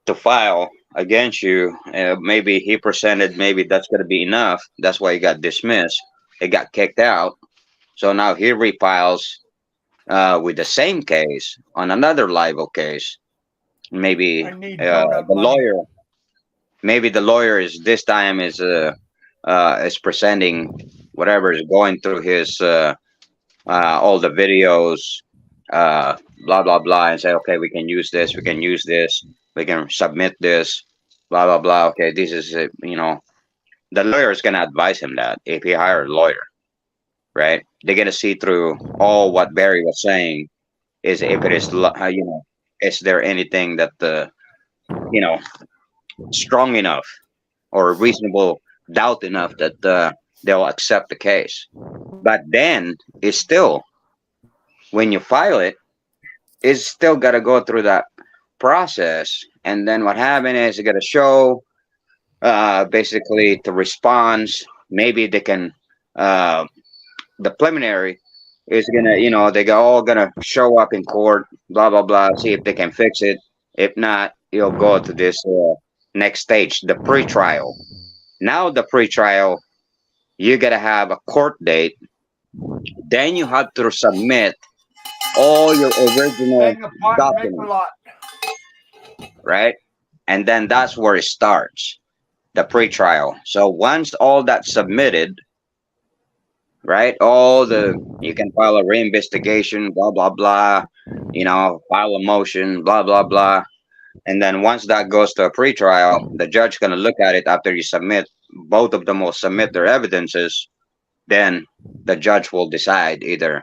Speaker 8: to file against you? Maybe he presented, maybe that's going to be enough. That's why he got dismissed. He got kicked out. So now he refiles with the same case on another libel case. Maybe
Speaker 1: I need
Speaker 8: the
Speaker 1: donut money.
Speaker 8: lawyer, maybe the lawyer is this time is presenting whatever is going through his all the videos, blah blah blah, and say, okay, we can use this, we can submit this, blah blah blah. Okay, this is it. The lawyer is gonna advise him that if he hired a lawyer, right? They're gonna see through all what Barry was saying. Is if it is, is there anything that you know, strong enough or reasonable doubt enough that they'll accept the case. But then it's still, when you file it, it's still got to go through that process. And then what happened is you got to show basically the response. Maybe they can, the preliminary is gonna, they all gonna show up in court, blah blah blah, see if they can fix it. If not, you'll go to this next stage, the pre-trial. Now the pre-trial, you gotta have a court date. Then you have to submit all your original
Speaker 1: Hang apart and make a
Speaker 8: documents,
Speaker 1: lot.
Speaker 8: right? And then that's where it starts, the pre-trial. So once all that's submitted, right? You can file a reinvestigation, blah, blah, blah, file a motion, blah, blah, blah. And then once that goes to a pretrial, the judge going to look at it after you submit, both of them will submit their evidences. Then the judge will decide either,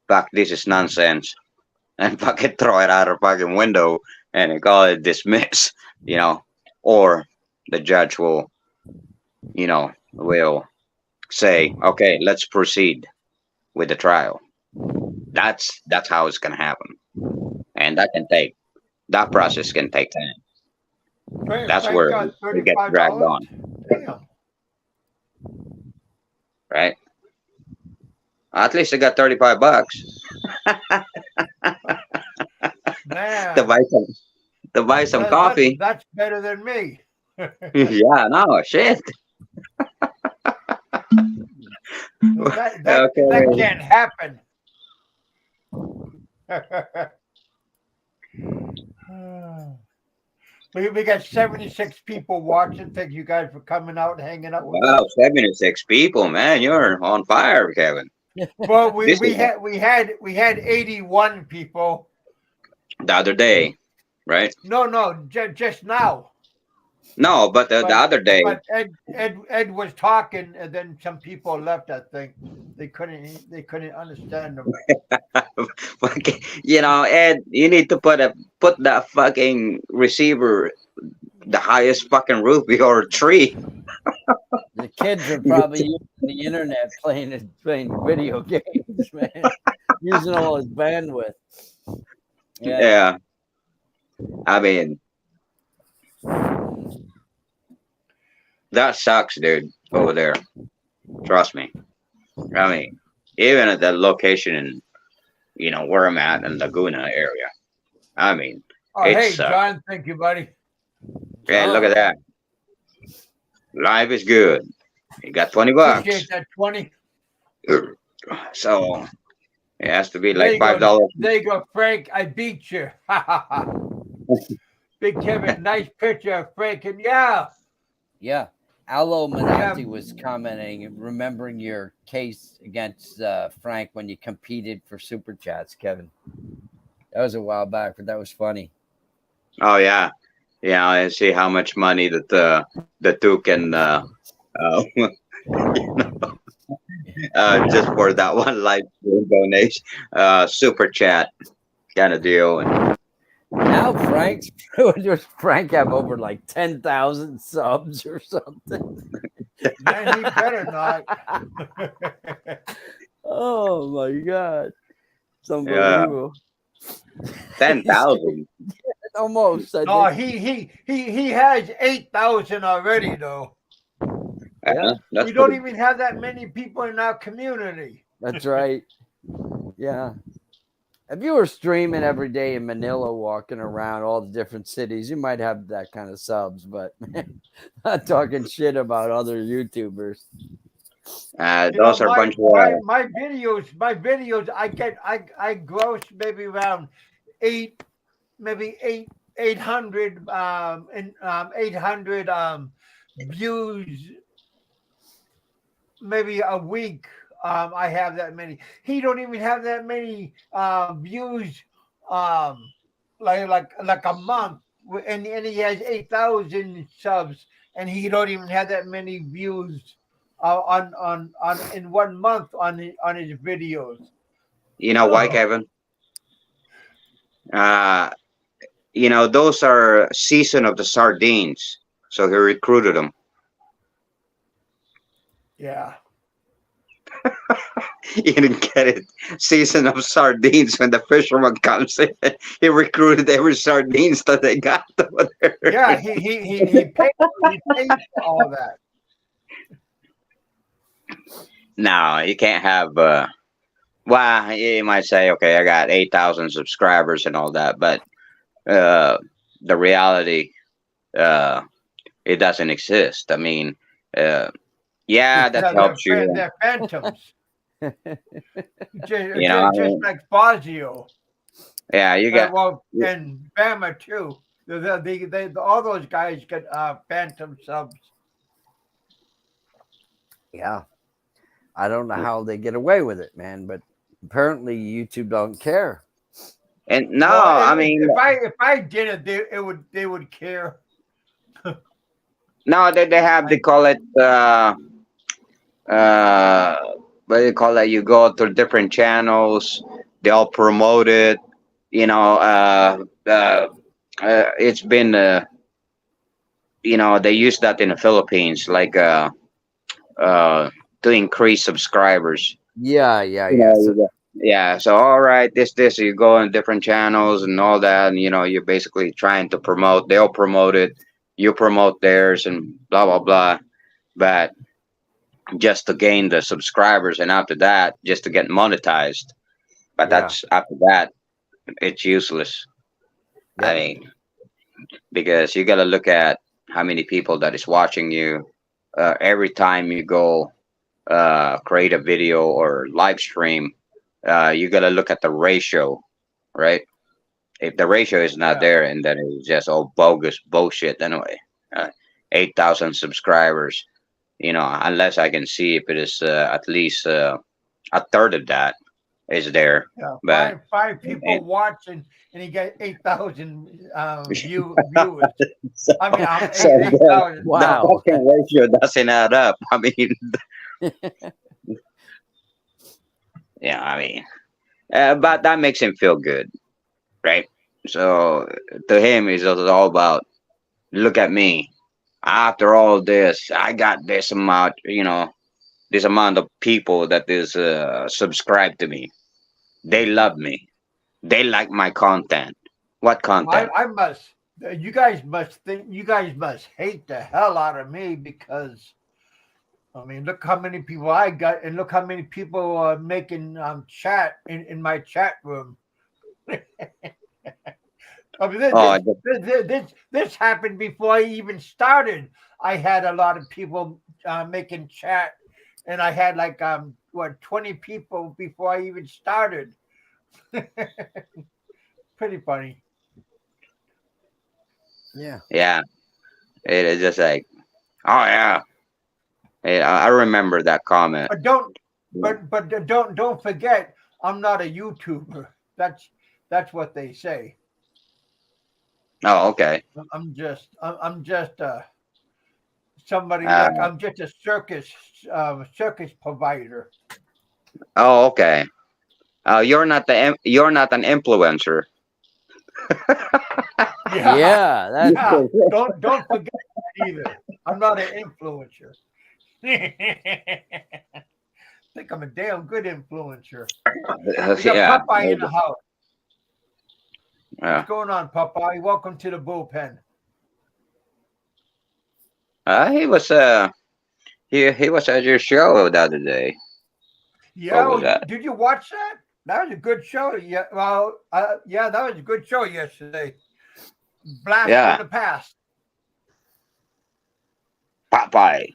Speaker 8: fuck, this is nonsense, and fucking throw it out of fucking window and call it dismiss, or the judge will, will say, okay, let's proceed with the trial. That's how it's gonna happen, and that process can take time. That's where it gets dragged on,
Speaker 1: Damn.
Speaker 8: right? At least I got $35
Speaker 1: Man.
Speaker 8: to buy some coffee.
Speaker 1: That's better than me.
Speaker 8: Yeah, no shit.
Speaker 1: That
Speaker 8: Okay.
Speaker 1: can't happen. We got 76 people watching. Thank you guys for coming out and hanging out with us.
Speaker 8: Wow, 76 people, man. You're on fire, Kevin.
Speaker 1: Well, we
Speaker 8: This is-
Speaker 1: had 81 people.
Speaker 8: The other day, right?
Speaker 1: No, just now.
Speaker 8: No, but the other day,
Speaker 1: But Ed was talking, and then some people left. I think they couldn't understand them.
Speaker 8: fucking, Ed, you need to put that fucking receiver the highest fucking roof of your tree.
Speaker 2: The kids are probably using the internet playing video games, man. Using all his bandwidth.
Speaker 8: Yeah. I mean, that sucks, dude, over there. Trust me. I mean, even at the location in, where I'm at in Laguna area. I mean,
Speaker 1: Oh,
Speaker 8: it
Speaker 1: hey,
Speaker 8: sucks.
Speaker 1: John, thank you, buddy.
Speaker 8: Yeah, look at that. Life is good. You got $20.
Speaker 1: Appreciate that 20.
Speaker 8: So it has to be
Speaker 1: There
Speaker 8: like
Speaker 1: you go.
Speaker 8: $5.
Speaker 1: There you go, Frank. I beat you. Big Kevin, nice picture of Frank. And
Speaker 2: Yeah. Alo Minotti was commenting, remembering your case against Frank when you competed for Super Chats, Kevin. That was a while back, but that was funny.
Speaker 8: Oh yeah. Yeah, I see how much money that the two can just for that one live stream donation, super chat kind of deal. And
Speaker 2: Now does Frank have over like 10,000 subs or something?
Speaker 1: man, he better not.
Speaker 2: Oh my God. It's unbelievable.
Speaker 8: 10,000.
Speaker 2: Almost. I
Speaker 1: No,
Speaker 2: think.
Speaker 1: he has 8,000 already though.
Speaker 2: Yeah,
Speaker 8: that's
Speaker 1: We don't
Speaker 8: pretty.
Speaker 1: even have that many people in our community.
Speaker 2: that's right. Yeah. If you were streaming every day in Manila, walking around all the different cities, you might have that kind of subs, but not talking shit about other YouTubers.
Speaker 1: You know,
Speaker 8: Those are a bunch of.
Speaker 1: my videos, I gross maybe around eight, maybe 800 and 800 views maybe a week. I have that many. He don't even have that many views like a month, and he has 8,000 subs, and he don't even have that many views on in 1 month on his videos.
Speaker 8: You know why,
Speaker 1: Oh,
Speaker 8: Kevin? Uh, those are season of the sardines. So he recruited them.
Speaker 1: yeah.
Speaker 8: You didn't get it. Season of sardines when the fisherman comes in. He recruited every sardines that they got over there.
Speaker 1: Yeah, he paid for all that.
Speaker 8: No, you can't have. Well, you might say, okay, I got 8,000 subscribers and all that, but uh, the reality, uh, it doesn't exist. I mean, uh, yeah, that
Speaker 1: Yeah,
Speaker 8: helps you.
Speaker 1: they're phantoms.
Speaker 8: You know, I
Speaker 1: Just
Speaker 8: mean,
Speaker 1: like Fazio.
Speaker 8: yeah, you got.
Speaker 1: Well, and Bama too. All those guys get phantom subs.
Speaker 2: Yeah. I don't know how they get away with it, man, but apparently YouTube don't care.
Speaker 8: And no,
Speaker 1: Well,
Speaker 8: I mean,
Speaker 1: if I did it, they would care.
Speaker 8: no, they have, they call it, uh, what do you call that? You go to different channels, they all promote it, you know, it's been, they use that in the Philippines, like, to increase subscribers.
Speaker 2: Yeah.
Speaker 8: You know, yeah. So, all right, this, you go on different channels and all that, and, you're basically trying to promote, they'll promote it, you promote theirs and blah, blah, blah. But just to gain the subscribers, and after that just to get monetized, but
Speaker 2: Yeah.
Speaker 8: that's after that it's useless. I
Speaker 2: Yep.
Speaker 8: mean, because you got to look at how many people that is watching you every time you go create a video or live stream. You got to look at the ratio, right? If the ratio is not
Speaker 1: Yeah.
Speaker 8: there, and then it's just all bogus bullshit anyway. 8,000 subscribers, unless I can see if it is at least a third of that is there.
Speaker 1: Yeah,
Speaker 8: But
Speaker 1: five people
Speaker 8: and,
Speaker 1: watching, and he got 8,000 viewers. I mean,
Speaker 8: so
Speaker 1: eight
Speaker 8: the,
Speaker 1: 8,000.
Speaker 8: the
Speaker 2: Wow.
Speaker 8: fucking ratio doesn't add up. I mean, yeah, I mean, but that makes him feel good, right? So to him, it's just all about, look at me. After all this, I got this amount, this amount of people that is subscribed to me. They love me. They like my content. What content?
Speaker 1: I must. You guys must hate the hell out of me because I mean, look how many people I got, and look how many people are making chat in my chat room. I mean,
Speaker 8: Oh,
Speaker 1: this happened before I even started. I had a lot of people making chat, and I had like 20 people before I even started. Pretty funny.
Speaker 2: Yeah.
Speaker 8: yeah. It is just like, oh yeah. I remember that comment.
Speaker 1: But don't forget, I'm not a YouTuber. That's what they say.
Speaker 8: Oh, okay.
Speaker 1: I'm just somebody
Speaker 8: Uh,
Speaker 1: like I'm just a circus provider.
Speaker 8: oh, okay. You're not an influencer.
Speaker 2: Yeah. That's
Speaker 1: Yeah. Don't forget that either. I'm not an influencer. Think I'm a damn good influencer. We got
Speaker 8: Yeah.
Speaker 1: Popeye in the house.
Speaker 8: Yeah.
Speaker 1: What's going on, Popeye? Welcome to the bullpen.
Speaker 8: He was he was at your show the other day.
Speaker 1: Yeah,
Speaker 8: What was that?
Speaker 1: did you watch that? That was a good show. Yeah, well, yeah, that was a good show yesterday. Blast
Speaker 8: Yeah,
Speaker 1: from the past.
Speaker 8: Popeye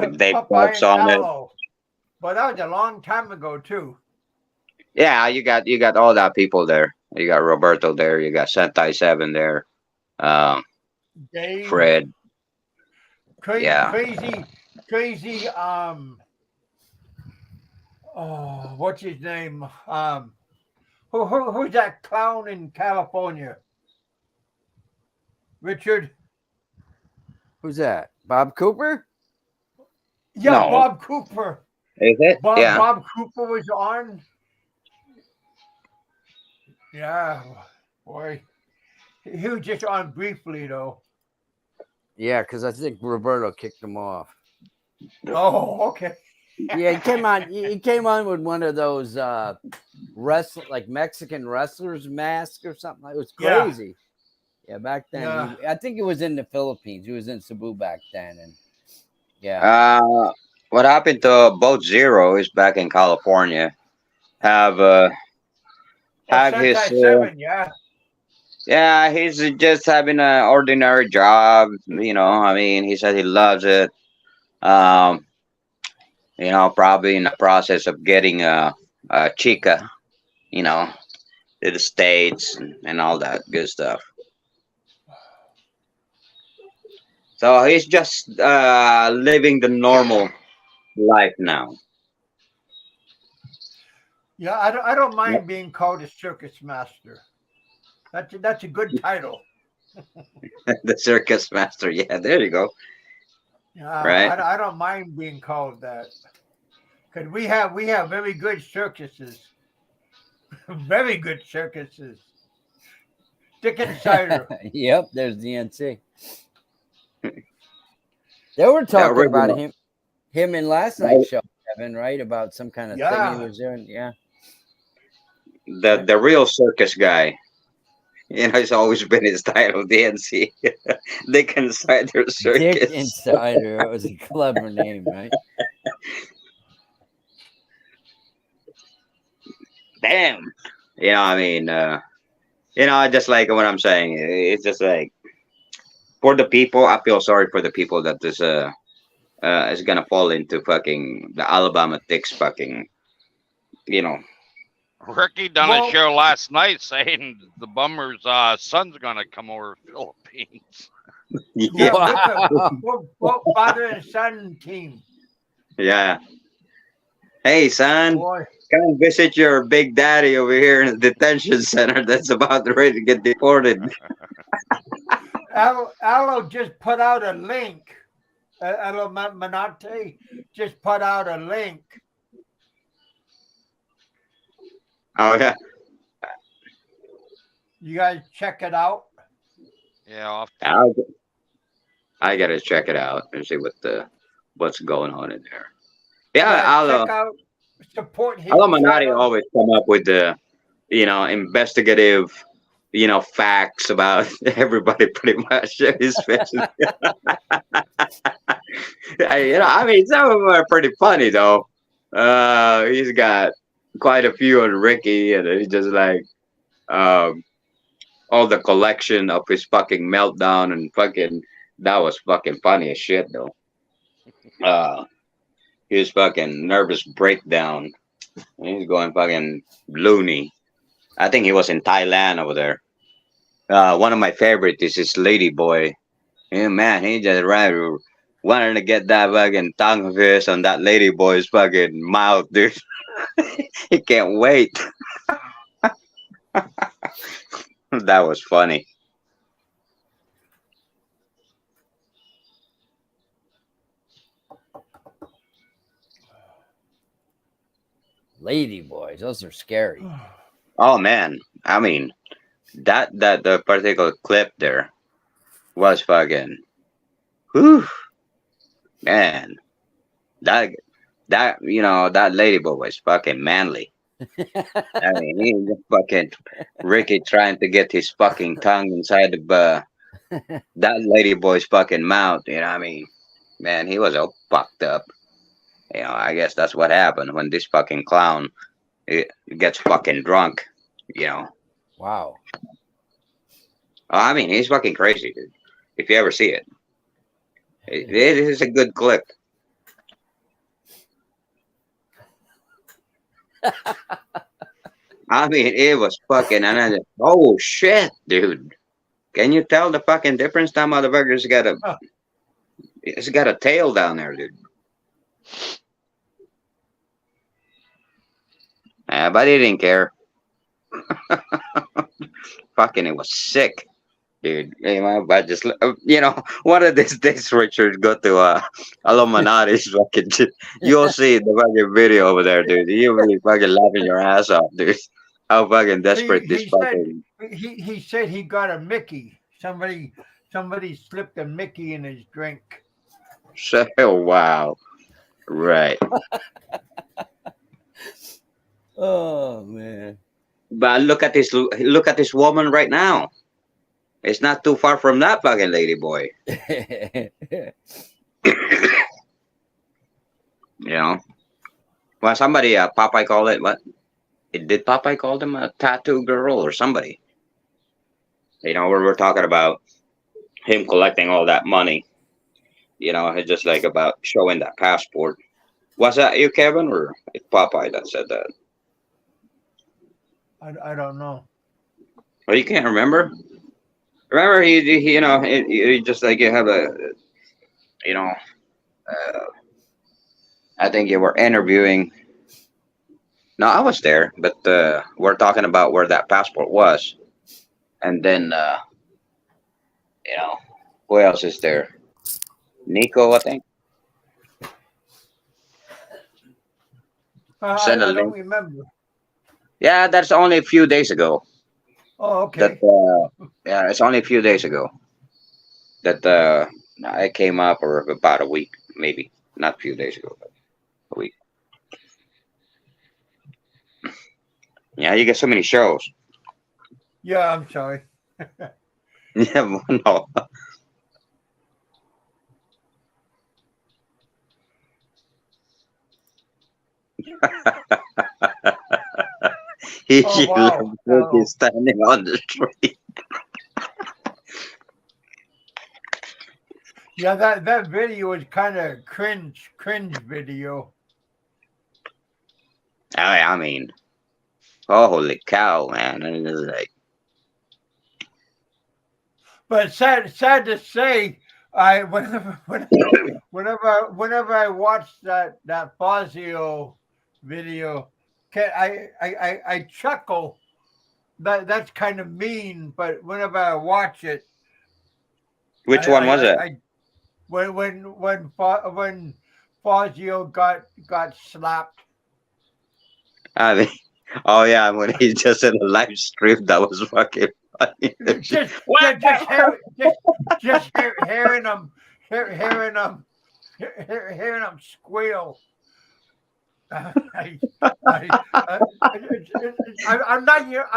Speaker 8: with Dave
Speaker 1: Popeye
Speaker 8: Phelps
Speaker 1: and
Speaker 8: on it.
Speaker 1: Aloe. But that was a long time ago too.
Speaker 8: Yeah, you got all that people there. You got Roberto there. You got Sentai Seven there. Um,
Speaker 1: Dave,
Speaker 8: Fred. Yeah.
Speaker 1: crazy. Oh, what's his name? Who's that clown in California? Richard.
Speaker 2: Who's that? Bob Cooper?
Speaker 1: Yeah,
Speaker 8: No.
Speaker 1: Bob Cooper.
Speaker 8: Is it? Yeah.
Speaker 1: Bob Cooper was on. Yeah, boy. He was just on briefly though.
Speaker 2: Yeah, because I think Roberto kicked him off.
Speaker 1: Oh, okay.
Speaker 2: Yeah, he came on. He came on with one of those like Mexican wrestlers mask or something. It was
Speaker 1: Yeah.
Speaker 2: crazy. Yeah, back then.
Speaker 1: Yeah.
Speaker 2: I think it was in the Philippines. He was in Cebu back then, and yeah.
Speaker 8: What happened to Boat Zero is back in California. Have his
Speaker 1: Sentai 7, yeah.
Speaker 8: yeah, he's just having an ordinary job. You know, I mean, he said he loves it. Um, you know, probably in the process of getting a chica, you know, to the States and all that good stuff. So he's just living the normal life now.
Speaker 1: Yeah, I don't mind being called a circus master. That's a good title.
Speaker 8: The circus master. Yeah, there you go. Right.
Speaker 1: I don't mind being called that. Because we have very good circuses. Very good circuses. Dick and Cider.
Speaker 2: Yep, there's DNC. They were talking about him in last night's show, Kevin, right? About some kind of thing he was doing. Yeah.
Speaker 8: The real circus guy. You know, it's always been his title, DNC. Dick Insider Circus.
Speaker 2: Dick Insider. It was a clever name, right?
Speaker 8: Damn. You know, I mean, you know, I just like what I'm saying. It's just like, for the people, I feel sorry for the people that this is gonna fall into fucking the Alabama Dicks fucking, you know.
Speaker 3: Ricky done a show last night saying the Bummer's son's gonna come over Philippines.
Speaker 8: Yeah.
Speaker 1: Both father and son team.
Speaker 8: Yeah. Hey, son,
Speaker 1: Boy.
Speaker 8: come visit your big daddy over here in the detention center that's about ready to get deported.
Speaker 1: Aloe just put out a link. Aloe Manate just put out a link.
Speaker 8: Oh, yeah.
Speaker 1: You guys check it out.
Speaker 3: Yeah,
Speaker 8: I gotta check it out and see what's going on in there. Yeah,
Speaker 1: check out, support his
Speaker 8: Illuminati
Speaker 1: channel.
Speaker 8: always come up with the, you know, investigative, you know, facts about everybody pretty much. His faces. You know, I mean, some of them are pretty funny though. He's got quite a few on Ricky, and he's just like, all the collection of his fucking meltdown and fucking, that was fucking funny as shit though. His fucking nervous breakdown. He's going fucking loony. I think he was in Thailand over there. One of my favorites is this lady boy. Yeah, man, he just wanted to get that fucking tongue of his on that lady boy's fucking mouth, dude. He can't wait. That was funny.
Speaker 2: Lady boys, those are scary.
Speaker 8: Oh man, I mean, that the particular clip there was fucking, whew, man. That you know, that lady boy was fucking manly. I mean, he fucking Ricky trying to get his fucking tongue inside of that lady boy's fucking mouth. You know, I mean, man, he was all fucked up. You know, I guess that's what happened when this fucking clown gets fucking drunk. You know,
Speaker 2: Wow.
Speaker 8: I mean, he's fucking crazy, dude. If you ever see it, it is a good clip. I mean, it was fucking, and I just, oh shit, dude. Can you tell the fucking difference? That motherfucker's got it's got a tail down there, dude. But he didn't care. Fucking, it was sick, dude. You know, but just one of these days, Richard, go to Illuminati's fucking. You'll see the fucking video over there, dude. You'll be fucking laughing your ass off, dude. How fucking desperate this fucking.
Speaker 1: He said he got a Mickey. Somebody slipped a Mickey in his drink.
Speaker 8: So, wow, right.
Speaker 2: Oh man.
Speaker 8: But look at this woman right now. It's not too far from that fucking lady boy. You know. Well, somebody Popeye called it what? Did Popeye call them a tattoo girl or somebody? You know, we're talking about him collecting all that money. You know, it's just like about showing that passport. Was that you, Kevin, or Popeye that said that?
Speaker 1: I don't know.
Speaker 8: Well, you can't remember. Remember, he just like you have I think you were interviewing. No, I was there, but we're talking about where that passport was, and then who else is there? Nico, I think.
Speaker 1: I don't remember.
Speaker 8: Yeah, that's only a few days ago.
Speaker 1: Oh, okay.
Speaker 8: Yeah, it's only a few days ago that it came up, or about a week, maybe not a few days ago, but a week. Yeah, you get so many shows.
Speaker 1: Yeah, I'm sorry.
Speaker 8: Yeah, no. He
Speaker 1: wow.
Speaker 8: left standing on the street.
Speaker 1: Yeah, that video is kind of cringe video.
Speaker 8: I mean, holy cow, man! And it's like,
Speaker 1: but sad to say, whenever I watch that Fazio video, I chuckle. That's kind of mean, but whenever I watch it,
Speaker 8: which one was it?
Speaker 1: When Fazio got slapped.
Speaker 8: I mean, oh yeah, when he just in a live stream, that was fucking funny.
Speaker 1: Hearing him squeal. I'm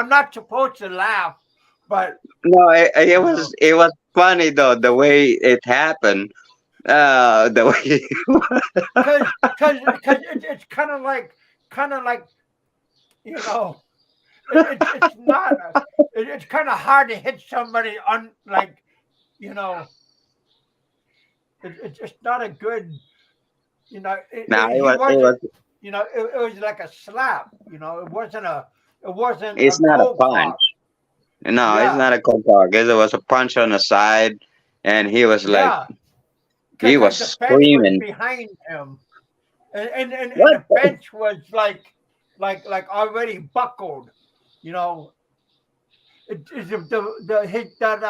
Speaker 1: not supposed to laugh, but
Speaker 8: no, it was funny though the way it happened. The way
Speaker 1: because it's kind of like it's not. It's kind of hard to hit somebody on it's just not a good. It was like a slap. It wasn't a.
Speaker 8: It's not a punch. No, it's not a cold talk. It was a punch on the side, and he was like, he was screaming
Speaker 1: behind him, and the bench was like already buckled. The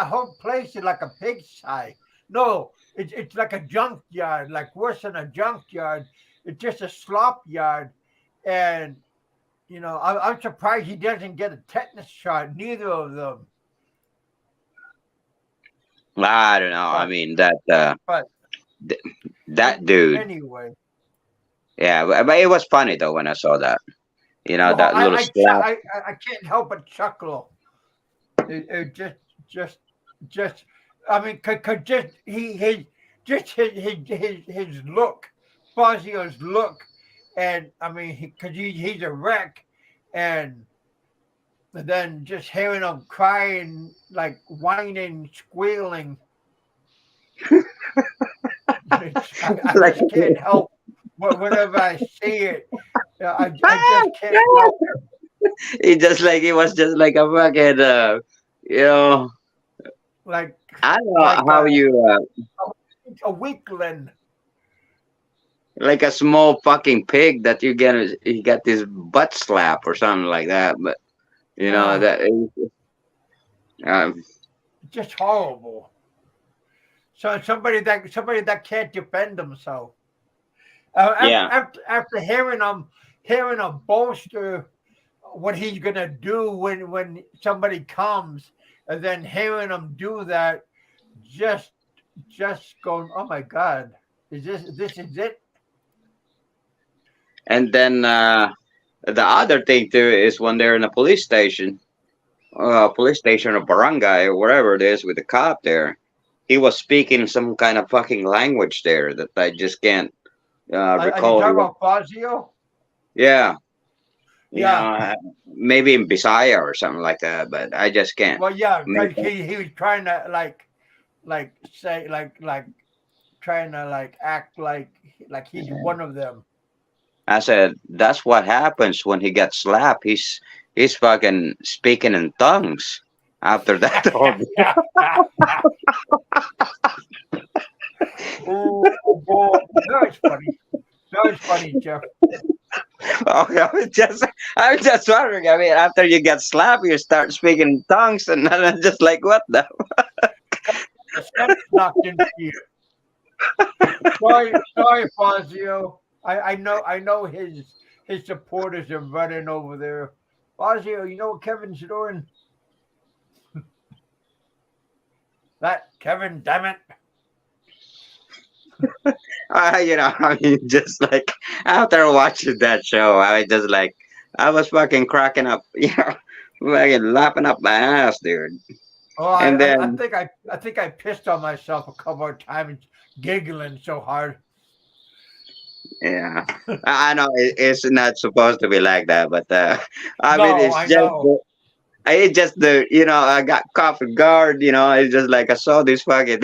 Speaker 1: whole place is like a pigsty. No, it's like a junkyard, like worse than a junkyard. It's just a slop yard, and I'm surprised he doesn't get a tetanus shot. Neither of them.
Speaker 8: I don't know. I mean that dude.
Speaker 1: Anyway.
Speaker 8: Yeah, but it was funny though when I saw that. You know,
Speaker 1: Well,
Speaker 8: that little slap.
Speaker 1: I can't help but chuckle. It just. I mean, cause just just his look, Fazio's look, and I mean, cause he's a wreck, and then just hearing him crying, like whining, squealing. I
Speaker 8: Like,
Speaker 1: just can't help whenever I see it. I just can't help.
Speaker 8: he was just like a fucking, you know,
Speaker 1: Like
Speaker 8: I don't know
Speaker 1: like
Speaker 8: how you,
Speaker 1: a weakling.
Speaker 8: like a small fucking pig that you got this butt slap or something like that. But you know
Speaker 1: Oh,
Speaker 8: that, um,
Speaker 1: just horrible. So somebody that can't defend themselves.
Speaker 8: yeah.
Speaker 1: After hearing him bolster what he's gonna do when somebody comes, and then hearing him do that, just going, oh my God, this is it?
Speaker 8: And then the other thing too is when they're in a police station or barangay or wherever it is with the cop there, he was speaking some kind of fucking language there that I just can't
Speaker 1: Are you talking
Speaker 8: recall.
Speaker 1: about Fazio?
Speaker 8: Yeah, you know,
Speaker 1: Yeah.
Speaker 8: maybe in Bisaya or something like that, but I just can't
Speaker 1: Well, yeah,
Speaker 8: make
Speaker 1: because
Speaker 8: it.
Speaker 1: he was trying to say trying to act like he's one of them.
Speaker 8: I said that's what happens when he gets slapped. He's fucking speaking in tongues after that.
Speaker 1: Oh, boy. That was funny, Jeff.
Speaker 8: Okay, I was just wondering. I mean, after you get slapped, you start speaking in tongues, and I'm just like, what the?
Speaker 1: The sense knocked into you. Sorry, Fazio. I know his supporters are running over there. Fazio, you know what Kevin's doing? That Kevin, damn it.
Speaker 8: You know, I mean, just like after watching that show, I was fucking cracking up, you know, fucking laughing up my ass, dude.
Speaker 1: Oh,
Speaker 8: And
Speaker 1: I
Speaker 8: then,
Speaker 1: think I think I pissed on myself a couple of times, giggling so hard.
Speaker 8: yeah, I know it's not supposed to be like that, but I mean,
Speaker 1: No, I know.
Speaker 8: it's just the, you know, I got caught off guard, you know, it's just like I saw this fucking,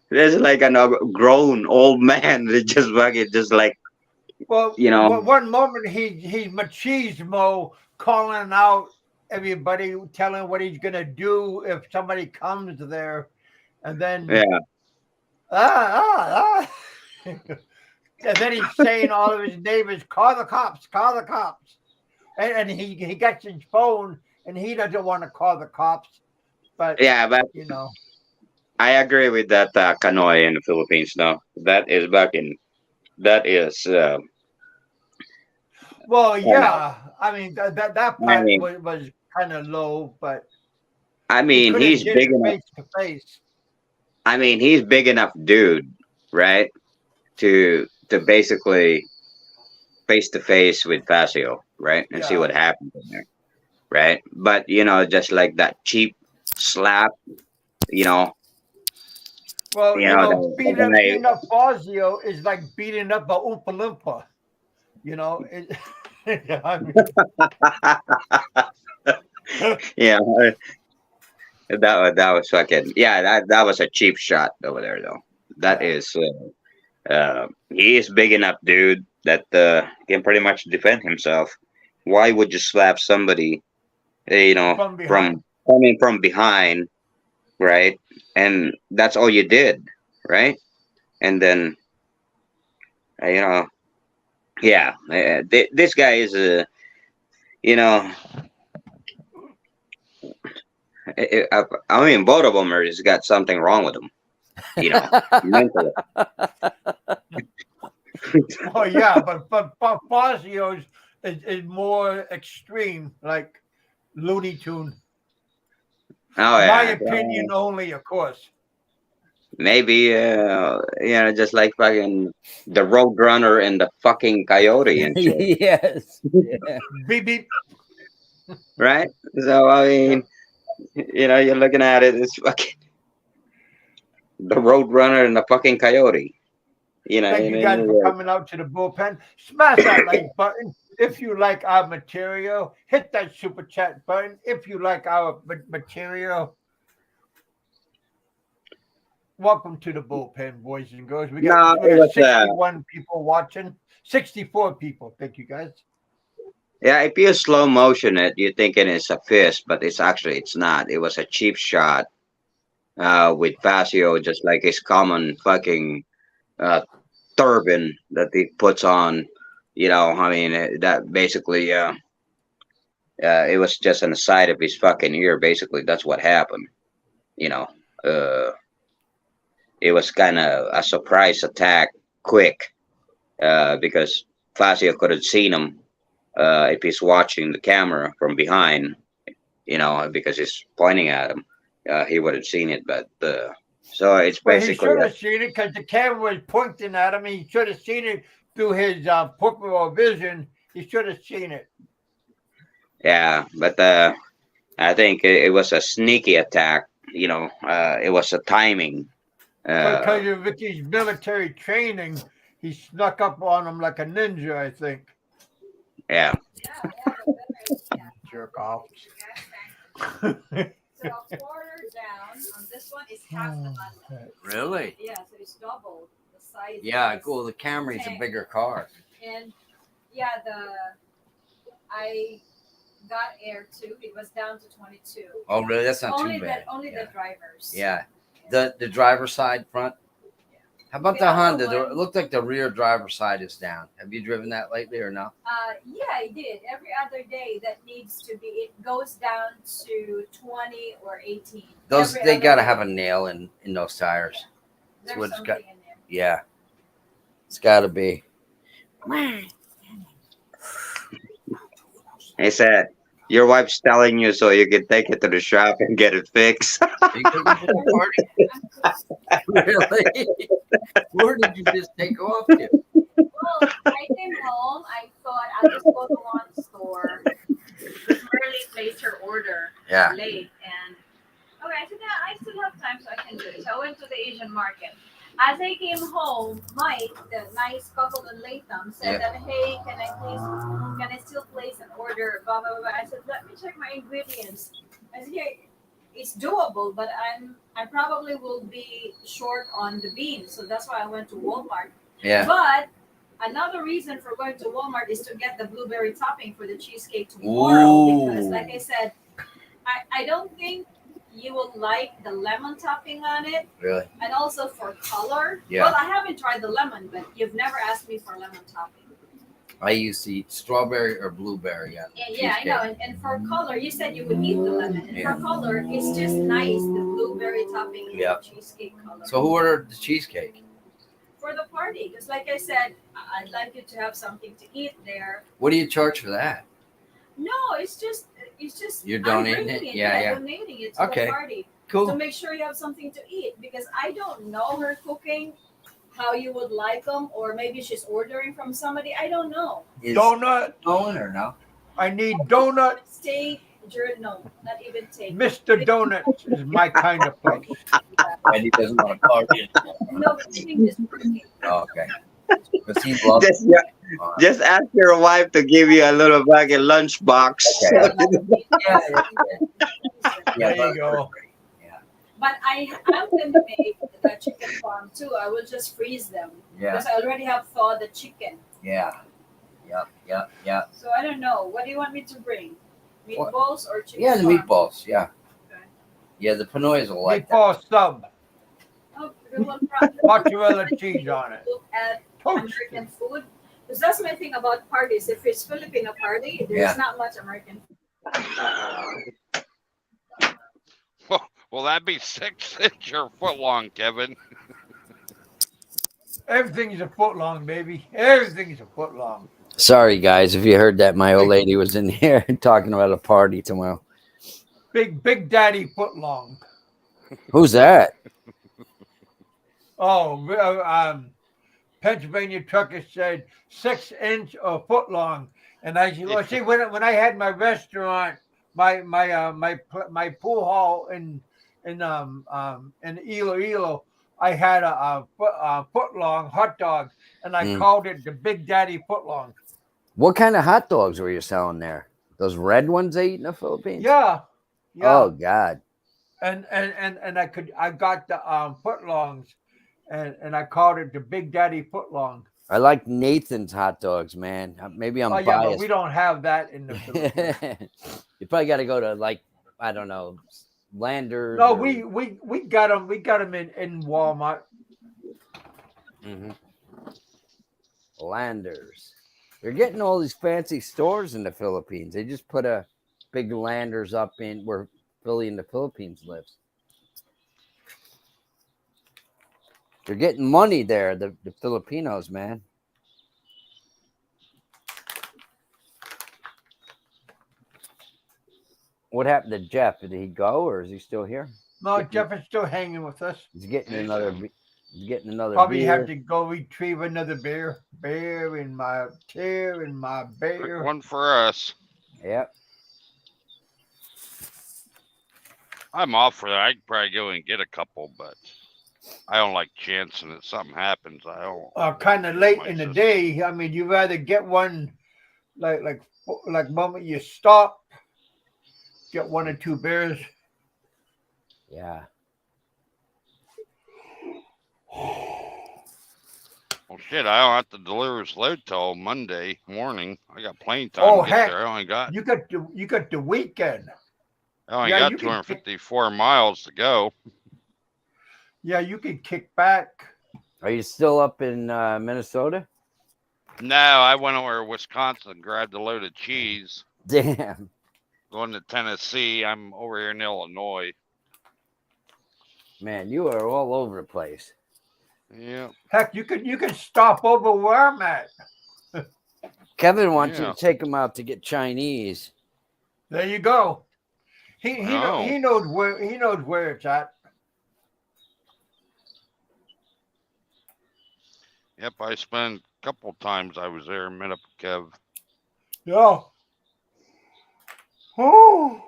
Speaker 8: there's like a grown old man, that just fucking, just like,
Speaker 1: Well,
Speaker 8: you know,
Speaker 1: one moment he's machismo calling out everybody, telling what he's gonna do if somebody comes there, and then
Speaker 8: yeah.
Speaker 1: ah ah ah, and then he's saying all of his neighbors, call the cops, and he gets his phone and he doesn't want to call the cops, but
Speaker 8: Yeah, but
Speaker 1: you know,
Speaker 8: I agree with that Kanoy in the Philippines. No, that is back in that is.
Speaker 1: well,
Speaker 8: Uh,
Speaker 1: yeah, I mean that
Speaker 8: I
Speaker 1: part
Speaker 8: mean,
Speaker 1: was kind of low, but
Speaker 8: I
Speaker 1: he
Speaker 8: mean,
Speaker 1: could have
Speaker 8: he's
Speaker 1: did
Speaker 8: big
Speaker 1: it
Speaker 8: enough.
Speaker 1: face to face.
Speaker 8: I mean, he's big enough, dude, right? To basically face to face with Pasio, right, and see
Speaker 1: Yeah.
Speaker 8: what happens in there, right? But you know, just like that cheap slap, you know,
Speaker 1: Well,
Speaker 8: the guy.
Speaker 1: beating up Fazio is like beating up a Oompa Loompa. You know, I mean,
Speaker 8: Yeah, that was fucking yeah. That was a cheap shot over there, though. That
Speaker 1: yeah,
Speaker 8: is. He is big enough, dude, that can pretty much defend himself. Why would you slap somebody, you know,
Speaker 1: from behind.
Speaker 8: from coming from behind, right? And that's all you did, right? And then, you know, yeah, this guy is, you know, I mean, both of them are just got something wrong with them, you know, mentally.
Speaker 1: Oh yeah, but Fazio's is more extreme, like Looney Tune.
Speaker 8: Oh
Speaker 1: My
Speaker 8: yeah,
Speaker 1: opinion only, of course.
Speaker 8: Maybe just like fucking the Roadrunner and the fucking Coyote and shit,
Speaker 2: Yes. Yeah.
Speaker 1: Beep beep.
Speaker 8: right? So I mean, you're looking at it, it's fucking the Roadrunner and the fucking Coyote.
Speaker 1: Thank you guys for coming out to the bullpen. Smash that like button if you like our material. Hit that super chat button if you like our material. Welcome to the bullpen, boys and girls. We got,
Speaker 8: No,
Speaker 1: we
Speaker 8: it
Speaker 1: got
Speaker 8: was
Speaker 1: 61 people watching. 64 people. Thank you guys.
Speaker 8: yeah. If you slow motion it, you're thinking it's a fist, but it's not. It was a cheap shot with Facio, just like his common fucking uh, turban that he puts on. I mean, that basically, it was just on the side of his fucking ear. Basically, that's what happened. You know, uh, it was kind of a surprise attack, quick, because Facio could have seen him if he's watching the camera from behind. Because he's pointing at him, he would have seen it. But so it's
Speaker 1: Well, he
Speaker 8: basically
Speaker 1: should have seen it because the camera was pointing at him. He should have seen it through his peripheral vision. He should have seen it.
Speaker 8: yeah. But I think it was a sneaky attack. It was a timing.
Speaker 1: Because of Ricky's military training, he snuck up on him like a ninja, I think.
Speaker 8: Yeah.
Speaker 1: Jerk off.
Speaker 10: So a quarter down on this one is half the bundle.
Speaker 2: Really?
Speaker 10: Yeah, so it's double the size.
Speaker 2: Yeah,
Speaker 10: is
Speaker 2: cool. The Camry's a
Speaker 10: 10.
Speaker 2: bigger car.
Speaker 10: And yeah, I got air too. It was down to 22.
Speaker 2: Oh, really? That's not
Speaker 10: Only
Speaker 2: too bad.
Speaker 10: Only
Speaker 2: Yeah.
Speaker 10: the drivers.
Speaker 2: Yeah. The driver's side front. How about the
Speaker 10: The other
Speaker 2: Honda?
Speaker 10: one-
Speaker 2: It looked like the rear driver's side is down. Have you driven that lately or no?
Speaker 10: Yeah, I did. Every other day that needs to be, it goes down to 20 or 18.
Speaker 2: Those
Speaker 10: Every
Speaker 2: they
Speaker 10: other
Speaker 2: gotta
Speaker 10: day.
Speaker 2: have a nail in those tires.
Speaker 10: There's
Speaker 2: what it's
Speaker 10: something
Speaker 2: got-
Speaker 10: in there.
Speaker 2: Yeah. It's gotta be.
Speaker 8: He said, your wife's telling you so you can take it to the shop and get it fixed.
Speaker 2: You took it to the party? Really? Where did you just take off to?
Speaker 10: Well, I came home. I thought I'll just go to one store. Because Merly placed her order
Speaker 2: Yeah.
Speaker 10: late. And okay, I said, yeah, I still have time, so I can do it. So I went to the Asian market. As I came home, Mike, the nice couple in Latham, said that, hey, can I still place an order? Blah, blah, blah. I said, let me check my ingredients. I said, yeah, it's doable, but I probably will be short on the beans. So that's why I went to Walmart.
Speaker 2: Yeah.
Speaker 10: But another reason for going to Walmart is to get the blueberry topping for the cheesecake tomorrow. Because, like I said, I don't think you will like the lemon topping on it.
Speaker 2: Really?
Speaker 10: And also for color.
Speaker 2: Yeah.
Speaker 10: Well, I haven't tried the lemon, but you've never asked me for lemon topping.
Speaker 2: I used to eat strawberry or blueberry.
Speaker 10: Yeah, I know. And for color, you said you would eat the lemon. And
Speaker 2: Yeah.
Speaker 10: for color, it's just nice, the blueberry topping and
Speaker 2: Yeah.
Speaker 10: the cheesecake color.
Speaker 2: So who ordered the cheesecake?
Speaker 10: For the party, because like I said, I'd like you to have something to eat there.
Speaker 2: What do you charge for that?
Speaker 10: No, it's just
Speaker 2: You're
Speaker 10: I'm
Speaker 2: donating
Speaker 10: bringing
Speaker 2: it? Yeah.
Speaker 10: donating it to
Speaker 2: Okay.
Speaker 10: the party.
Speaker 2: Cool.
Speaker 10: To make sure you have something to eat, because I don't know her cooking, how you would like them, or maybe she's ordering from somebody. I don't know.
Speaker 2: Is
Speaker 1: Donut.
Speaker 2: Owen or no?
Speaker 1: I need donut.
Speaker 10: Steak, no, not even take.
Speaker 1: Mr. Donuts is my kind of place.
Speaker 2: And he doesn't want to party anymore.
Speaker 10: No, but eating is working.
Speaker 2: Oh, okay. Because he loves
Speaker 8: Just ask your wife to give you a little fucking lunch box.
Speaker 2: Okay.
Speaker 1: There you go.
Speaker 10: But I am going to make the chicken farm too. I will just freeze them.
Speaker 2: Yeah.
Speaker 10: Because I already have thawed the chicken.
Speaker 2: Yeah. Yep.
Speaker 10: So I don't know. What do you want me to bring? Meatballs or chicken
Speaker 2: Yeah, the
Speaker 10: farm?
Speaker 2: meatballs. Yeah.
Speaker 10: Okay.
Speaker 2: Yeah, the Pinoys will like that.
Speaker 1: Meatball sub.
Speaker 10: Oh, we will probably
Speaker 1: Mozzarella cheese on it.
Speaker 10: look at
Speaker 1: Toast.
Speaker 10: American food. Because that's my thing about parties. If it's Filipino party, there's
Speaker 2: Yeah.
Speaker 10: not much American food.
Speaker 3: Will that be 6 inch or foot long, Kevin?
Speaker 1: Everything's a foot long, baby. Everything's a foot long.
Speaker 2: Sorry, guys, if you heard that, my old lady was in here talking about a party tomorrow.
Speaker 1: Big Daddy foot long.
Speaker 2: Who's that?
Speaker 1: Oh, Pennsylvania trucker said 6 inch or foot long, and I said, well, see, when I had my restaurant, my pool hall in Iloilo, I had a foot long hot dog, and I
Speaker 2: Mm.
Speaker 1: called it the Big Daddy foot long.
Speaker 2: What kind of hot dogs were you selling there? Those red ones they eat in the Philippines?
Speaker 1: Yeah, yeah.
Speaker 2: Oh God.
Speaker 1: And I got the foot longs, and I called it the Big Daddy foot long.
Speaker 2: I like Nathan's hot dogs, man. Maybe I'm
Speaker 1: Oh yeah, but
Speaker 2: biased.
Speaker 1: we don't have that in the Philippines.
Speaker 2: You probably got to go to like I don't know, Landers.
Speaker 1: No,
Speaker 2: or-
Speaker 1: we got them. We got them in Walmart.
Speaker 2: Mhm. Landers. They're getting all these fancy stores in the Philippines. They just put a big Landers up in where Philly in the Philippines lives. They're getting money there, the Filipinos, man. What happened to Jeff? Did he go or is he still here?
Speaker 1: No, Jeff is still hanging with us.
Speaker 2: He's getting another. He's getting another.
Speaker 1: Probably
Speaker 2: beer.
Speaker 1: have to go retrieve another beer. Beer in my chair in my beer.
Speaker 3: One for us.
Speaker 2: Yep.
Speaker 3: I'm off for that. I could probably go and get a couple, but I don't like chancing it. Something happens. I don't.
Speaker 1: Kind of late in the day. I mean, you rather get one like moment you stop, get one or two beers.
Speaker 2: Yeah.
Speaker 3: Well, shit, I don't have to deliver his load till Monday morning. I got plenty of time
Speaker 1: Oh
Speaker 3: to get
Speaker 1: heck,
Speaker 3: there. I only got
Speaker 1: you got the weekend.
Speaker 3: I only
Speaker 1: Yeah,
Speaker 3: got
Speaker 1: you can
Speaker 3: 254 miles to go.
Speaker 1: Yeah, you can kick back.
Speaker 2: Are you still up in Minnesota?
Speaker 3: No, I went over to Wisconsin, grabbed a load of cheese.
Speaker 2: Damn.
Speaker 3: Going to Tennessee. I'm over here in Illinois.
Speaker 2: Man, you are all over the place.
Speaker 3: Yeah.
Speaker 1: Heck, you can stop over where I'm at.
Speaker 2: Kevin wants you
Speaker 3: Yeah.
Speaker 2: to take him out to get Chinese.
Speaker 1: There you go. He
Speaker 3: Oh.
Speaker 1: knows where it's at.
Speaker 3: Yep, I spent a couple times I was there, met up with Kev.
Speaker 1: Yeah. Oh.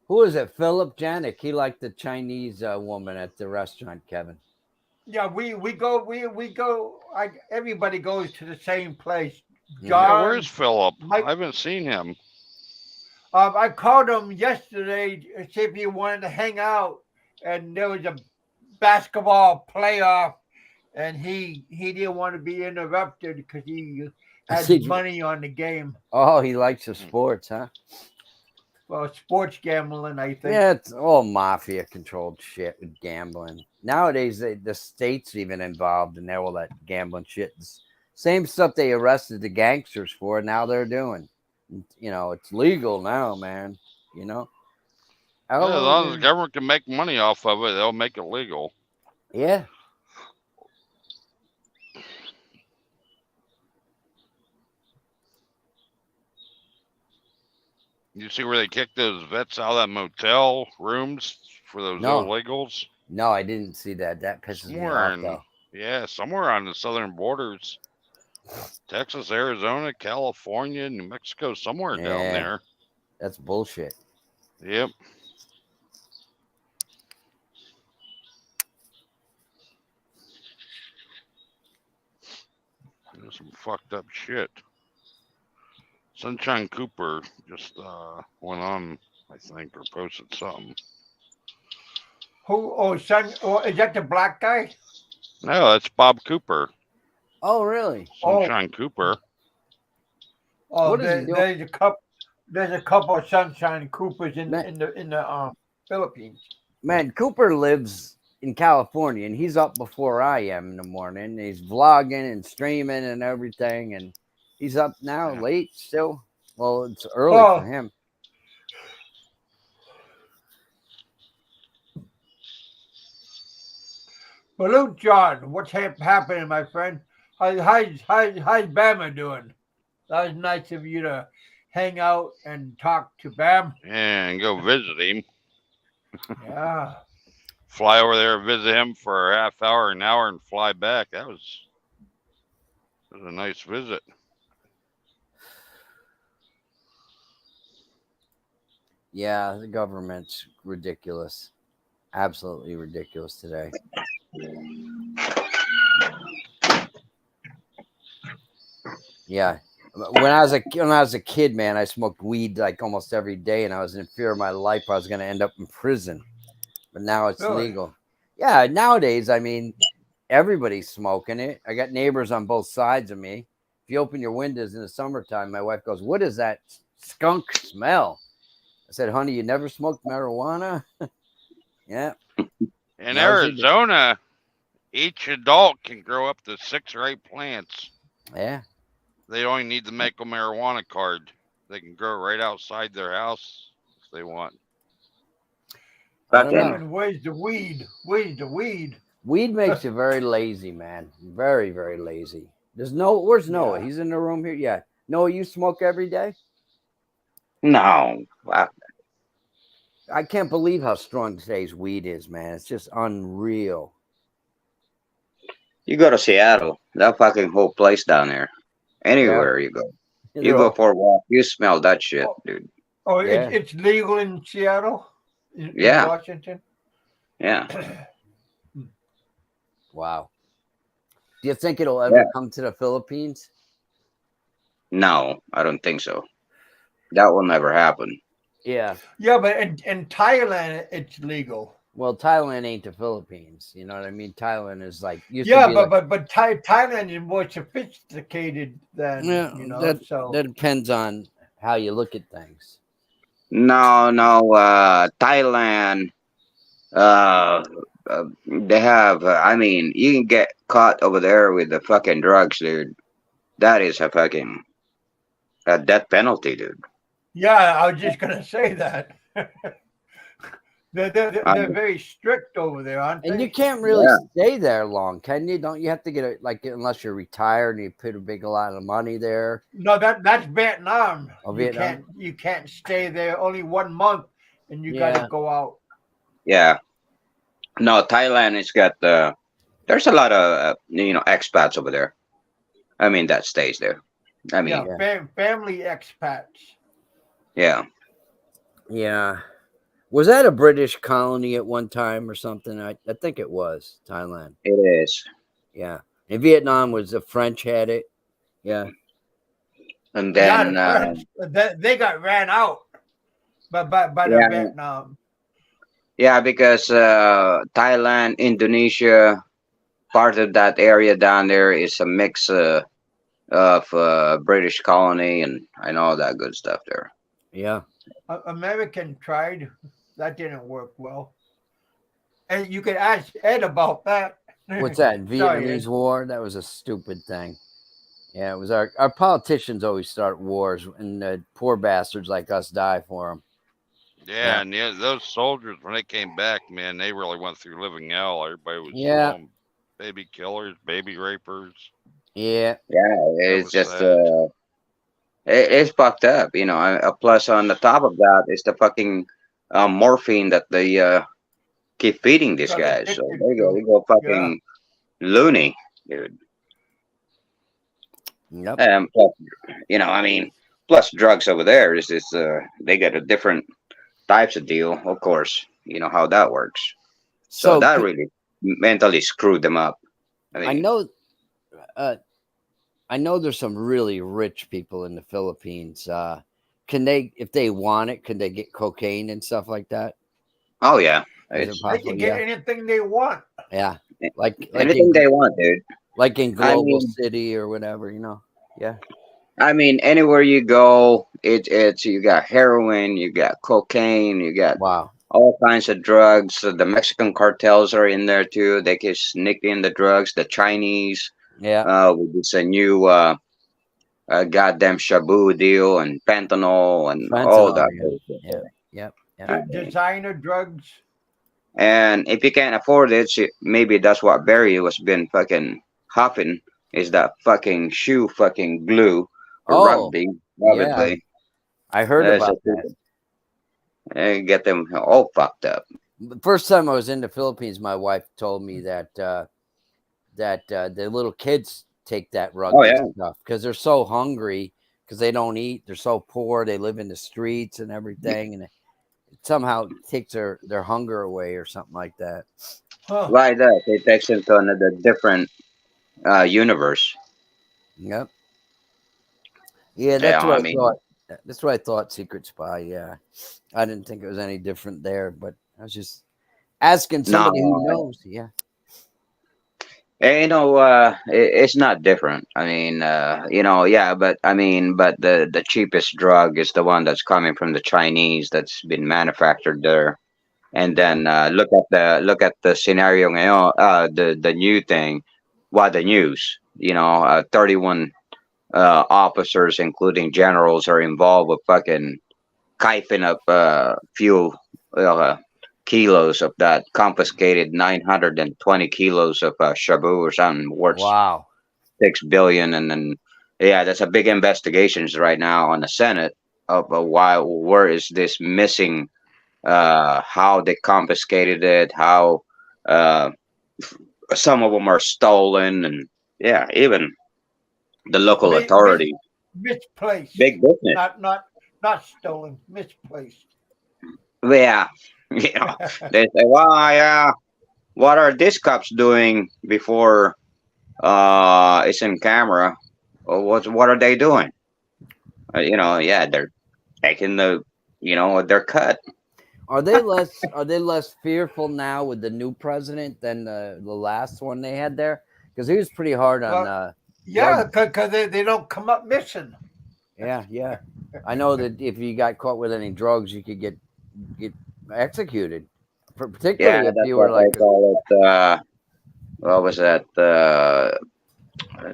Speaker 2: Who is it? Philip Janik. He liked the Chinese woman at the restaurant, Kevin.
Speaker 1: Yeah, we go. Everybody goes to the same place.
Speaker 2: Mhm.
Speaker 1: John,
Speaker 3: Yeah, where's Philip?
Speaker 1: Mike-
Speaker 3: I haven't seen him.
Speaker 1: I called him yesterday to see if he wanted to hang out, and there was a basketball playoff, and he didn't want to be interrupted because he had
Speaker 2: See,
Speaker 1: money on the game.
Speaker 2: Oh, he likes the sports, huh?
Speaker 1: Well, sports gambling, I think.
Speaker 2: Yeah, it's all mafia controlled shit with gambling. Nowadays, the state's even involved in all that gambling shit. It's same stuff they arrested the gangsters for, now they're doing. You know, it's legal now, man. You know?
Speaker 3: Yeah, as long as the
Speaker 2: Oh,
Speaker 3: government can make money off of it, they'll make it legal.
Speaker 2: yeah.
Speaker 3: You see where they kicked those vets out of that motel rooms for those
Speaker 2: No.
Speaker 3: illegals?
Speaker 2: No, I didn't see that. That pisses me
Speaker 3: Somewhere
Speaker 2: off,
Speaker 3: in,
Speaker 2: though.
Speaker 3: yeah, somewhere on the southern borders. Texas, Arizona, California, New Mexico, somewhere down
Speaker 2: Yeah.
Speaker 3: there.
Speaker 2: That's bullshit.
Speaker 3: Yep. There's some fucked up shit. Sunshine Cooper just went on, I think, or posted something.
Speaker 1: Who? Oh, son. Oh, is that the black guy?
Speaker 3: No, that's Bob Cooper.
Speaker 2: Oh, really?
Speaker 3: Sunshine Cooper.
Speaker 1: Oh,
Speaker 2: What is he doing?
Speaker 1: there's a couple. There's a couple of Sunshine Coopers in
Speaker 2: Man.
Speaker 1: the Philippines.
Speaker 2: Man, Cooper lives in California, and he's up before I am in the morning. He's vlogging and streaming and everything, and he's up now
Speaker 3: Yeah.
Speaker 2: late still. Well, it's early
Speaker 1: Oh.
Speaker 2: for him.
Speaker 1: Hello, John. What's happening, my friend? How's Bama doing? That was nice of you to hang out and talk to Bam.
Speaker 3: And go visit him.
Speaker 1: Yeah.
Speaker 3: fly over there, visit him for a half hour, an hour, and fly back. That was a nice visit.
Speaker 2: Yeah, the government's ridiculous. Absolutely ridiculous today. Yeah. When I was a kid, man, I smoked weed like almost every day, and I was in fear of my life. I was going to end up in prison, but now it's
Speaker 1: Really?
Speaker 2: legal. Yeah, nowadays, I mean, everybody's smoking it. I got neighbors on both sides of me. If you open your windows in the summertime, my wife goes, "What is that skunk smell?" I said, "Honey, you never smoked marijuana?" Yeah.
Speaker 3: In
Speaker 2: Now's your day.
Speaker 3: Arizona, each adult can grow up to 6 or 8 plants.
Speaker 2: Yeah.
Speaker 3: They only need the medical marijuana card. They can grow right outside their house if they want.
Speaker 2: I don't know.
Speaker 1: And where's the weed? Where's the weed?
Speaker 2: Weed makes you very lazy, man. Very, very lazy. Where's Noah?
Speaker 1: Yeah.
Speaker 2: He's in the room here. Yeah. Noah, you smoke every day?
Speaker 8: No,
Speaker 2: I can't believe how strong today's weed is, man. It's just unreal.
Speaker 8: you go to Seattle, that fucking whole place down there. Anywhere you go, you go for a walk, you smell that shit, dude.
Speaker 1: Oh,
Speaker 2: Yeah.
Speaker 1: it's legal in Seattle, in
Speaker 8: Yeah.
Speaker 1: Washington.
Speaker 8: Yeah.
Speaker 2: Wow. Do you think it'll ever
Speaker 8: Yeah.
Speaker 2: come to the Philippines?
Speaker 8: No, I don't think so. That will never happen.
Speaker 2: Yeah.
Speaker 1: Yeah, but in Thailand, it's legal.
Speaker 2: Well, Thailand ain't the Philippines. You know what I mean? Thailand is like used
Speaker 1: Yeah,
Speaker 2: to be
Speaker 1: but Thailand is more sophisticated than
Speaker 2: yeah,
Speaker 1: you know.
Speaker 2: that
Speaker 1: So
Speaker 2: depends on how you look at things.
Speaker 8: No, Thailand, uh, they have, I mean, you can get caught over there with the fucking drugs, dude. That is a fucking a death penalty, dude.
Speaker 1: yeah, I was just gonna say that. They're
Speaker 8: I,
Speaker 1: very strict over there, aren't
Speaker 2: And
Speaker 1: they?
Speaker 2: you can't really
Speaker 8: Yeah.
Speaker 2: stay there long, can you? Don't you have to get it like unless you're retired and you put a big lot of money there?
Speaker 1: No, that's Vietnam.
Speaker 2: Oh,
Speaker 1: You
Speaker 2: Vietnam?
Speaker 1: can't stay there only 1 month, and you got
Speaker 2: Yeah.
Speaker 1: to go out.
Speaker 8: yeah. No, Thailand has got, there's a lot of, expats over there. I mean, that stays there. I mean,
Speaker 1: Yeah, family expats.
Speaker 8: yeah.
Speaker 2: Yeah. Was that a British colony at one time or something? I think it was Thailand.
Speaker 8: It is.
Speaker 2: Yeah. And Vietnam was the French had it. Yeah.
Speaker 8: And
Speaker 1: Yeah,
Speaker 8: then,
Speaker 1: the French, they got ran out by the
Speaker 8: yeah,
Speaker 1: Vietnam.
Speaker 8: yeah, because Thailand, Indonesia, part of that area down there is a mix of British colony and all that good stuff there.
Speaker 2: Yeah.
Speaker 1: American tried. That didn't work well. And you could ask Ed about that.
Speaker 2: What's that?
Speaker 1: Sorry,
Speaker 2: Vietnamese
Speaker 1: Ed.
Speaker 2: War? That was a stupid thing. Yeah, it was our politicians always start wars, and poor bastards like us die for them.
Speaker 3: Yeah, and those soldiers, when they came back, man, they really went through living hell. Everybody was
Speaker 2: Yeah.
Speaker 3: baby killers, baby rapers.
Speaker 2: Yeah.
Speaker 8: Yeah,
Speaker 3: That
Speaker 8: it's
Speaker 3: was
Speaker 8: just
Speaker 3: sad.
Speaker 8: it's fucked up, plus on the top of that is the fucking morphine that they keep feeding these
Speaker 1: Got
Speaker 8: guys. So
Speaker 1: addicted
Speaker 8: they
Speaker 1: to.
Speaker 8: go fucking loony, dude.
Speaker 2: Yep.
Speaker 8: Plus, I mean, plus drugs over there is they get a different types of deal, of course. You know how that works. So that really mentally screwed them up.
Speaker 2: I know. I know there's some really rich people in the Philippines. Can they, if they want it, can they get cocaine and stuff like that?
Speaker 8: Oh yeah,
Speaker 2: Is it
Speaker 1: They
Speaker 2: possible?
Speaker 1: can get anything they want.
Speaker 2: Yeah. Like
Speaker 8: anything they want, dude.
Speaker 2: Like in Global
Speaker 8: mean-
Speaker 2: City or whatever, Yeah.
Speaker 8: I mean, anywhere you go, it's you got heroin, you got cocaine, you got
Speaker 2: Wow.
Speaker 8: all kinds of drugs. So the Mexican cartels are in there too. They can sneak in the drugs. The Chinese,
Speaker 2: Yeah.
Speaker 8: with this a new goddamn shabu deal and fentanyl and all that.
Speaker 2: Yeah. Yep. Yeah.
Speaker 1: Designer drugs.
Speaker 8: And if you can't afford it, maybe that's what Barry was been fucking huffing is that fucking shoe fucking glue for
Speaker 2: Oh,
Speaker 8: rugby. Probably.
Speaker 2: I heard about that.
Speaker 8: And get them all fucked up.
Speaker 2: The first time I was in the Philippines, my wife told me that the little kids take that
Speaker 8: Oh
Speaker 2: rugby
Speaker 8: yeah.
Speaker 2: stuff because they're so hungry because they don't eat. They're so poor. They live in the streets and everything, and it somehow takes their hunger away or something like that.
Speaker 1: Huh.
Speaker 8: Like that. It takes into another different universe.
Speaker 2: Yep. Yeah,
Speaker 8: Yeah,
Speaker 2: that's what
Speaker 8: I
Speaker 2: I
Speaker 8: mean,
Speaker 2: thought. That's what I thought. Secret Spy. Yeah, I didn't think it was any different there, but I was just asking somebody who
Speaker 8: no,
Speaker 2: knows. Yeah.
Speaker 8: it's not different. I mean, yeah, but I mean, but the cheapest drug is the one that's coming from the Chinese that's been manufactured there. And then look at the scenario ngayon, the new thing, what the news, 31 officers, including generals, are involved with fucking kiping up few uh, kilos of that confiscated 920 kilos of shabu or something worth
Speaker 2: Wow.
Speaker 8: 6 billion, and then yeah, that's a big investigations right now on the Senate of why where is this missing, how they confiscated it, how uh, some of them are stolen, and yeah, even the local
Speaker 1: Mi- mis-
Speaker 8: authority,
Speaker 1: Misplaced,
Speaker 8: big business.
Speaker 1: not stolen, misplaced.
Speaker 8: Yeah, you know, they say, well, yeah, what are these cops doing before it's in camera? Well, what are they doing? Yeah, they're taking their cut.
Speaker 2: Are they less fearful now with the new president than the last one they had there? Because he was pretty hard on
Speaker 1: Well, yeah,
Speaker 2: drug.
Speaker 1: because they don't come up missing.
Speaker 2: Yeah, yeah. I know that if you got caught with any drugs, you could get executed.
Speaker 8: Yeah,
Speaker 2: Particularly if
Speaker 8: that's
Speaker 2: you were
Speaker 8: what they
Speaker 2: like,
Speaker 8: call it. What was that?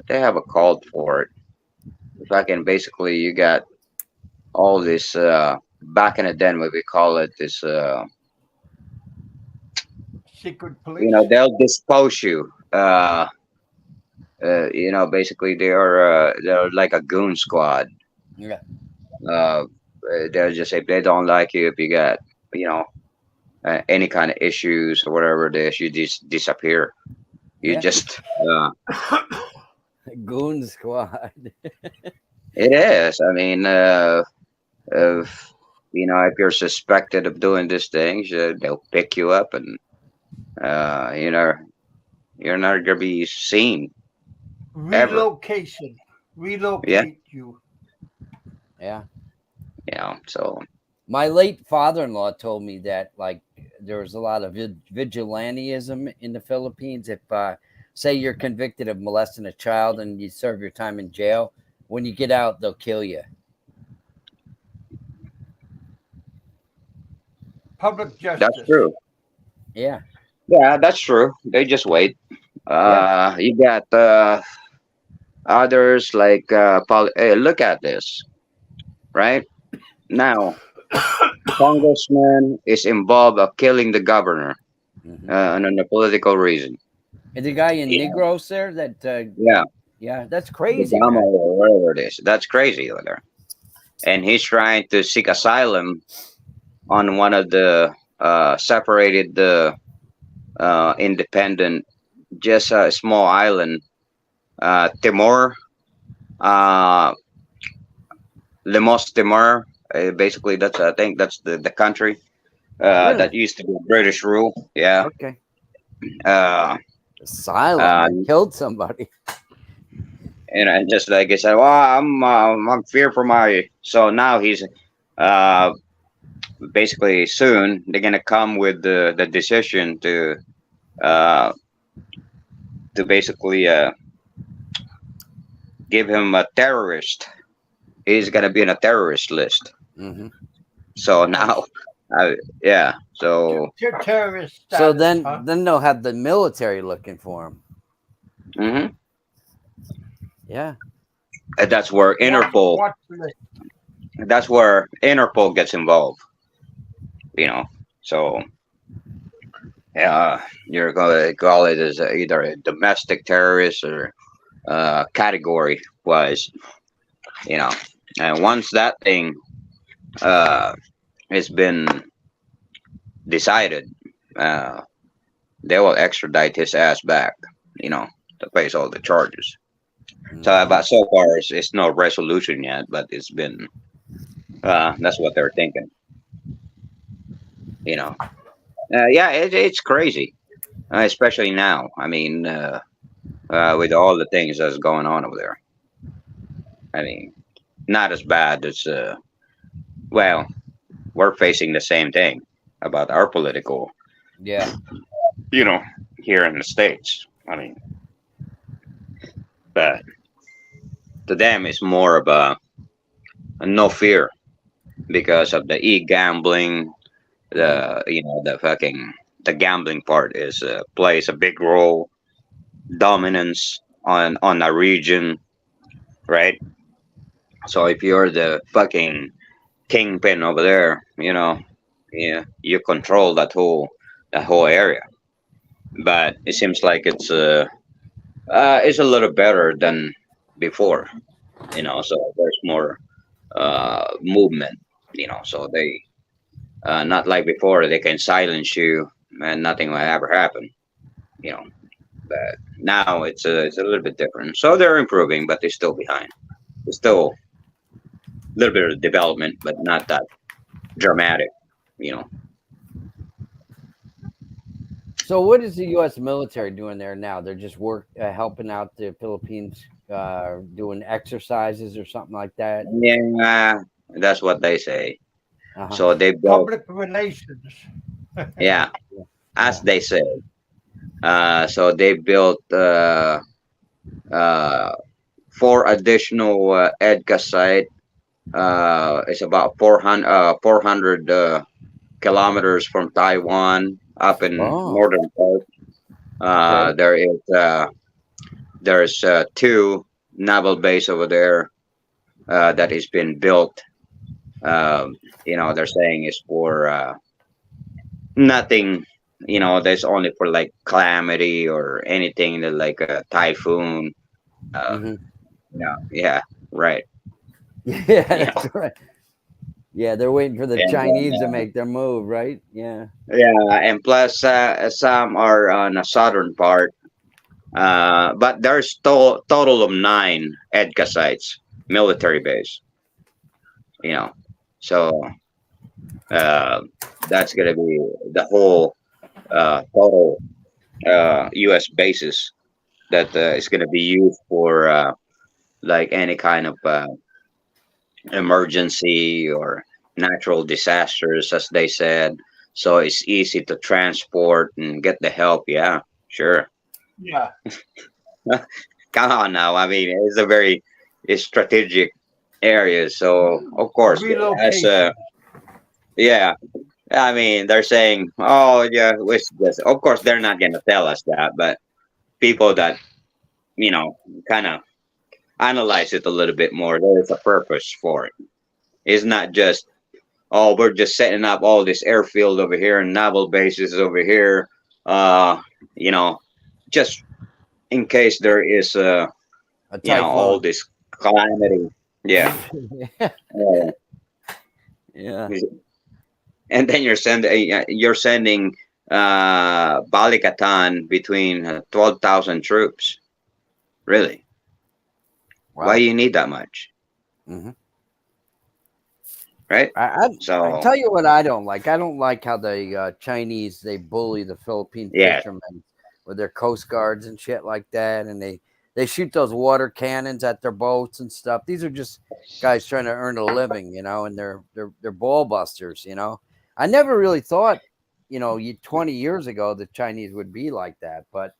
Speaker 8: They have a call for it. Fucking basically, you got all this. Back in the den, what we call it this.
Speaker 1: Secret police.
Speaker 8: They'll dispose you. Basically they're like a goon squad.
Speaker 2: yeah,
Speaker 8: Uh, they'll just say if they don't like you, if you got you know any kind of issues or whatever it is, you just disappear. You
Speaker 2: yeah,
Speaker 8: just
Speaker 2: goon squad.
Speaker 8: it is. I mean, if you're suspected of doing these things, they'll pick you up, and uh, you know, you're not gonna be seen ever.
Speaker 1: Relocation.
Speaker 8: Yeah,
Speaker 1: Relocate you.
Speaker 2: Yeah.
Speaker 8: So
Speaker 2: My late father-in-law told me that like there was a lot of vigilantism in the Philippines. If say you're convicted of molesting a child and you serve your time in jail, when you get out, they'll kill you.
Speaker 1: Public
Speaker 8: that's
Speaker 1: justice.
Speaker 8: true.
Speaker 2: Yeah,
Speaker 8: Yeah, that's true. They just wait.
Speaker 2: yeah.
Speaker 8: You got others like hey, look at this, right? Now, congressman is involved of killing the governor
Speaker 2: Hmm.
Speaker 8: on a political reason.
Speaker 2: And the guy in
Speaker 8: Yeah,
Speaker 2: Negros there, that
Speaker 8: yeah,
Speaker 2: yeah, that's
Speaker 8: the
Speaker 2: crazy,
Speaker 8: Gama
Speaker 2: man.
Speaker 8: or whatever it is. That's crazy over there. And he's trying to seek asylum on one of the separated the independent, just a small island, Timor, uh, Limos Timor. Basically, that's I think that's the country
Speaker 2: Really?
Speaker 8: that used to be British rule. Yeah.
Speaker 2: Okay.
Speaker 8: Uh,
Speaker 2: Asylum.
Speaker 8: uh,
Speaker 2: They killed somebody.
Speaker 8: and just like I said, well, I'm fear for my. So now he's uh, basically soon they're gonna come with the decision uh, to basically give him a terrorist. He's gonna be in a terrorist list.
Speaker 2: Hmm.
Speaker 8: So
Speaker 1: Nice.
Speaker 8: now, yeah. So
Speaker 1: Terrorist
Speaker 2: So
Speaker 1: status,
Speaker 2: then,
Speaker 1: huh?
Speaker 2: then they'll have the military looking for him.
Speaker 8: hmm
Speaker 2: Yeah.
Speaker 8: that's where Interpol.
Speaker 1: Watch list.
Speaker 8: That's where Interpol gets involved. So you're gonna call it as either a domestic terrorist or category wise. You know, and once that thing uh, has been decided, uh, they will extradite his ass back, you know, to face all the charges. So, but so far, it's no resolution yet, but it's been, that's what they're thinking, you know. Yeah, it's crazy, especially now. I mean, with all the things that's going on over there. I mean, not as bad as, well, we're facing the same thing about our political,
Speaker 2: Yeah.
Speaker 8: you know, here in the States. I mean, but to them, it's more of a no fear because of the e-gambling, the fucking the gambling part is plays a big role, dominance on a region, right? So if you're the fucking kingpin over there, yeah, you control that whole area. But it seems like it's a little better than before, so there's more movement, so they not like before they can silence you and nothing will ever happen, you know but now it's a little bit different, so they're improving but they're still behind. There's still a little bit of development but not that dramatic, you know
Speaker 2: So what is the U.S. military doing there now? They're just helping out the Philippines, doing exercises or something like that.
Speaker 8: yeah, that's what they say.
Speaker 2: Uh-huh.
Speaker 8: So they built,
Speaker 1: Public relations.
Speaker 8: yeah, as
Speaker 2: Yeah.
Speaker 8: they say. So they built uh, 4 additional EDCA site. It's about 400 kilometers from Taiwan, up in
Speaker 2: Oh,
Speaker 8: northern part.
Speaker 2: okay.
Speaker 8: There's 2 naval base over there that has been built. They're saying it's for nothing. That's only for like calamity or anything that like a typhoon. Uh,
Speaker 2: Hmm.
Speaker 8: yeah, right.
Speaker 2: Yeah,
Speaker 8: You know,
Speaker 2: that's right. Yeah, they're waiting for the
Speaker 8: and
Speaker 2: Chinese to make their move, right? Yeah.
Speaker 8: yeah, and plus some are on the southern part. But there's total of 9 EDCA sites, military base. You know, so uh, that's gonna be the whole total U.S. bases that is gonna be used for like any kind of emergency or natural disasters, as they said. So it's easy to transport and get the help. Yeah, sure.
Speaker 1: Yeah.
Speaker 8: Come on now. I mean, it's a very strategic area. So of course, as
Speaker 1: Relocation.
Speaker 8: yeah, I mean, they're saying, oh yeah, it's just. Of course, they're not gonna tell us that, but people that kind of analyze it a little bit more, there is a purpose for it. It's not just, oh, we're just setting up all this airfield over here and naval bases over here, uh, you know, just in case there is
Speaker 2: A
Speaker 8: all
Speaker 2: typhoon.
Speaker 8: this calamity. Yeah. Uh,
Speaker 2: Yeah.
Speaker 8: and then you're sending Balikatan between 12,000 troops. Really? Why
Speaker 2: Wow.
Speaker 8: do you need that much?
Speaker 2: Hmm.
Speaker 8: Right?
Speaker 2: I
Speaker 8: So
Speaker 2: tell you what I don't like. I don't like how the Chinese, they bully the Philippine
Speaker 8: yeah,
Speaker 2: fishermen with their coast guards and shit like that, and they shoot those water cannons at their boats and stuff. These are just guys trying to earn a living, and they're ball busters. I never really thought, 20 years ago the Chinese would be like that, but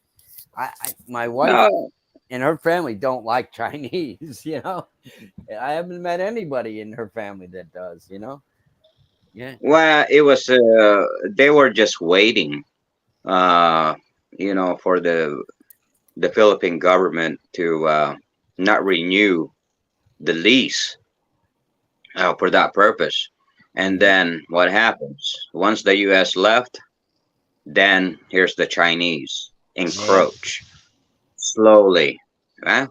Speaker 2: my wife
Speaker 8: no.
Speaker 2: and her family don't like Chinese. I haven't met anybody in her family that does. Yeah.
Speaker 8: Well, it was they were just waiting, uh, for the Philippine government to not renew the lease for that purpose. And
Speaker 2: Hmm.
Speaker 8: then what happens? Once the U.S. left, then here's the Chinese
Speaker 2: Yeah.
Speaker 8: encroach slowly. Huh?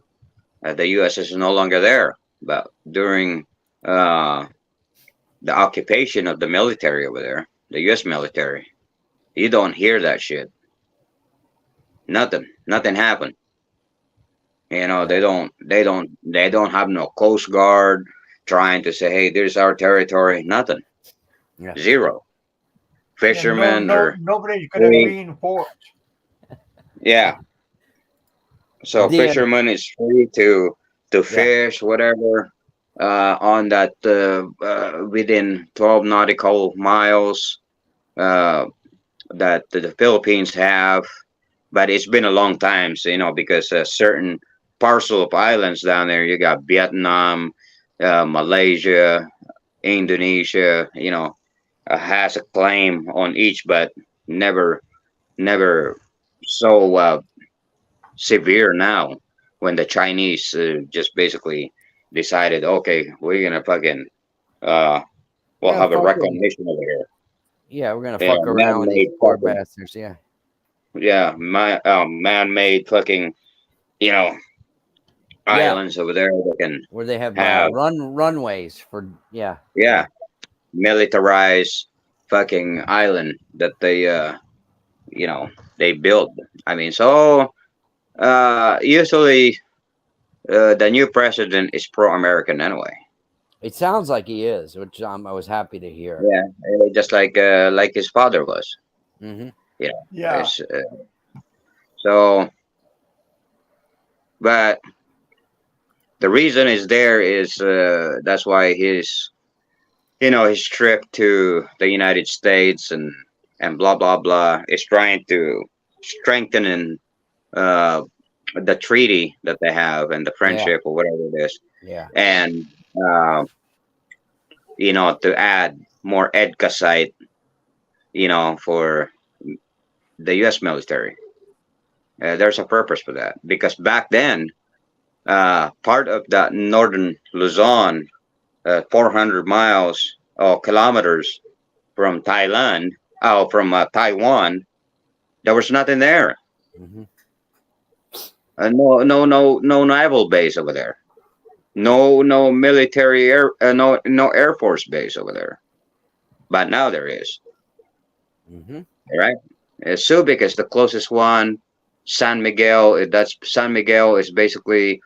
Speaker 8: The U.S. is no longer there, but during uh, the occupation of the military over there, the U.S. military, You don't hear that shit. Nothing happened. You know, they don't have no Coast Guard trying to say, hey, there's our territory. Nothing.
Speaker 2: Yeah.
Speaker 8: Zero.
Speaker 1: And no,
Speaker 8: Fishermen
Speaker 1: no,
Speaker 8: or
Speaker 1: nobody's going to
Speaker 8: free.
Speaker 1: reinforce.
Speaker 8: Yeah. So
Speaker 2: The
Speaker 8: fishermen is free to
Speaker 2: yeah.
Speaker 8: fish, whatever, on that within 12 nautical miles uh, that the Philippines have. But it's been a long time, so, you know, because a certain parcel of islands down there, you got Vietnam, Malaysia, Indonesia, you know, has a claim on each, but never so severe now when the Chinese just basically decided, okay, we're gonna fucking uh, we'll
Speaker 2: Yeah,
Speaker 8: have a
Speaker 2: fucking
Speaker 8: reclamation over here.
Speaker 2: yeah, we're gonna
Speaker 8: Yeah,
Speaker 2: fuck around with these
Speaker 8: man-made
Speaker 2: poor
Speaker 8: fucking
Speaker 2: bastards. Yeah.
Speaker 8: yeah, man-made fucking you know
Speaker 2: Yeah.
Speaker 8: islands over there that can
Speaker 2: Where they have
Speaker 8: have
Speaker 2: runways for yeah.
Speaker 8: yeah militarized fucking island that they you know they build. I mean, so usually the new president is pro-American anyway.
Speaker 2: It sounds like he is, which I was happy to hear.
Speaker 8: Yeah, just like his father was.
Speaker 2: Mm-hmm.
Speaker 8: You know,
Speaker 1: Yeah.
Speaker 8: so, but the reason is there is that's why his you know his trip to the United States and blah blah blah is trying to strengthen uh, the treaty that they have and the
Speaker 2: Yeah.
Speaker 8: friendship or whatever it is,
Speaker 2: Yeah.
Speaker 8: and you know to add more EDCA site, you know, for the U.S. military. There's a purpose for that because back then, part of that northern Luzon, 400 miles or kilometers from Thailand, oh, from Taiwan, there was nothing there.
Speaker 2: Mm-hmm.
Speaker 8: No naval base over there. No military no air force base over there. But now there is,
Speaker 2: Mm-hmm.
Speaker 8: right? Subic is the closest one. San Miguel, San Miguel is basically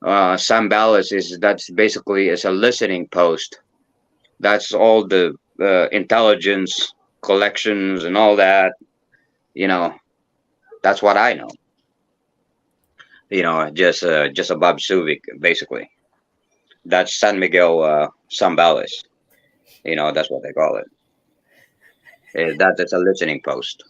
Speaker 8: Sambales is that's basically is a listening post. That's all the intelligence collections and all that. You know, that's what I know. You know, just above Subic, basically. That's San Miguel Sambales. You know, that's what they call it. That is a listening post.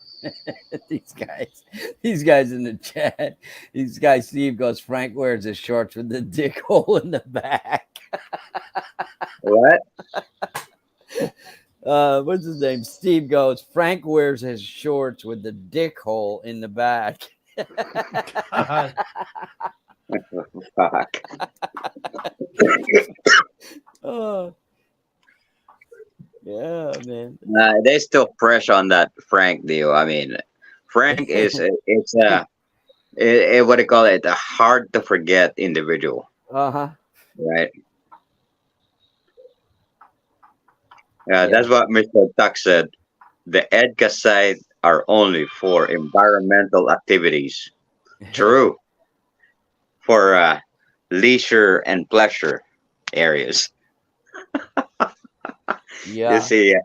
Speaker 2: these guys in the chat. These guys, Steve goes, Frank wears his shorts with the dick hole in the back.
Speaker 8: What?
Speaker 2: What's his name? Steve goes, Frank wears his shorts with the dick hole in the back.
Speaker 8: Fuck.
Speaker 2: Oh, yeah, man.
Speaker 8: They still fresh on that Frank deal. I mean, Frank is it's what do you call it? A hard to forget individual,
Speaker 2: Uh-huh.
Speaker 8: right?
Speaker 2: Yeah.
Speaker 8: That's what Mr. Tuck said. The EDCA site are only for environmental activities. True. For leisure and pleasure areas.
Speaker 2: Yeah.
Speaker 8: You see.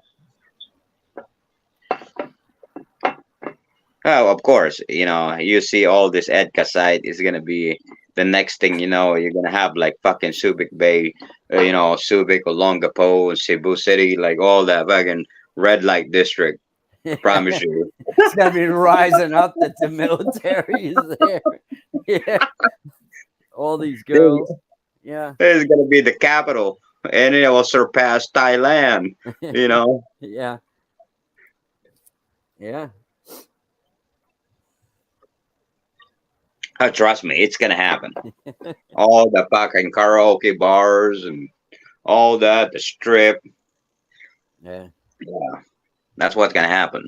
Speaker 8: Oh, of course. You know, you see all this EDCA site is gonna be the next thing you know. You're gonna have like fucking Subic Bay, you know, Subic, Olongapo, and Cebu City, like all that fucking red light district. I promise you.
Speaker 2: It's gonna be rising up that the military is there. Yeah. All these girls. Yeah.
Speaker 8: This is gonna be the capital, and it will surpass Thailand. You know.
Speaker 2: Yeah. Yeah.
Speaker 8: Trust me, it's gonna happen. All the fucking karaoke bars and all that, the strip.
Speaker 2: Yeah.
Speaker 8: Yeah, that's what's gonna happen.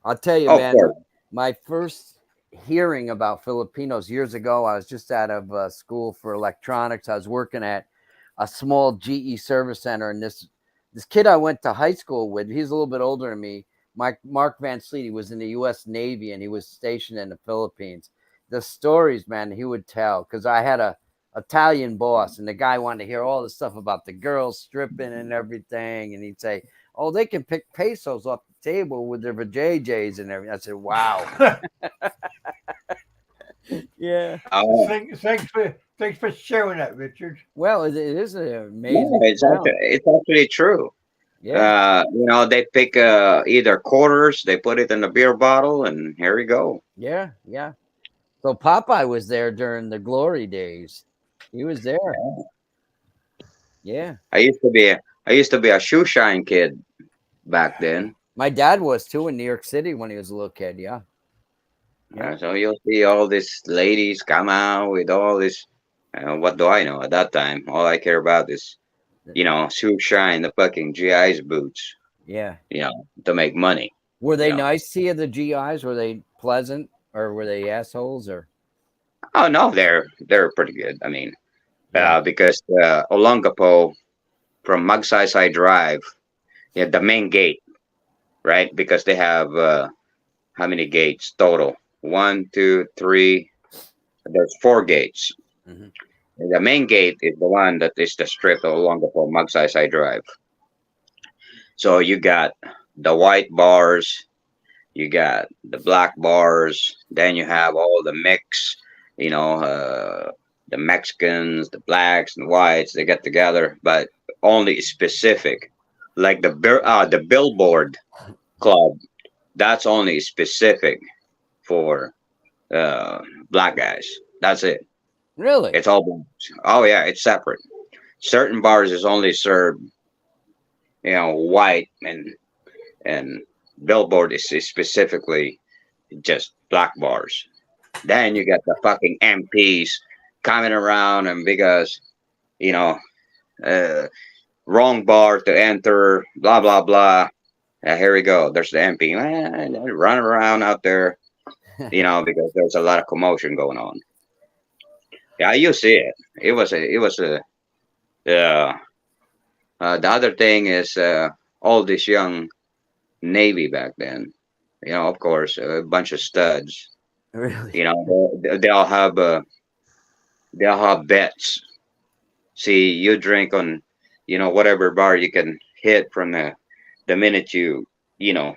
Speaker 2: I'll tell you,
Speaker 8: Of
Speaker 2: man,
Speaker 8: course.
Speaker 2: my first hearing about Filipinos years ago, I was just out of school for electronics. I was working at a small GE service center, and this kid I went to high school with, he's a little bit older than me, Mark Van Sleet. He was in the U.S. Navy and he was stationed in the Philippines. The stories, man, he would tell, because I had a Italian boss, and the guy wanted to hear all the stuff about the girls stripping and everything, and he'd say, "Oh, they can pick pesos off the table with their vajayjays and everything." I said, "Wow." Yeah.
Speaker 8: Oh,
Speaker 1: Thanks for sharing that, Richard.
Speaker 2: Well, it is an
Speaker 8: no,
Speaker 2: amazing
Speaker 8: it's
Speaker 2: sound.
Speaker 8: actually true.
Speaker 2: Yeah.
Speaker 8: They pick either quarters, they put it in a beer bottle, and here we go.
Speaker 2: Yeah. Yeah. So Popeye was there during the glory days. He was there. Yeah.
Speaker 8: I used to be a shoe shine kid back then.
Speaker 2: My dad was too in New York City when he was a little kid. Yeah. Yeah.
Speaker 8: So you'll see all these ladies come out with all this. What do I know at that time? All I care about is, shoe shine, the fucking GI's boots,
Speaker 2: Yeah.
Speaker 8: to make money.
Speaker 2: Were they
Speaker 8: Yeah.
Speaker 2: nice to you, the GIs? Were they pleasant or were they assholes or?
Speaker 8: Oh no, they're pretty good. I mean,
Speaker 2: Yeah.
Speaker 8: because Olongapo from Magsaysay Drive, the main gate, right? Because they have how many gates total? 1, 2, 3. There's 4 gates.
Speaker 2: Mhm.
Speaker 8: And the main gate is the one that is the strip of Olongapo Magsaysay Drive. So you got the white bars, you got the black bars, then you have all the mix, the Mexicans, the blacks and whites, they get together, but only specific. Like the Billboard Club, that's only specific for black guys. That's it.
Speaker 2: Really?
Speaker 8: It's all blacks. Oh yeah, it's separate. Certain bars is only served, white, and Billboard is specifically just black bars. Then you got the fucking MPs coming around, and because uh, wrong bar to enter, blah blah blah. Here we go. There's the MP running around out there, because there's a lot of commotion going on. Yeah, you see it. It was a. The other thing is all this young Navy back then. Of course, a bunch of studs.
Speaker 2: Really?
Speaker 8: They all have bets. See, you drink on, whatever bar you can hit from the minute you know,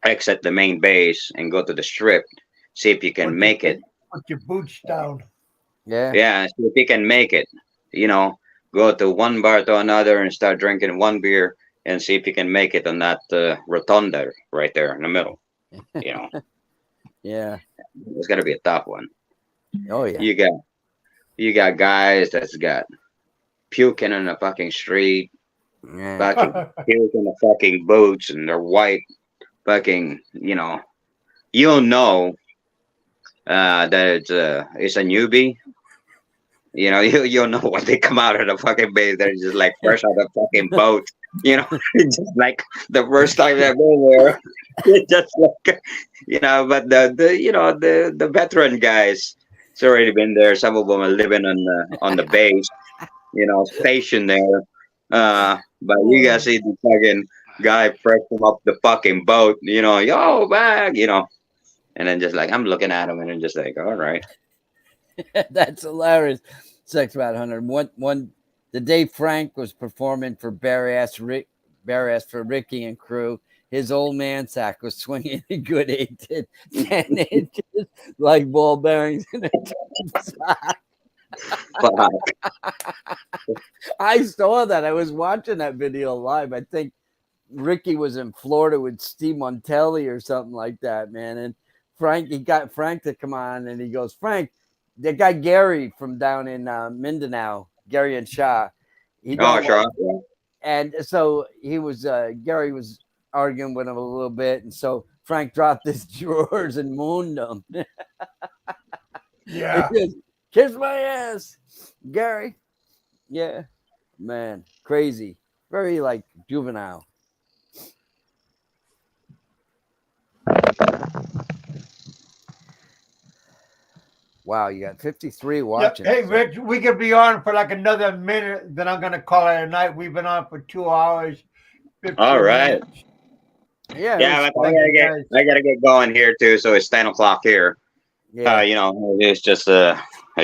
Speaker 8: exit the main base and go to the strip. See if you can make it.
Speaker 1: Put your boots down.
Speaker 2: Yeah.
Speaker 8: Yeah, see if you can make it. Go to one bar to another and start drinking one beer and see if you can make it on that rotunda right there in the middle.
Speaker 2: Yeah.
Speaker 8: It's gonna be a tough one.
Speaker 2: Oh yeah.
Speaker 8: You got guys that's got puking in the fucking street,
Speaker 2: Yeah.
Speaker 8: fucking puking the fucking boots, and they're white, fucking you'll know that it's a newbie. You'll know when they come out of the fucking base. They're just like fresh out of the fucking boat. Just like the first time they've been there. It's just like but the veteran guys, it's already been there. Some of them are living on the base, stationed there. But you guys see the fucking guy fresh from up the fucking boat, yo back, and then just like I'm looking at him and I'm just like, all right.
Speaker 2: That's hilarious. Sex Rat 100. One the day Frank was performing for Bare Ass for Ricky and crew, his old man sack was swinging a good 10 inches like ball bearings in a sock. I saw that. I was watching that video live. I think Ricky was in Florida with Steve Montelli or something like that, man. And he got Frank to come on, and he goes, Frank, the guy Gary from down in Mindanao, Gary and Shaw.
Speaker 8: Shaw.
Speaker 2: And so Gary was arguing with him a little bit, and so Frank dropped his drawers and mooned him.
Speaker 1: Yeah.
Speaker 2: He goes, kiss my ass, Gary. Yeah, man, crazy, very like juvenile. Wow, you got 53 watching.
Speaker 1: Hey, Rich, we could be on for like another minute. Then I'm gonna call it a night. We've been on for 2 hours. 15
Speaker 8: All right.
Speaker 1: minutes.
Speaker 2: Yeah.
Speaker 8: Yeah, but
Speaker 1: Thank you, guys.
Speaker 8: I gotta get going here too. So it's 10 o'clock here.
Speaker 2: Yeah.
Speaker 8: You know, it's just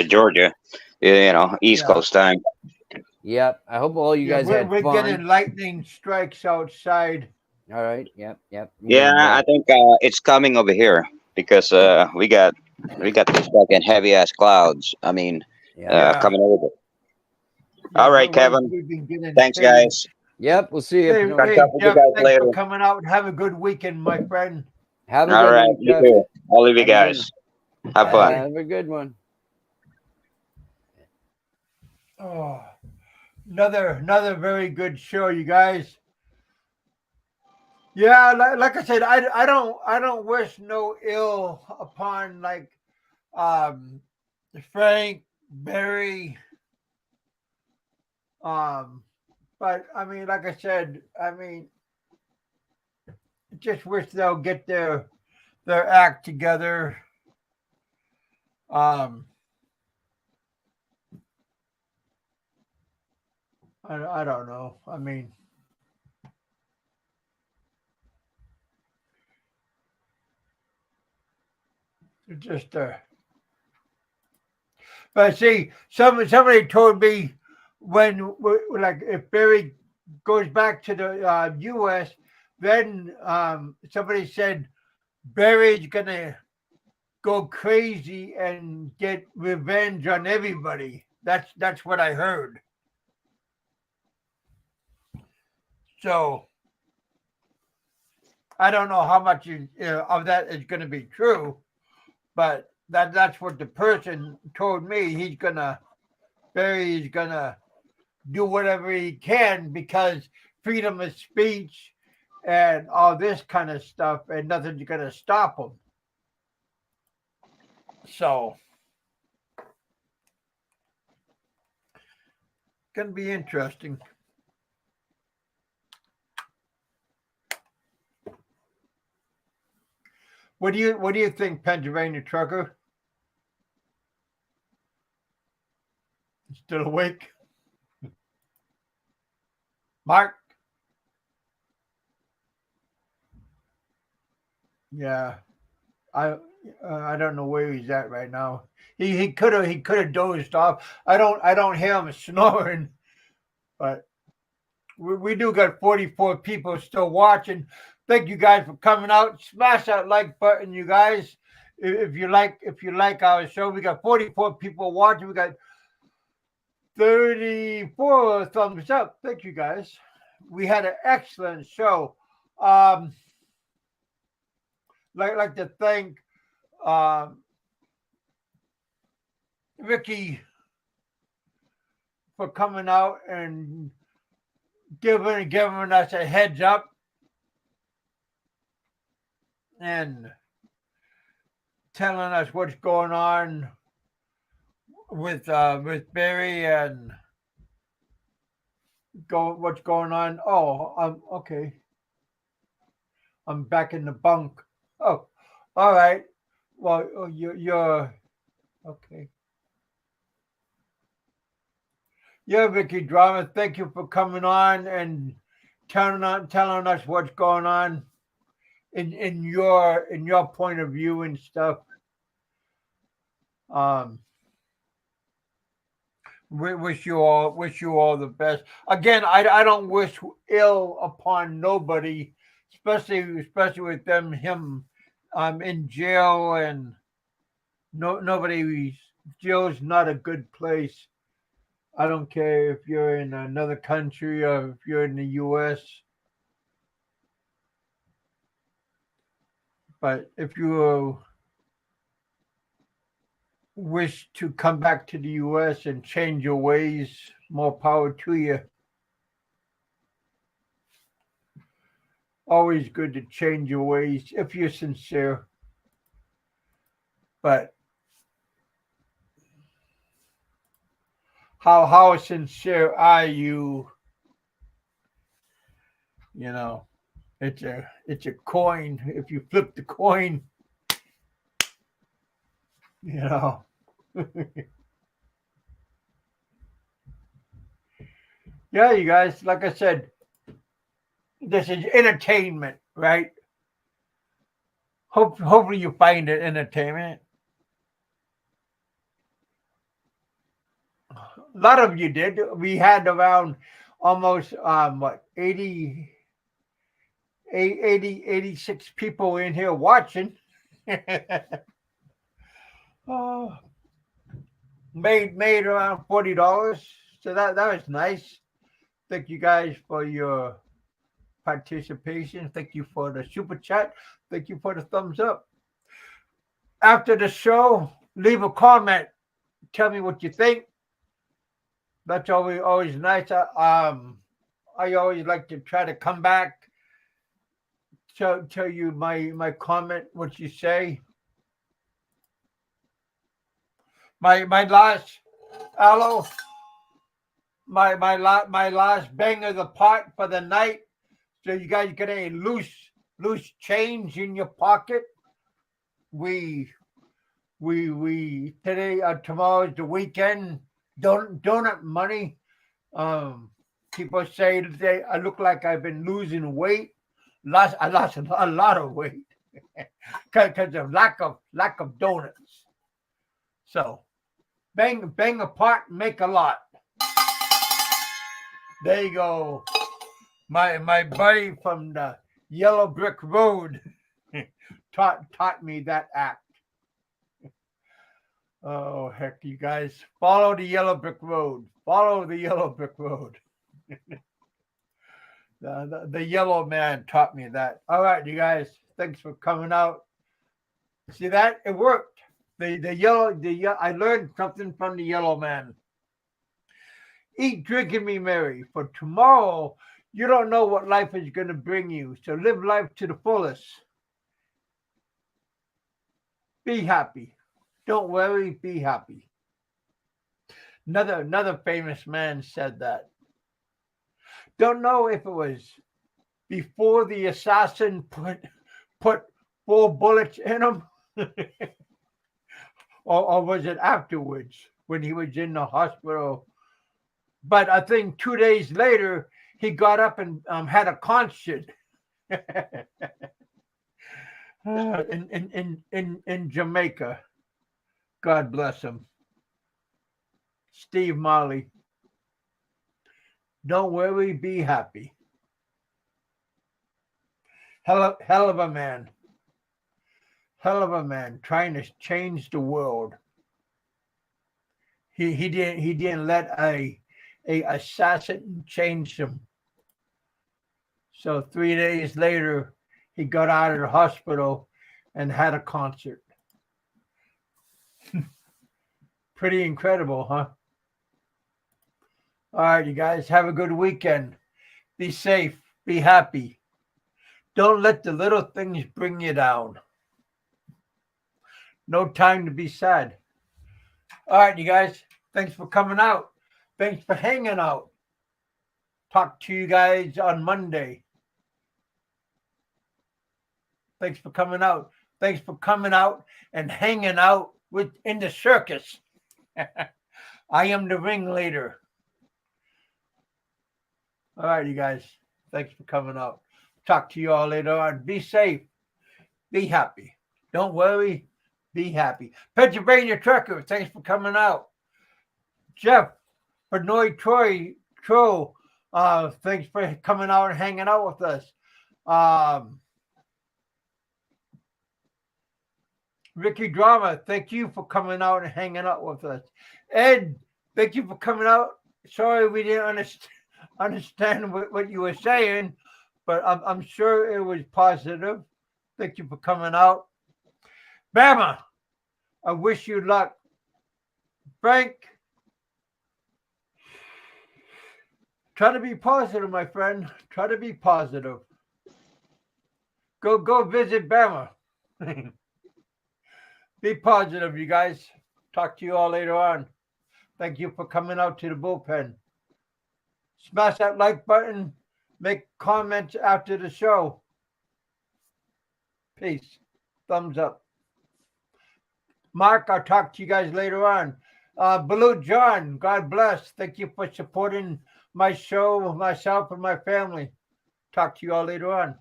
Speaker 8: Georgia. You know, East
Speaker 1: Yeah.
Speaker 8: Coast time.
Speaker 2: Yep. I hope all you
Speaker 1: Yeah,
Speaker 2: guys
Speaker 1: we're,
Speaker 2: had
Speaker 1: we're
Speaker 2: fun.
Speaker 1: getting lightning strikes outside.
Speaker 2: All right. Yep. Yep. Me
Speaker 8: Yeah,
Speaker 2: and,
Speaker 8: I think it's coming over here because we got these fucking heavy ass clouds. I mean,
Speaker 2: yeah.
Speaker 1: Yeah.
Speaker 8: coming over.
Speaker 1: Yeah,
Speaker 8: All right,
Speaker 1: we've
Speaker 8: Kevin.
Speaker 1: been getting
Speaker 8: Thanks,
Speaker 1: heavy.
Speaker 8: guys.
Speaker 2: Yep. We'll see you.
Speaker 1: Hey,
Speaker 2: Pinoy.
Speaker 8: Catch
Speaker 1: hey,
Speaker 8: up with you
Speaker 1: Jeff,
Speaker 8: guys
Speaker 1: thanks for
Speaker 8: later.
Speaker 1: coming out. Have a good weekend, my friend.
Speaker 2: Have a
Speaker 8: All
Speaker 2: good
Speaker 8: right,
Speaker 2: one,
Speaker 8: you
Speaker 2: Jeff.
Speaker 8: too. I'll leave you
Speaker 2: Have a good
Speaker 8: guys. Have fun.
Speaker 2: Have a good one.
Speaker 1: Oh, another very good show, you guys. Yeah, like I said, I don't wish no ill upon like um Frank, Barry, but I mean, like I said, I mean, just wish they'll get their act together. Um, I don't know. I mean, just but see, somebody told me like if Barry goes back to the U.S., then somebody said Barry's gonna go crazy and get revenge on everybody. That's what I heard. So I don't know how much of that is going to be true, but that's what the person told me. Barry's gonna do whatever he can because freedom of speech and all this kind of stuff, and nothing's gonna stop him. So gonna be interesting. What do you think, Pennsylvania trucker? Still awake? Mark? Yeah. I don't know where he's at right now. He could have dozed off. I don't hear him snoring, but we do got 44 people still watching. Thank you guys for coming out. Smash that like button, you guys. If you like our show, we got 44 people watching. We got 34 thumbs up. Thank you guys. We had an excellent show. Like to thank Ricky for coming out and giving us a heads up and telling us what's going on with Barry and what's going on. Oh, okay. I'm back in the bunk. Oh, all right. Well, you're okay. Yeah, Vicky Drama. Thank you for coming on and telling us what's going on in your point of view and stuff. We wish you all the best. Again, I don't wish ill upon nobody, especially with him in jail, and nobody. Jail's not a good place. I don't care if you're in another country or if you're in the U.S. But if you wish to come back to the U.S. and change your ways, more power to you. Always good to change your ways if you're sincere. But how sincere are you? You know, it's a coin. If you flip the coin, you know. Yeah, you guys, like I said, this is entertainment, right? Hopefully you find it entertainment. A lot of you did. We had around almost what 86 people in here watching. Oh, made around $40. So that was nice. Thank you guys for your participation. Thank you for the super chat. Thank you for the thumbs up. After the show, leave a comment. Tell me what you think. That's always nice. I always like to try to come back, tell you my comment, what you say. My last hello, my last bang of the pot for the night. So you guys get a loose change in your pocket. We today tomorrow's the weekend. Donut money. People say today I look like I've been losing weight. I lost a lot of weight because of lack of donuts. So bang a pot, make a lot. There you go. My buddy from the Yellow Brick Road taught me that act. Oh, heck, you guys. Follow the Yellow Brick Road. Follow the Yellow Brick Road. The yellow man taught me that. All right, you guys. Thanks for coming out. See that? It worked. The yellow, I learned something from the yellow man. Eat, drink, and be merry. For tomorrow, you don't know what life is going to bring you. So live life to the fullest. Be happy. Don't worry, be happy. Another famous man said that. Don't know if it was before the assassin put 4 bullets in him, or was it afterwards when he was in the hospital? But I think 2 days later he got up and had a concert in Jamaica. God bless him. Steve Marley. Don't worry, be happy. Hell of a man. Hell of a man trying to change the world. He didn't let a assassin change him. So 3 days later, he got out of the hospital and had a concert. Pretty incredible, huh? All right, you guys, have a good weekend. Be safe. Be happy. Don't let the little things bring you down. No time to be sad. All right, you guys, thanks for coming out. Thanks for hanging out. Talk to you guys on Monday. Thanks for coming out. Thanks for coming out and hanging out in the circus. I am the ringleader. All right, you guys. Thanks for coming out. Talk to you all later on. Be safe. Be happy. Don't worry. Be happy. Pennsylvania Trucker, thanks for coming out. Jeff, Pinoy Trol, thanks for coming out and hanging out with us. Ricky Drama, thank you for coming out and hanging out with us. Ed, thank you for coming out. Sorry we didn't understand what you were saying, but I'm sure it was positive. Thank you for coming out. Bama, I wish you luck. Frank, try to be positive, my friend. Try to be positive. Go visit Bama. Be positive, you guys. Talk to you all later on. Thank you for coming out to the bullpen. Smash that like button. Make comments after the show. Peace. Thumbs up. Mark, I'll talk to you guys later on. Baloo John, God bless. Thank you for supporting my show, myself, and my family. Talk to you all later on.